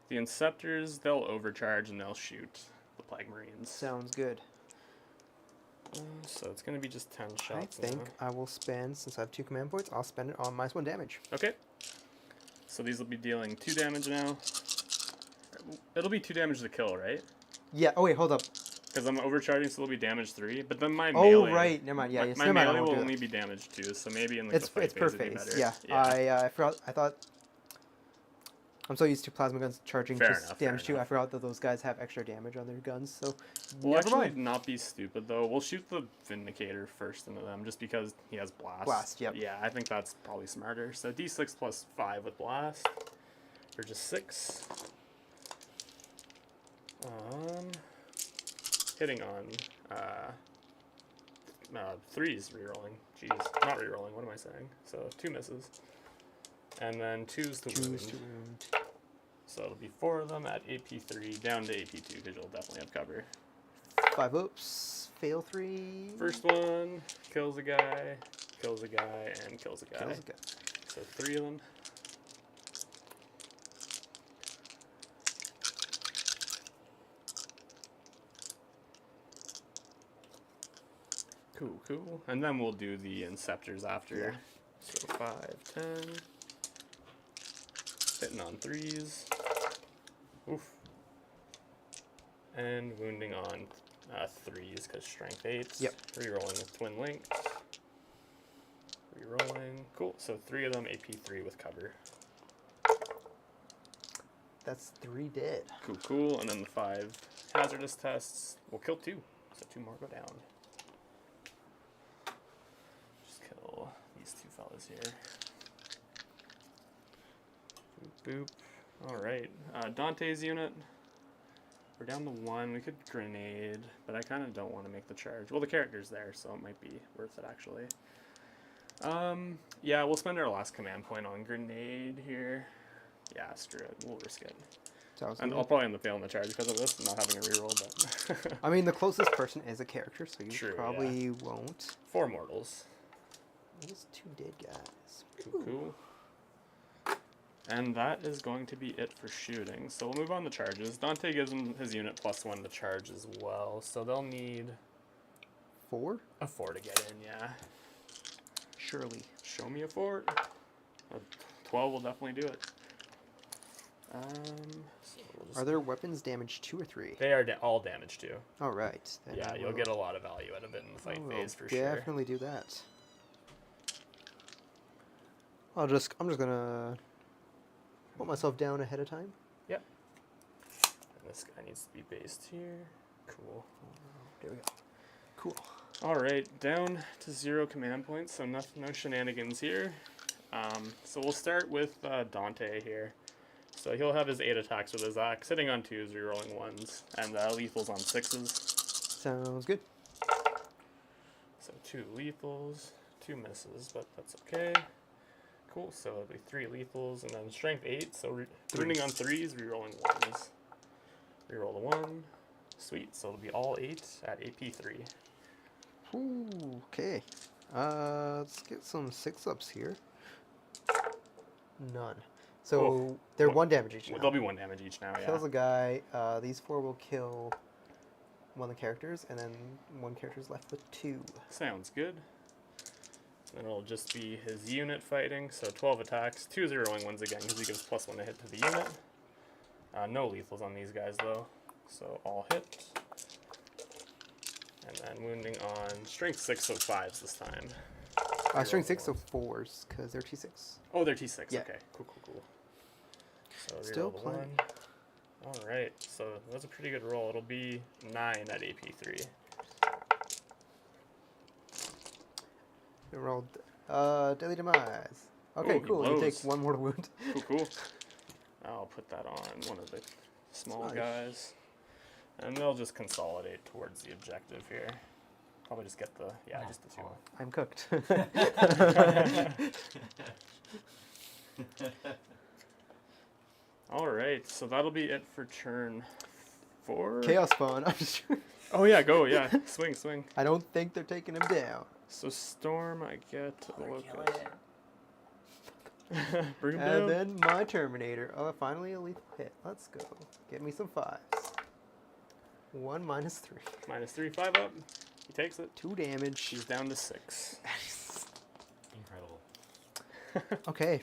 the Inceptors. They'll overcharge and they'll shoot the Plague Marines. Sounds good. So it's gonna be just 10 I shots. think now. I will spend, since I have 2 command points, I'll spend it on -1 damage. Okay. So these will be dealing 2 damage now. It'll be 2 damage to kill, right? Yeah. Oh wait, hold up. Because I'm overcharging, so it'll be damage 3. But then my Oh melee. right, never mind. Yeah, yes, my never mind. I melee won't will do only that. be damage 2, so maybe in like It's the fight phase per it'd be phase. better. Yeah. I forgot. I thought. I'm so used to plasma guns charging Fair just enough, fair damage 2. I enough. forgot that those guys have extra damage on their guns. So We'll never actually mind. not be stupid though. We'll shoot the Vindicator first into them, just because he has blast. Blast, yep. Yeah, I think that's probably smarter. So d6 plus 5 with blast, or just 6. Hitting on 3's rerolling. Jeez, not rerolling. What am I saying? So 2 misses, and then 2's to wound. Choose to wound. So it'll be 4 of them at AP3 down to AP2 because you'll definitely have cover. 5 oops. Fail 3. First one kills a guy, kills a guy, and kills a guy. Kills a guy. So 3 of them. Cool. And then we'll do the Inceptors after. Yeah. So 5, 10. Hitting on 3's. Oof. And wounding on 3's because strength 8's. Yep. Rerolling with twin links. Rerolling. Cool. So 3 of them AP3 with cover. That's 3 dead. Cool. And then the 5 hazardous tests will kill 2. So 2 more go down. Just kill these 2 fellas here. Boop. Alright. Dante's unit. We're down to 1. We could grenade, but I kind of don't want to make the charge. Well, the character's there, so it might be worth it, actually. Yeah, we'll spend our last command point on grenade here. Yeah, screw it. We'll risk it. Sounds And good. I'll probably end up failing the charge because of this, not having a reroll, but... I mean, the closest person is a character, so you True, probably won't. 4 mortals. Those 2 dead guys. Cool. And that is going to be it for shooting. So we'll move on to charges. Dante gives him his unit +1 to charge as well. So they'll need 4? a 4 to get in, yeah. Surely. Show me a 4. A 12 will definitely do it. So we'll just Are their weapons damage 2 or 3? They are all damage too. All right. Then Yeah, I you'll will- get a lot of value out of it in the fight I will phase for sure. definitely do that. I'm just gonna put myself down ahead of time. Yep. And this guy needs to be based here. Cool. There we go. Cool. Alright, down to 0 command points, so no shenanigans here. So we'll start with Dante here. So he'll have his 8 attacks with his axe, hitting on 2s, rerolling 1s, and lethals on 6s. Sounds good. So 2 lethals, 2 misses, but that's okay. Cool, so it'll be 3 lethals, and then strength 8, so wounding on 3s, rerolling 1s. Reroll the 1, Sweet. So it'll be all 8 at AP3. Ooh, okay. Let's get some 6-ups here. None. So Oh, they're what- 1 damage each now. They'll be 1 damage each now. Kills Yeah. a guy. These 4 will kill one of the characters, and then one character's left with 2. Sounds good. Then it'll just be his unit fighting. So 12 attacks, 2 zeroing ones again because he gives +1 to hit to the unit. No lethals on these guys though, so all hit. And then wounding on strength 6, so 5s this time. Strength 6, so 4s, because they're T6. Oh, they're T6. Yeah. Okay, cool. So Still reroll the playing. 1. All right, so that's a pretty good roll. It'll be 9 at AP3. We rolled Deadly Demise. Okay, Ooh, he cool. You take blows. 1 mortal wound. Cool. I'll put that on one of the small Nice. guys. And they'll just consolidate towards the objective here. Probably just get the, just the 2. I'm cooked. All right, so that'll be it for turn 4. Chaos Spawn. I'm just Oh yeah, go, yeah. Swing. I don't think they're taking him down. So Storm, I get to They're look killing at. it. Bring him And down. then my Terminator. Oh, finally a lethal hit. Let's go. Get me some 5s. 1 minus 3. -3, 5 up. He takes it. 2 damage. He's down to 6. Incredible. Okay.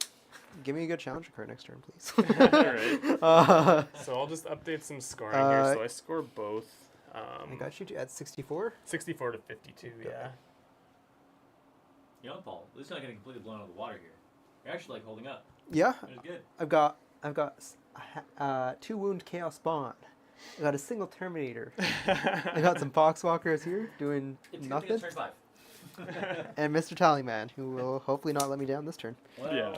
Give me a good challenger card next turn, please. Alright. So I'll just update some scoring here. So I score both. I got you at 64. 64 to 52, Go. yeah. You know, Paul, at least you're not getting completely blown out of the water here. You're actually like holding up. Yeah. Which is good. I've got 2 wound Chaos Spawn. I got a single Terminator. I got some Poxwalkers here doing It's nothing. Good thing it's turn 5. And Mr. Tallyman, who will hopefully not let me down this turn. Well, Yeah.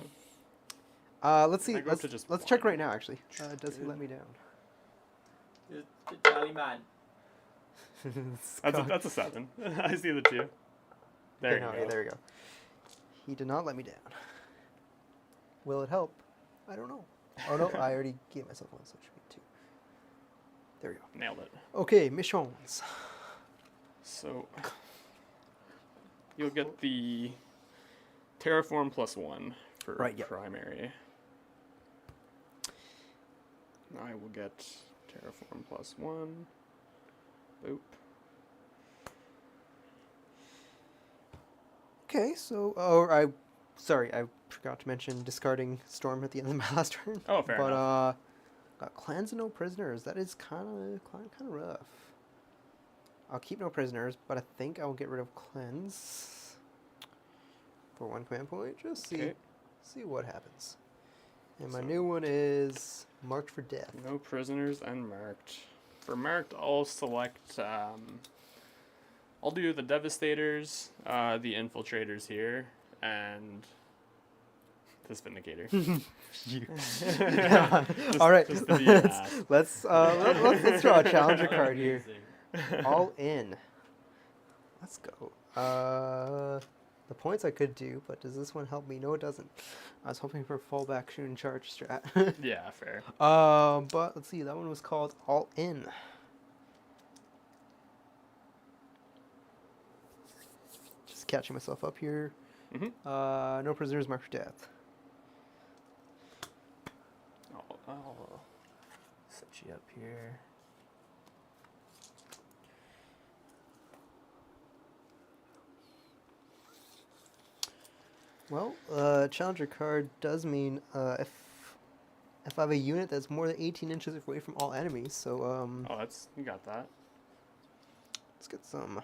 Let's see. I go up to just Let's check one. right now. Actually, does he let me down? the Jolly man. That's a 7. I see the 2. There Okay, you no, go. yeah, there we go. He did not let me down. Will it help? I don't know. Oh no, I already gave myself 1, so it should be 2. There we go. Nailed it. Okay, missions. So you'll get the Terraform +1 for Right, yep. primary. I will get Terraform +1. Boop. Okay, so sorry, I forgot to mention discarding Storm at the end of my last turn. Oh, fair but enough. got clans and no prisoners. That is kind of rough. I'll keep no prisoners, but I think I will get rid of cleanse for 1 command point. Just Okay. see what happens. And my So- new one is marked for death. No prisoners and marked. For marked, I'll select. I'll do the Devastators, the Infiltrators here, and this Vindicator. All right, just to be an ass. let's draw a challenger card here. All in. Let's go. The points I could do, but does this one help me? No, it doesn't. I was hoping for a fallback shoot and charge strat. Yeah, fair. But let's see. That one was called All In. Just catching myself up here. Mm-hmm. No prisoners marked for death. I'll set you up here. Well, challenger card does mean if I have a unit that's more than 18 inches away from all enemies. So Oh, you got that. let's get some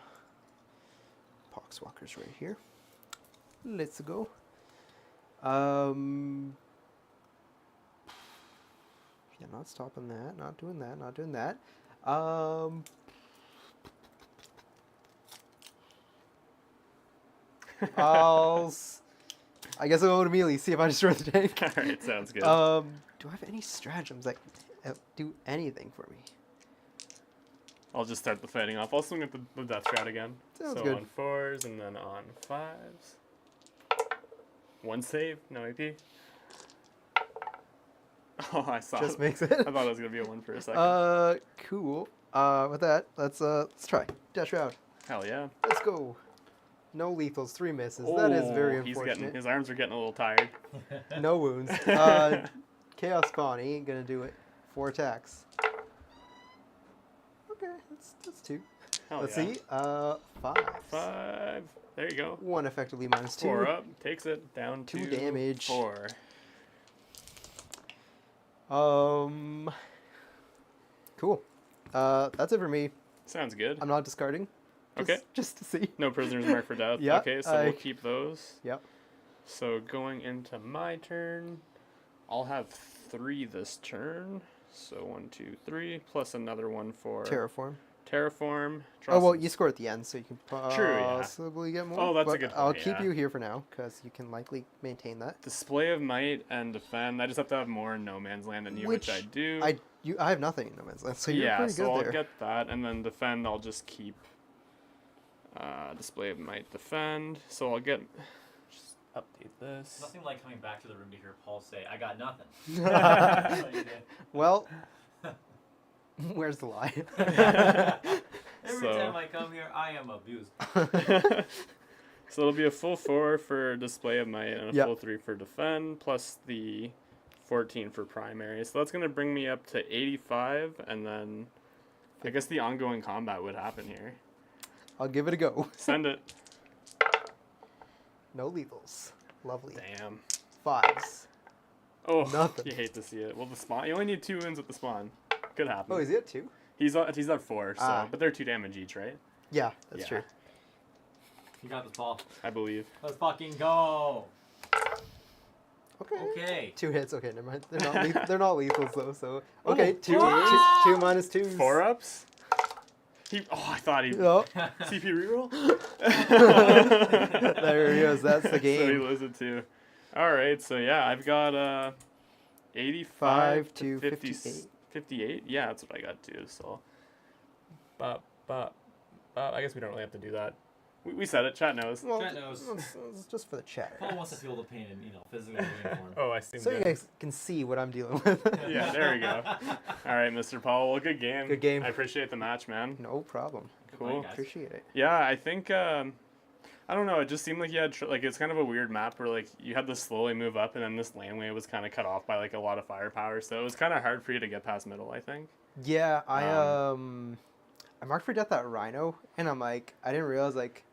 Poxwalkers right here. Let's go. Yeah, not stopping that. Not doing that. Not doing that. I guess I'll go to melee, see if I destroy the tank. Alright, sounds good. Do I have any stratagems that do anything for me? I'll just start the fighting off. I'll swing at the death strat again. Sounds so good. on 4s and then on 5s. 1 save, no AP. Oh, I saw Just it. makes it. I thought it was going to be a 1 for a second. Cool. With that, let's try. Dash round. Hell yeah. Let's go. No lethals, 3 misses. That is very He's unfortunate. his arms are getting a little tired. No wounds. Chaos Spawn, he ain't gonna do it. 4 attacks. Okay, that's 2. Hell Let's yeah. see. 5. 5. There you go. 1 effectively minus 2. 4 up. Takes it down 2 to damage. 4. Cool. That's it for me. Sounds good. I'm not discarding. Okay. Just to see. No prisoners marked for death. Yeah, Okay, so we'll keep those. Yep. So going into my turn, I'll have 3 this turn. So 1, 2, 3, plus another one for Terraform. Terraform. Oh, well, you score at the end, so you can possibly yeah. get more. Oh, that's a but good point, I'll keep yeah. you here for now, because you can likely maintain that. Display of Might and Defend. I just have to have more in No Man's Land than you, which I do. I have nothing in No Man's Land, so you're yeah, pretty so good I'll there. get that, and then Defend, I'll just keep Display of Might, Defend. So I'll get... Just update this. Nothing like coming back to the room to hear Paul say, "I got nothing." Well, where's the lie? Every time I come here, I am abused. So it'll be a full 4 for Display of Might and a Yep. full 3 for Defend, plus the 14 for Primary. So that's going to bring me up to 85, and then I guess the ongoing combat would happen here. I'll give it a go. Send it. No lethals. Lovely. Damn. 5s. Oh, Nothing. You hate to see it. Well, the spawn. You only need 2 wins at the spawn. Could happen. Oh, is he at 2? He's at 4, so Ah. but they're 2 damage each, right? Yeah, that's Yeah. true. You got this, Paul. I believe. Let's fucking go. Okay. Okay. 2 hits. Okay, never mind. They're not lethals though. So okay, Oh, two minus 2s. 4 ups. I thought he Oh, CP reroll. there he goes. That's the So he game. loses it too. All right, so yeah, I've got 85 to 50, 58. 58. Yeah, that's what I got too. So, I guess we don't really have to do that. We said it. Chat knows. Well, Chat knows. it's just for the chat. Paul wants to feel the pain and physically waiting for him. Oh, I see. So you guys can see what I'm dealing with. Yeah, there we go. All right, Mr. Paul. Well, good game. Good game. I appreciate the match, man. No problem. Cool. guys. Appreciate it. Yeah, I think I don't know. It just seemed like you had like it's kind of a weird map where like you had to slowly move up, and then this laneway was kind of cut off by like a lot of firepower, so it was kind of hard for you to get past middle. I think. Yeah, I marked for death that rhino, and I'm like, I didn't realize like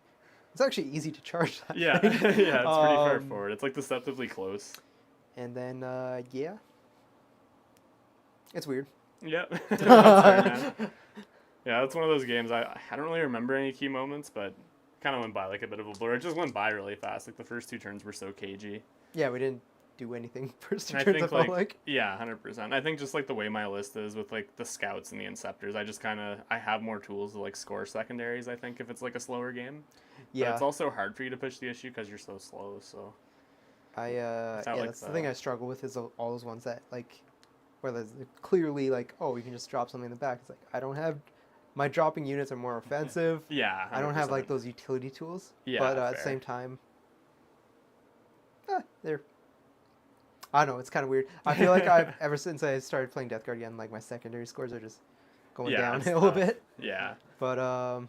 it's actually easy to charge that. Yeah, thing. yeah, it's pretty far Um, forward. It's like deceptively close. And then yeah, it's weird. Yeah, that's fair, man. Yeah, that's one of those games. I don't really remember any key moments, but kind of went by like a bit of a blur. It just went by really fast. Like the first 2 turns were so cagey. Yeah, we didn't do anything first 2 And I turns. I think felt like. yeah, 100%. I think just like the way my list is with like the scouts and the inceptors, I have more tools to like score secondaries. I think if it's like a slower game. But Yeah, it's also hard for you to push the issue because you're so slow. So yeah, like that's the thing that. I struggle with is all those ones that like, where there's clearly like, oh, you can just drop something in the back. It's like I don't have, my dropping units are more offensive. yeah, 100%. I don't have like those utility tools. Yeah, but at the fair. same time, they're. I don't know. It's kind of weird. I feel like ever since I started playing Death Guard again, like my secondary scores are just going Yeah, it's downhill a tough. bit. Yeah. But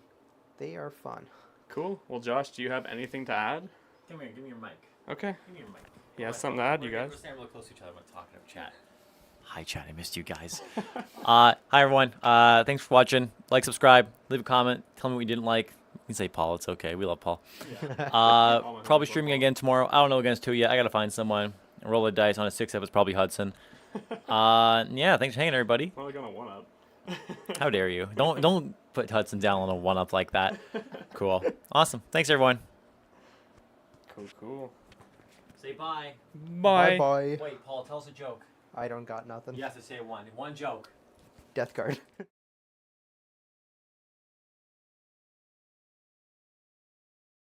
they are fun. Cool. Well, Josh, do you have anything to add? Give me your mic. Okay. Give me your mic. He has Come something to on, add, you we're guys. standing real close to each other. I'm talking to chat. Hi, chat. I missed you guys. Hi, everyone. Thanks for watching. Like, subscribe, leave a comment. Tell me what you didn't like. You can say Paul. It's okay. We love Paul. Probably streaming again tomorrow. I don't know against who yet. I got to find someone. Roll the dice on a 6-up. It's probably Hudson. Yeah, thanks for hanging, everybody. Well, I got a 1-up. How dare you? Don't put Hudson down on a 1-up like that. Cool. Awesome. Thanks, everyone. Cool. Say bye. Bye. Bye. Wait, Paul, tell us a joke. I don't got nothing. You have to say one. One joke. Death Guard.